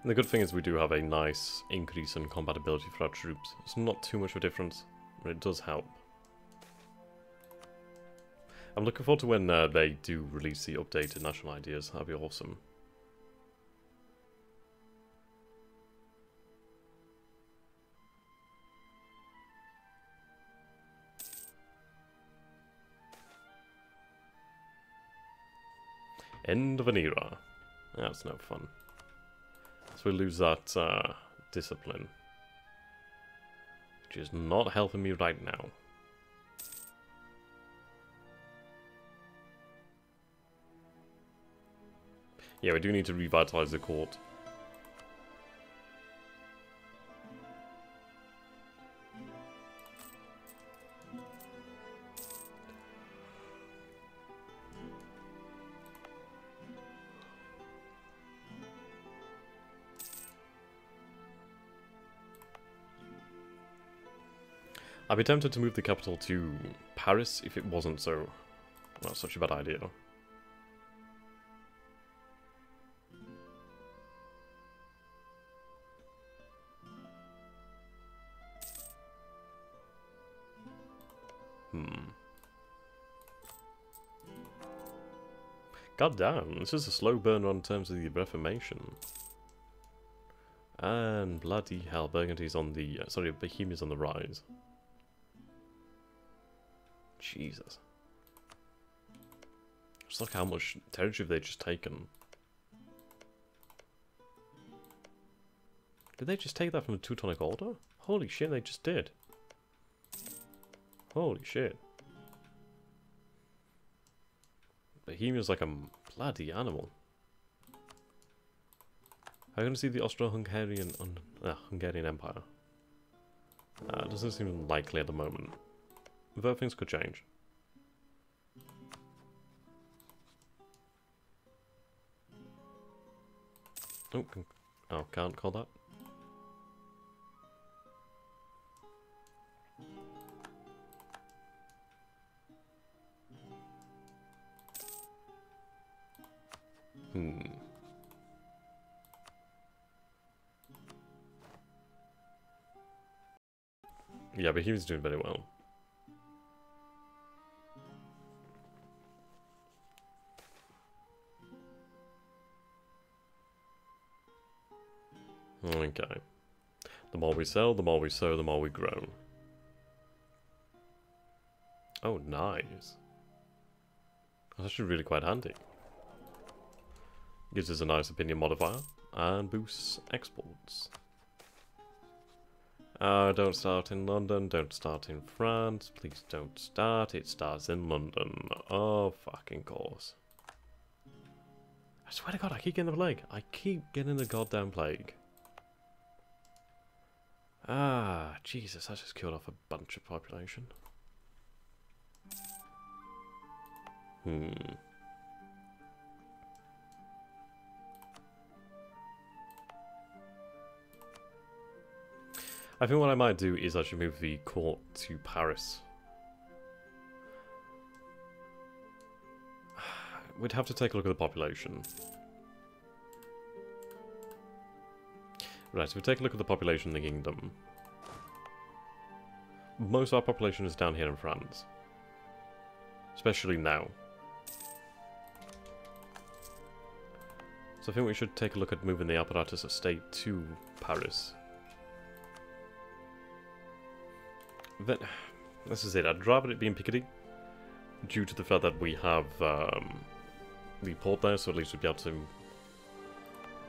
And the good thing is we do have a nice increase in compatibility for our troops. It's not too much of a difference, but it does help. I'm looking forward to when they do release the updated national ideas. That'd be awesome. End of an era. That's no fun. So we lose that discipline, which is not helping me right now. Yeah, we do need to revitalize the court. I'd be tempted to move the capital to Paris if it wasn't so... well, such a bad idea. God damn, this is a slow burner on terms of the Reformation. And bloody hell, Burgundy's on the... sorry, Bohemia's on the rise. Jesus. Just look how much territory they've just taken. Did they just take that from the Teutonic Order? Holy shit, they just did. Holy shit. Bohemia's like a bloody animal. I'm going to see the Austro-Hungarian Hungarian Empire. Doesn't seem likely at the moment. Though things could change. Oh, can't call that. Yeah, but he was doing very well. Okay. The more we sell, the more we sow, the more we grow. Oh, nice. That's actually really quite handy. Gives us a nice opinion modifier and boosts exports. Don't start in London, don't start in France, please don't start, it starts in London. Oh, fucking course. I swear to God, I keep getting the plague. I keep getting the goddamn plague. Ah, Jesus, I just killed off a bunch of population. I think what I might do is actually move the court to Paris. We'd have to take a look at the population. Right, so we take a look at the population in the kingdom. Most of our population is down here in France. Especially now. So I think we should take a look at moving the apparatus estate to Paris. Then, this is it. I'd rather it be in Picardy, due to the fact that we have the port there, so at least we'd be able to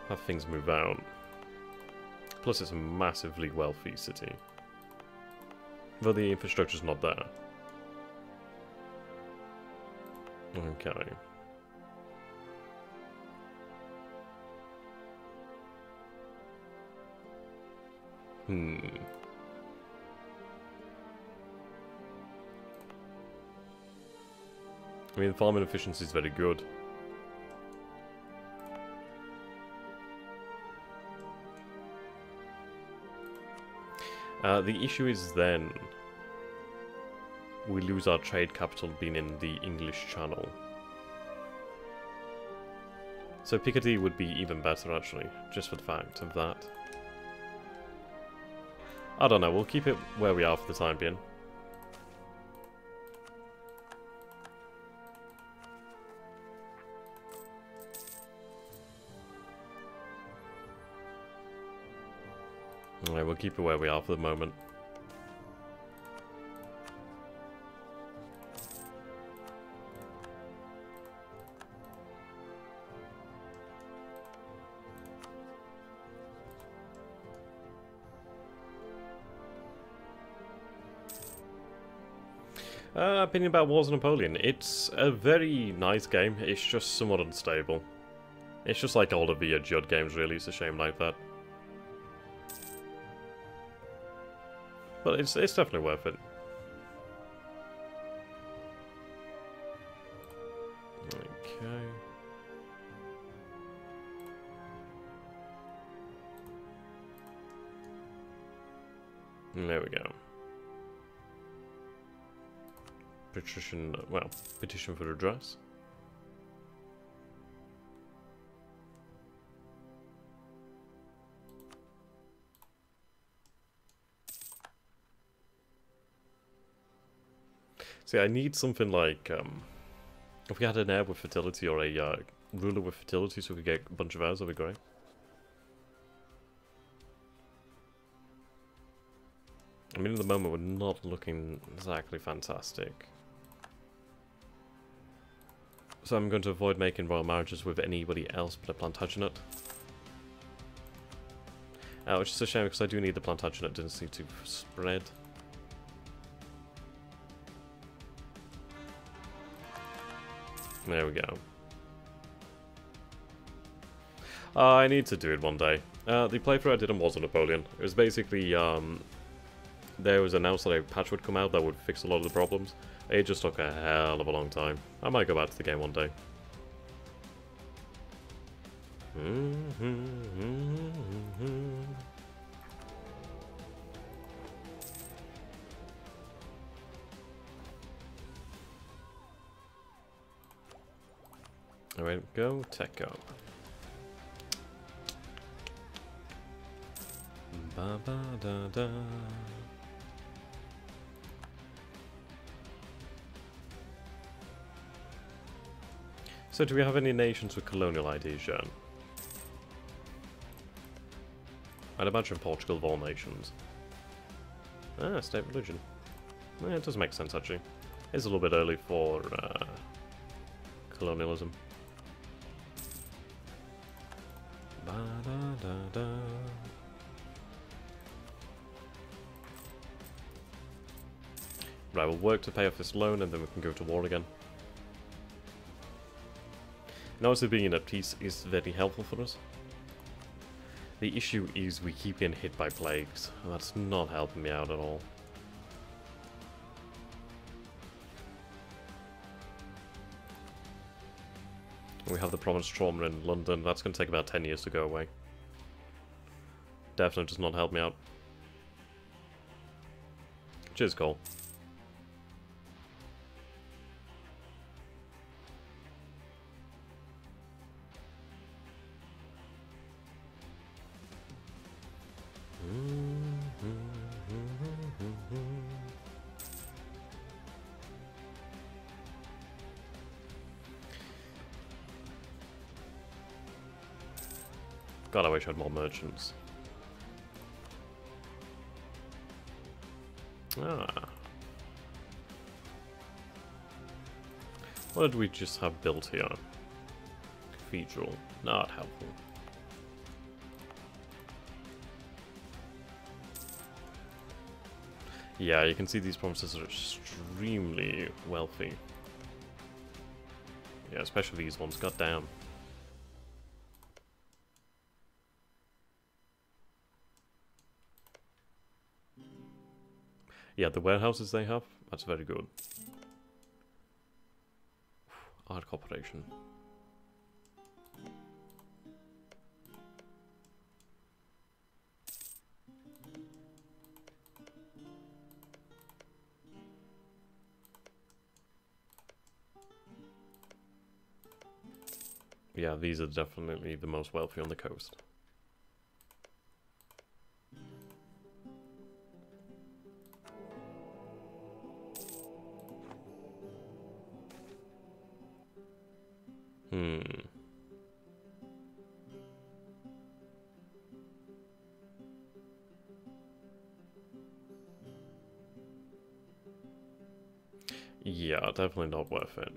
have things move out. Plus, it's a massively wealthy city, though the infrastructure's not there. Okay. I mean, farming efficiency is very good. The issue is then we lose our trade capital being in the English Channel. So Picardy would be even better, actually, just for the fact of that. I don't know, we'll keep it where we are for the time being. Alright, we'll keep it where we are for the moment. Opinion about Wars of Napoleon. It's a very nice game, it's just somewhat unstable. It's just like all the VIA Judd games, really, it's a shame like that. But it's definitely worth it. Okay. There we go. Petition, well, petition for redress. See, I need something like, if we had an heir with fertility or a ruler with fertility so we could get a bunch of heirs, that'd be great. I mean, at the moment, we're not looking exactly fantastic. So I'm going to avoid making royal marriages with anybody else but a Plantagenet. Which is a shame because I do need the Plantagenet dynasty to spread. There we go. I need to do it one day. The playthrough I did on Wars of Napoleon, it was basically, there was announced that a patch would come out that would fix a lot of the problems. It just took a hell of a long time. I might go back to the game one day. Alright, go, tech up. Ba ba da da. So do we have any nations with colonial ideas yet? I'd imagine Portugal of all nations. Ah, state religion. Yeah, it does make sense actually. It's a little bit early for colonialism. Ba da da da. Right, we'll work to pay off this loan and then we can go to war again. And also being at peace is very helpful for us. The issue is we keep getting hit by plagues, and that's not helping me out at all. We have the promised trauma in London, that's going to take about 10 years to go away. Definitely does not help me out. Cheers, Cole. God, I wish I had more merchants. Ah. What did we just have built here? Cathedral. Not helpful. Yeah, you can see these provinces are extremely wealthy. Yeah, especially these ones. God damn. Yeah, the warehouses they have, that's very good. Art Corporation. Yeah, these are definitely the most wealthy on the coast. Yeah, definitely not worth it.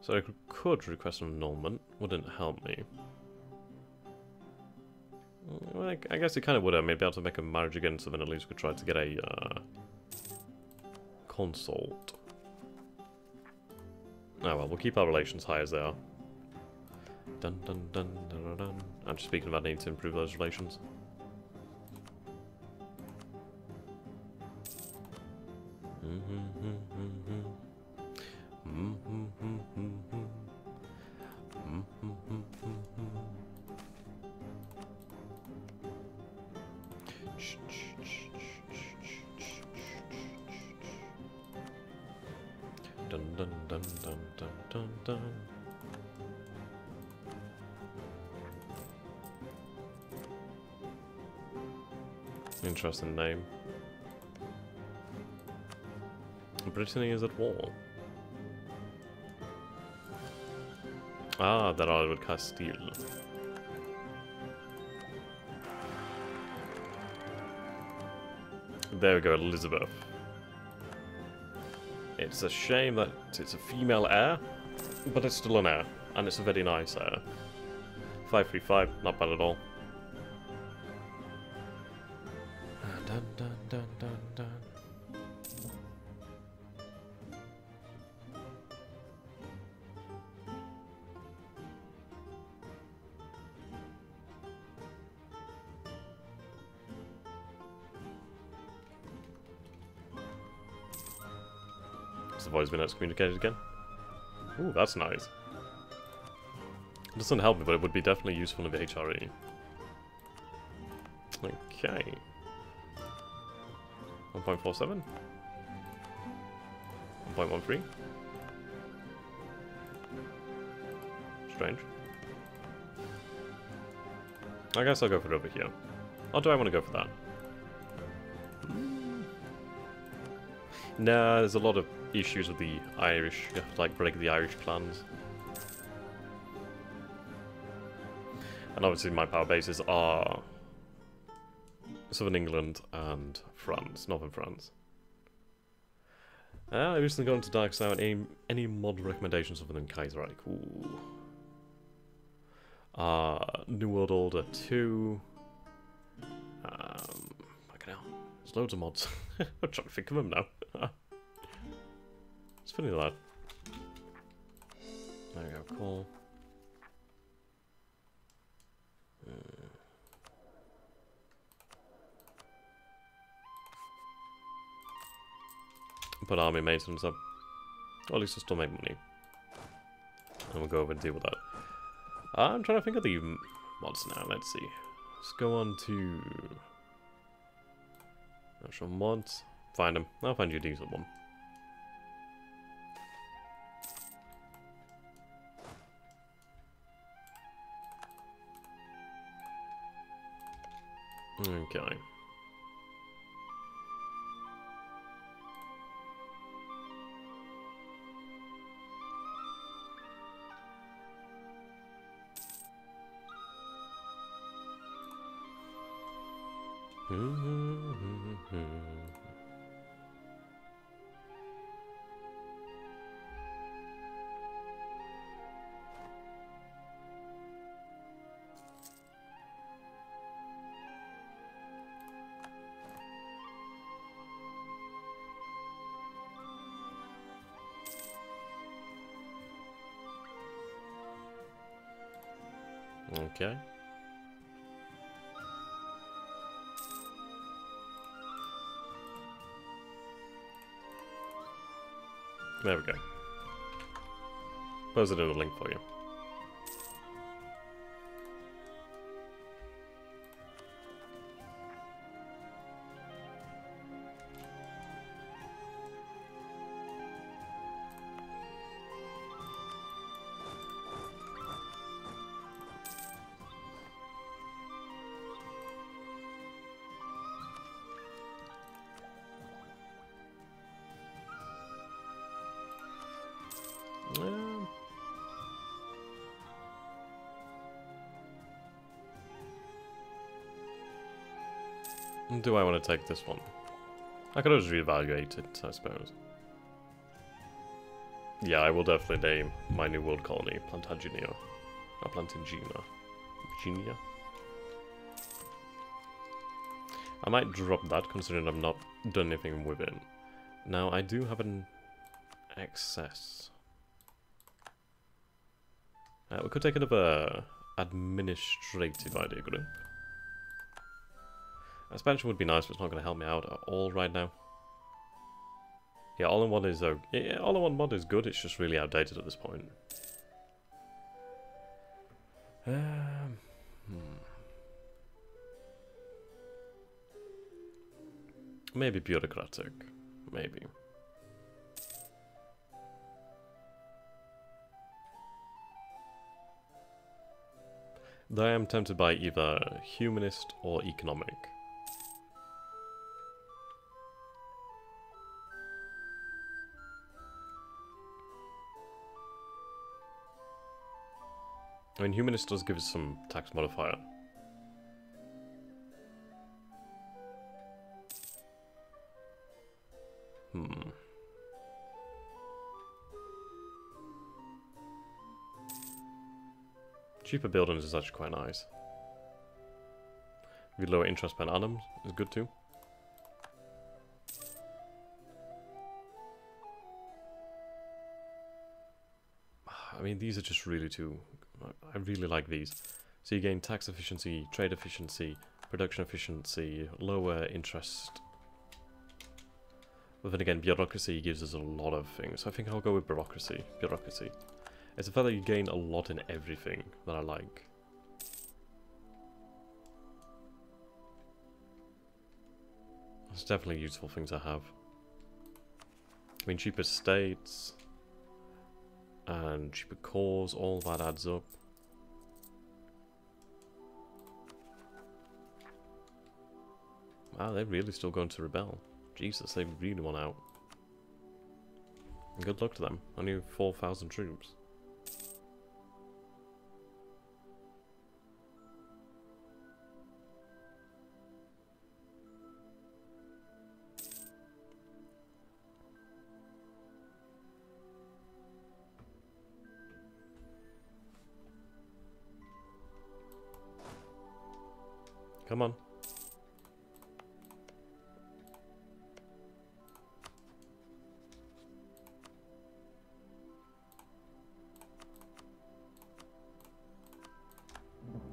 So I could request an annulment, wouldn't help me. Well, I guess it kind of would have. Maybe be able to make a marriage against them, and at least we could try to get a consult. Oh well, we'll keep our relations high as they are. Dun dun dun dun dun dun. I'm just speaking about needing to improve those relations. Dun dun dun dun dun dun dun. Interesting name. Brittany is at war. Ah, that are with Castile. There we go, Elizabeth. It's a shame that it's a female heir, but it's still an heir, and it's a very nice heir. 535, not bad at all. Dun, dun, dun, dun, dun. The voice been excommunicated again. Ooh, that's nice. It doesn't help me, but it would be definitely useful in the HRE. Okay. 1.47? 1.13? Strange. I guess I'll go for it over here. Or do I want to go for that? Nah, there's a lot of issues with the Irish. You have to, like, break the Irish clans. And obviously my power bases are Southern England and France, Northern France. I recently got into Dark Side. Any mod recommendations other than Kaiserreich? Ooh. New World Order 2. Fucking hell. There's loads of mods. I'm trying to think of them now. It's funny that. There we go, cool. Put army maintenance up. Or at least I'll still make money. And we'll go over and deal with that. I'm trying to think of the mods now. Let's see. Let's go on to actual mods. Find them. I'll find you a decent one. Okay. Okay. There we go. Post it in the link for you. Do I want to take this one? I could always reevaluate it, I suppose. Yeah, I will definitely name my new world colony Plantagenet. Or Plantagenet. Genia. I might drop that, considering I've not done anything with it. Now, I do have an excess. We could take another administrative idea group. Expansion would be nice, but it's not going to help me out at all right now. Yeah, all-in-one is all-in-one mod is good. It's just really outdated at this point. Maybe bureaucratic. Maybe. Though I am tempted by either humanist or economic. I mean, humanist does give us some tax modifier. Cheaper buildings is actually quite nice. With lower interest per annum is good too. I mean, these are just really too... I really like these. So you gain tax efficiency, trade efficiency, production efficiency, lower interest. But then again, bureaucracy gives us a lot of things. So I think I'll go with bureaucracy. It's a fact that you gain a lot in everything that I like. It's definitely useful things to have. I mean, cheaper states and cheaper cores, all that adds up. Wow, they're really still going to rebel. Jesus, they really want out. Good luck to them. Only 4,000 troops. Come on.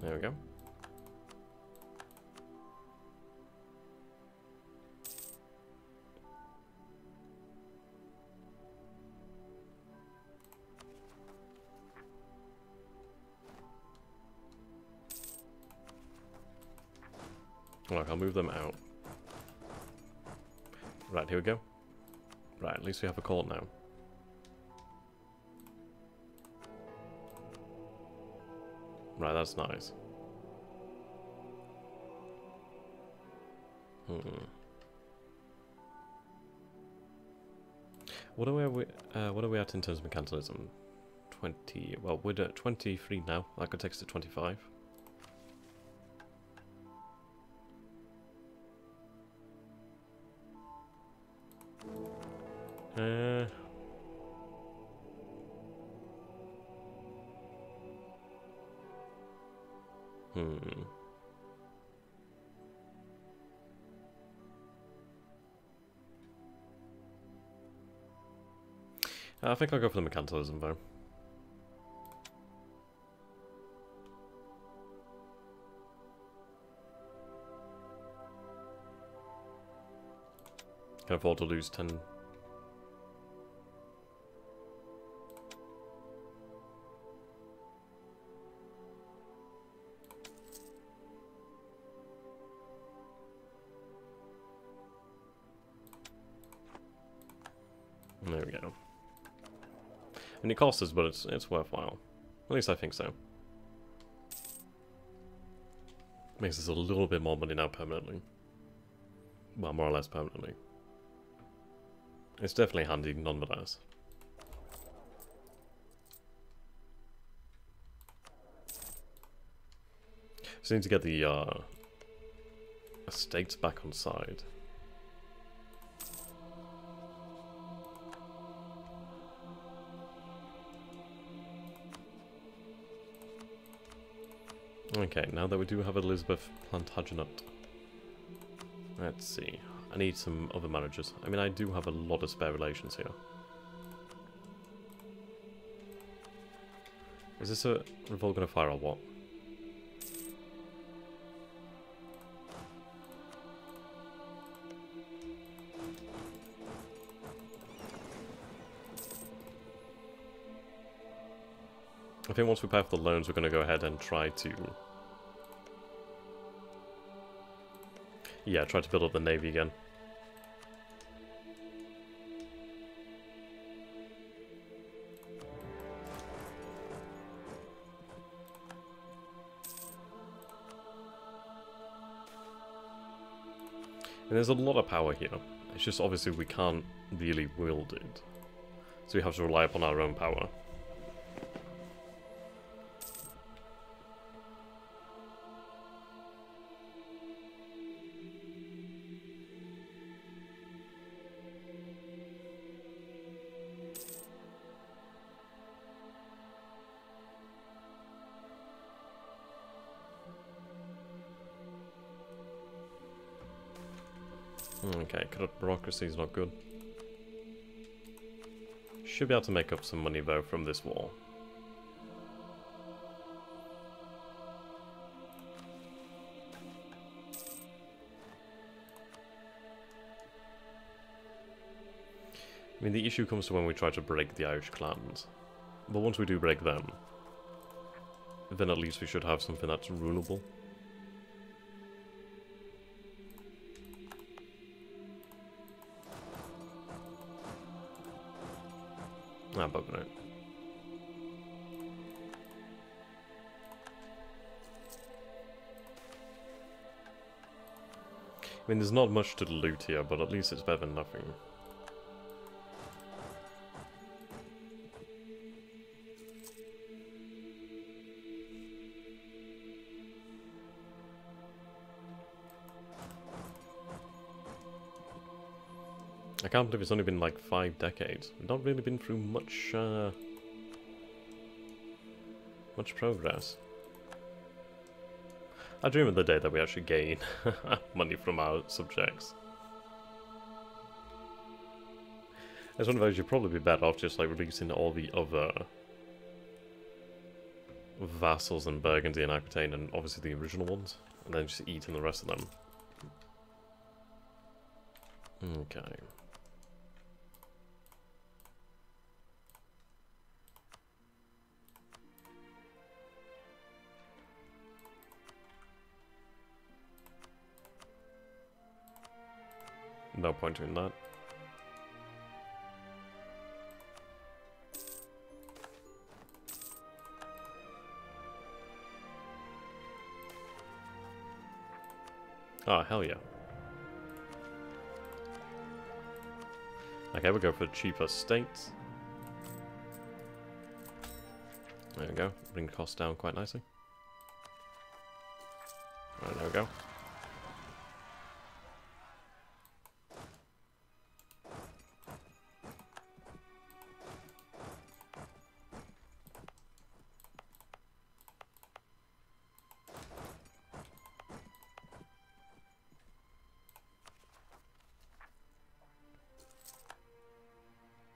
There we go. Look, I'll move them out. Right, here we go. Right, at least we have a court now. Right, that's nice. What are we at in terms of mercantilism? 20. Well, we're at 23 now. That could take us to 25. I think I'll go for the mercantilism though. Can afford to lose 10. There we go. I mean, it costs us, but it's worthwhile. At least I think so. Makes us a little bit more money now permanently. Well, more or less permanently. It's definitely handy, nonetheless. So I need to get the estates back on side. Okay, now that we do have Elizabeth Plantagenet. Let's see. I need some other managers. I mean, I do have a lot of spare relations here. Is this a revolt gonna fire or what? I think once we pay off the loans, we're going to go ahead and try to... yeah, try to build up the navy again. And there's a lot of power here. It's just obviously we can't really wield it. So we have to rely upon our own power. Okay, corrupt bureaucracy is not good. Should be able to make up some money though from this war. I mean, the issue comes to when we try to break the Irish clans. But once we do break them, then at least we should have something that's rulable. Ah, bugger it. I mean, there's not much to loot here, but at least it's better than nothing. I can't believe it's only been like 5 decades. We've not really been through much, much progress. I dream of the day that we actually gain money from our subjects. As one of those, you'd probably be better off just like releasing all the other vassals in Burgundy and Aquitaine, and obviously the original ones, and then just eating the rest of them. Okay. No point in that. Oh, hell yeah. Okay, we'll go for cheaper states. There we go. Bring the cost down quite nicely. Alright, there we go.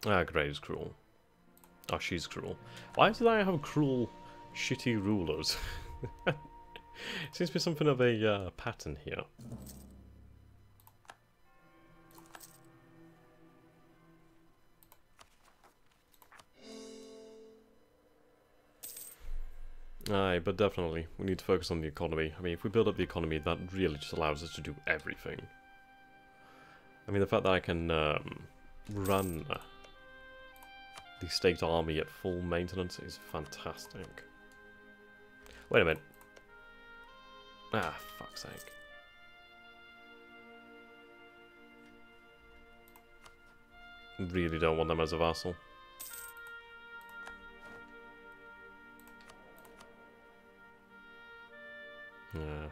Ah, Grey is cruel. Oh, she's cruel. Why did I have cruel, shitty rulers? Seems to be something of a pattern here. Aye, but definitely, we need to focus on the economy. I mean, if we build up the economy, that really just allows us to do everything. I mean, the fact that I can run The state army at full maintenance is fantastic. Wait a minute. Ah, fuck's sake. Really don't want them as a vassal. Yeah.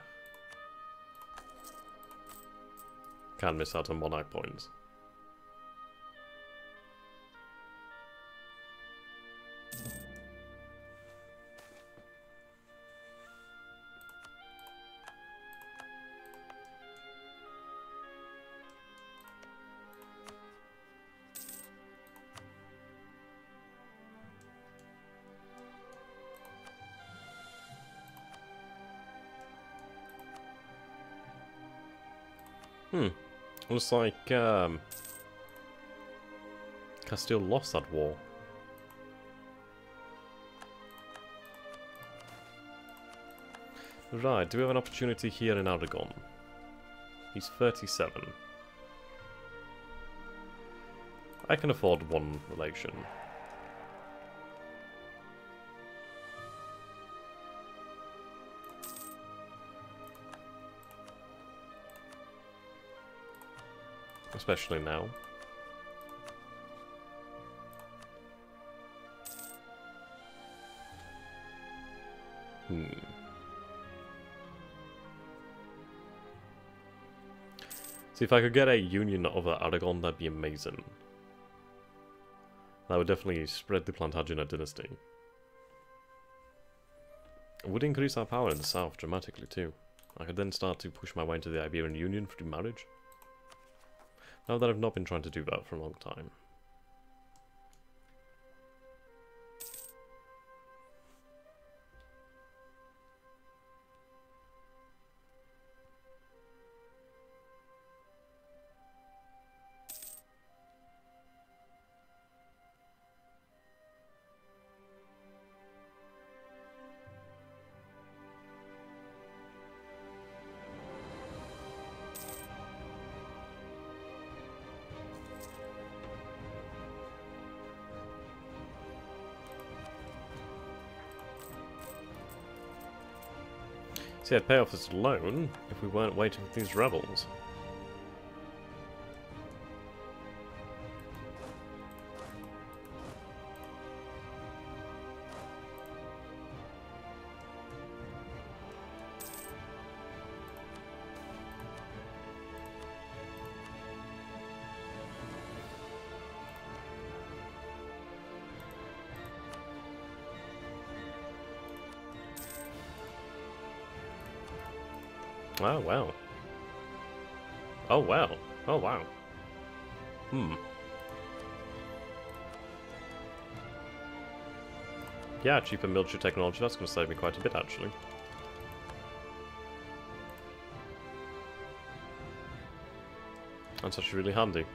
Can't miss out on monarch points. Looks like Castile lost that war. Right, do we have an opportunity here in Aragon? He's 37. I can afford one relation. Especially now. See, if I could get a union over Aragon, that'd be amazing. That would definitely spread the Plantagenet dynasty. It would increase our power in the south dramatically too. I could then start to push my way into the Iberian Union through marriage. Now that I've not been trying to do that for a long time. See, I'd pay off this loan if we weren't waiting for these rebels. Oh, wow. Oh, wow. Oh, wow. Yeah, cheaper military technology, that's going to save me quite a bit, actually. That's actually really handy.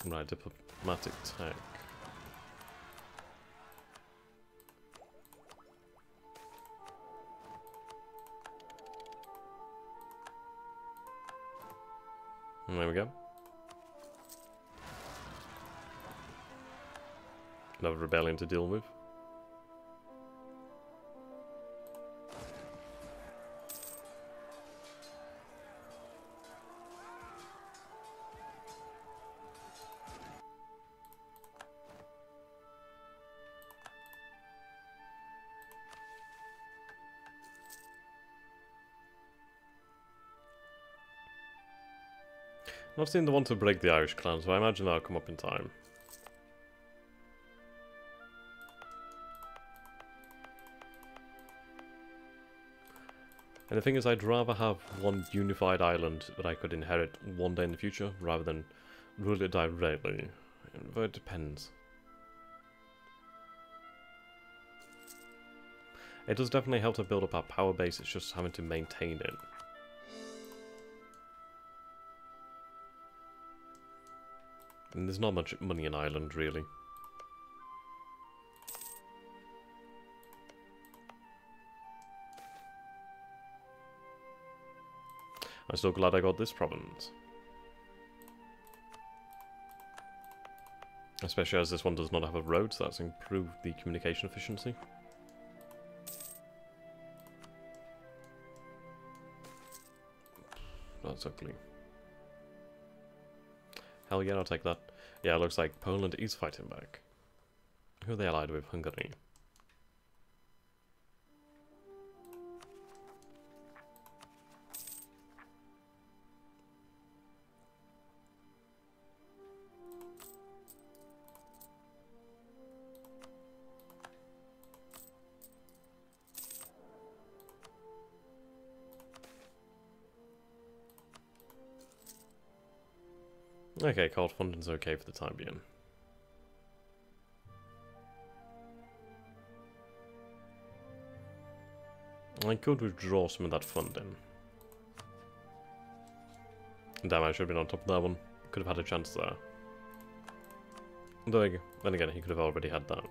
Right, diplomatic tech. And there we go. Another rebellion to deal with. I've seen the one to break the Irish clan, so I imagine that'll come up in time. And the thing is, I'd rather have one unified island that I could inherit one day in the future, rather than rule it directly. Though it depends. It does definitely help to build up our power base, it's just having to maintain it. And there's not much money in Ireland, really. I'm still glad I got this province. Especially as this one does not have a road, so that's improved the communication efficiency. That's ugly. Hell yeah, I'll take that. Yeah, it looks like Poland is fighting back. Who are they allied with? Hungary. Okay, cold funding's okay for the time being. I could withdraw some of that funding. Damn, I should have been on top of that one. Could have had a chance there. Though, then again, he could have already had that.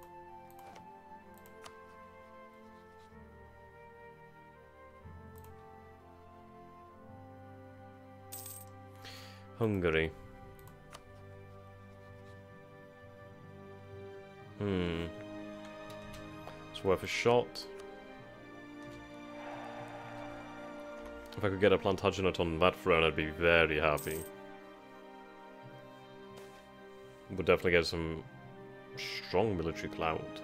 Hungary. It's worth a shot. If I could get a Plantagenet on that throne, I'd be very happy. Would definitely get some strong military clout.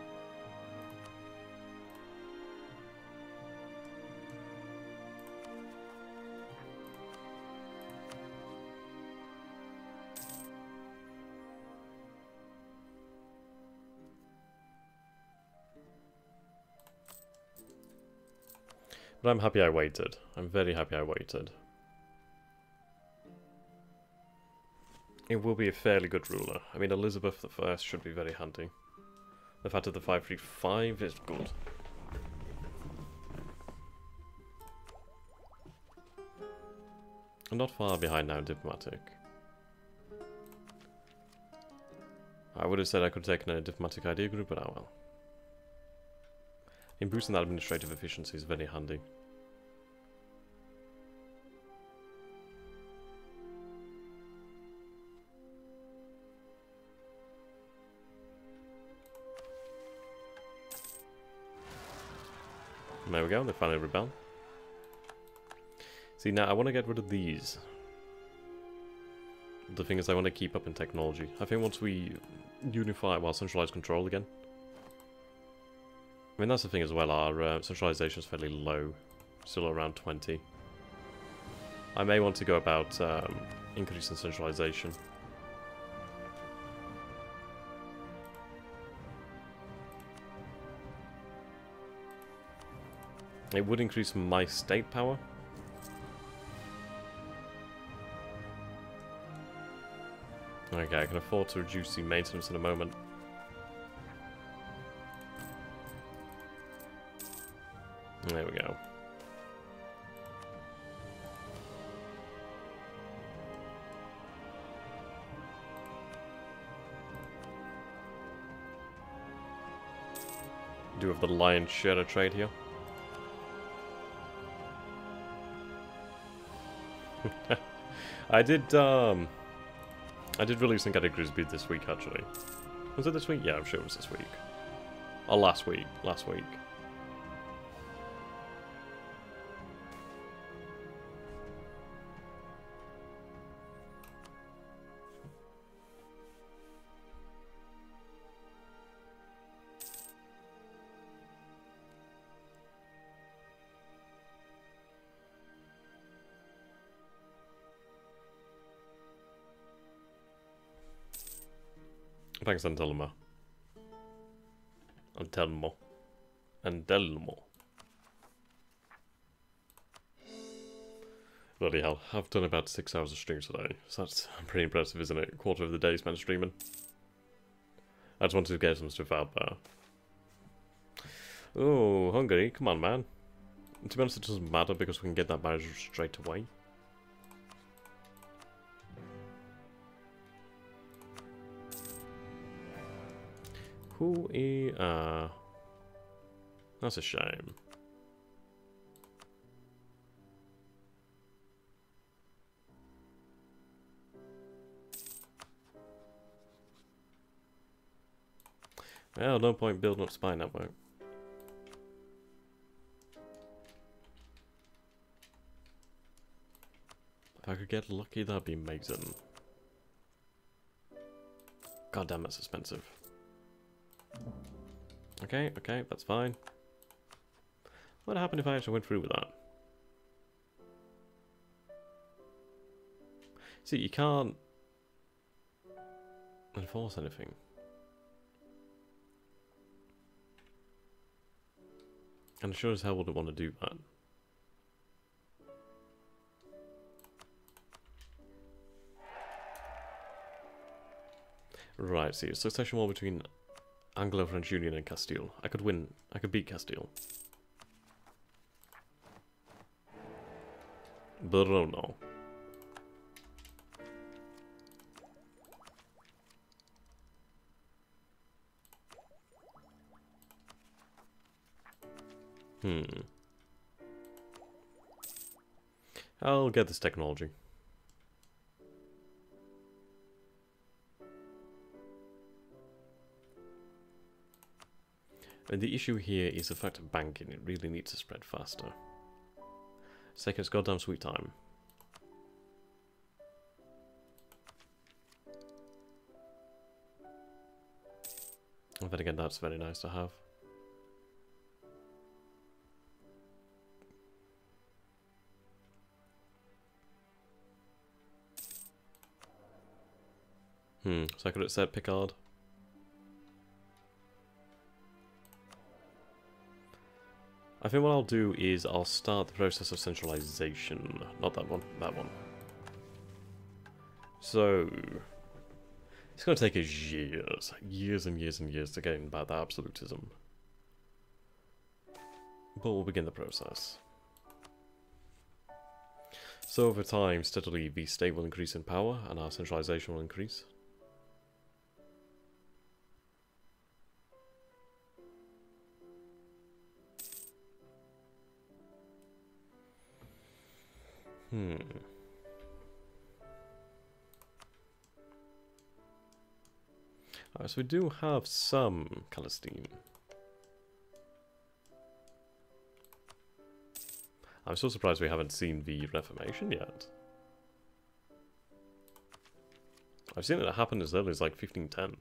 But I'm happy I waited. I'm very happy I waited. It will be a fairly good ruler. I mean, Elizabeth I should be very handy. The fact that the 535 is good. I'm not far behind now in diplomatic. I would have said I could have taken a diplomatic idea group, but oh well. In boosting that administrative efficiency is very handy. There we go, they finally rebel. See, now I want to get rid of these. The thing is, I want to keep up in technology. I think once we unify, well, centralize control again. I mean, that's the thing as well, our centralization is fairly low. Still around 20. I may want to go about increasing centralization. It would increase my state power. Okay, I can afford to reduce the maintenance in a moment. There we go. Do have the lion's share of trade here. I did release some categories bid this week, actually. Was it this week? Yeah, I'm sure it was this week. Or last week. Last week. Thanks, Antelmo. Antelmo. Antelmo. Bloody hell, I've done about 6 hours of stream today, so that's pretty impressive, isn't it? A quarter of the day spent streaming. I just wanted to get some stuff out there. Oh, Hungary, come on, man. To be honest, it doesn't matter because we can get that marriage straight away. Who is... that's a shame. Well, no point building up spy network. If I could get lucky, that'd be amazing. God damn, that's expensive. Okay, okay, that's fine. What would happen if I actually went through with that? See, you can't enforce anything. And I sure as hell wouldn't want to do that. Right, see, succession war between Anglo-French Union and Castile. I could win. I could beat Castile. But oh no. I'll get this technology. And the issue here is the fact of banking. It really needs to spread faster. It's taking its goddamn sweet time. And then again, that's very nice to have. So I could accept Picard. I think what I'll do is I'll start the process of centralization. Not that one, that one. So it's going to take us years and years and years to get in about that absolutism. But we'll begin the process. So over time, steadily the state will increase in power and our centralization will increase. Alright, so we do have some Palestine. I'm so surprised we haven't seen the Reformation yet. I've seen it happen as early as like 1510.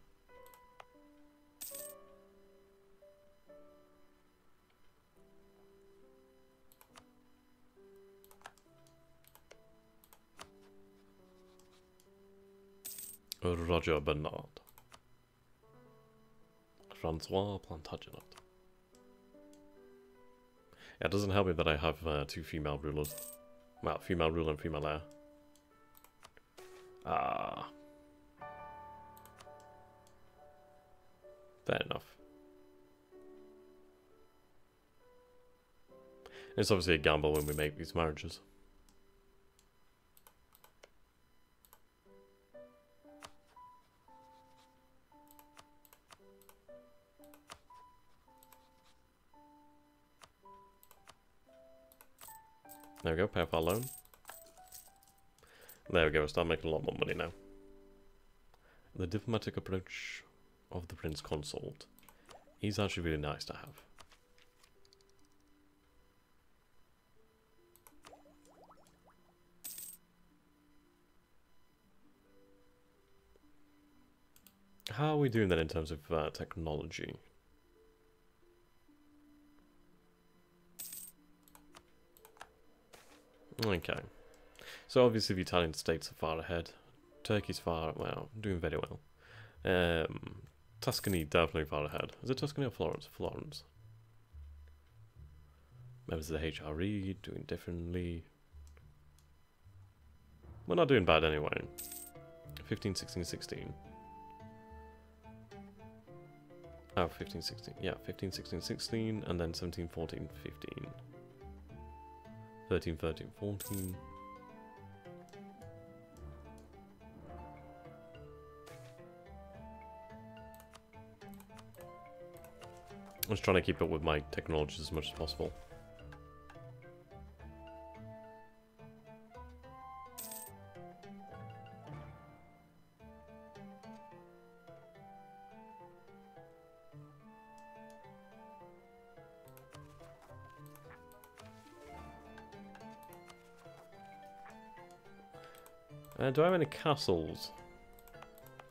Roger Bernard. Francois Plantagenet. Yeah, it doesn't help me that I have two female rulers. Well, female ruler and female heir. Ah. Fair enough. It's obviously a gamble when we make these marriages. There we go, pay off our loan. There we go, we'll start making a lot more money now. The diplomatic approach of the Prince Consort is actually really nice to have. How are we doing then in terms of technology? Okay, so obviously the Italian states are far ahead. Turkey's far, well, doing very well. Tuscany definitely far ahead. Is it Tuscany or Florence? Florence. Members of the HRE doing differently. We're not doing bad anyway. 15, 16, 16. Oh, 15, 16. Yeah, 15, 16, 16, and then 17, 14, 15. 13, 13, 14. I'm just trying to keep up with my technologies as much as possible. Do I have any castles?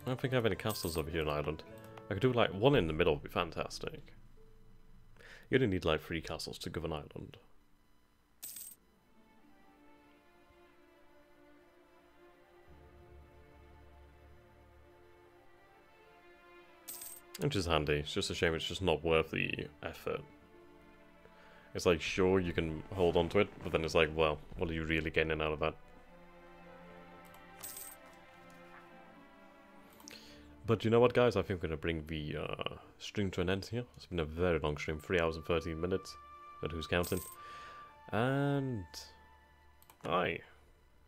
I don't think I have any castles over here in Ireland. I could do like one in the middle would be fantastic. You only need like 3 castles to govern Ireland. Which is handy. It's just a shame it's just not worth the effort. It's like, sure, you can hold on to it, but then it's like, well, what are you really getting out of that? But you know what, guys? I think I'm going to bring the stream to an end here. It's been a very long stream, 3 hours and 13 minutes. But who's counting? And... I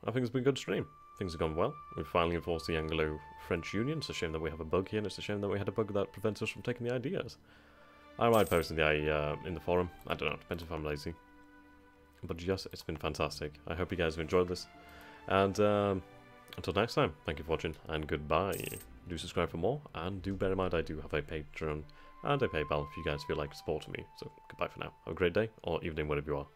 think it's been a good stream. Things have gone well. We've finally enforced the Anglo-French Union. It's a shame that we have a bug here, and it's a shame that we had a bug that prevents us from taking the ideas. I might post in the forum. I don't know. Depends if I'm lazy. But yes, it's been fantastic. I hope you guys have enjoyed this. And until next time, thank you for watching, and goodbye. Do subscribe for more, and do bear in mind I do have a Patreon and a PayPal if you guys feel like supporting me. So goodbye for now. Have a great day, or evening, wherever you are.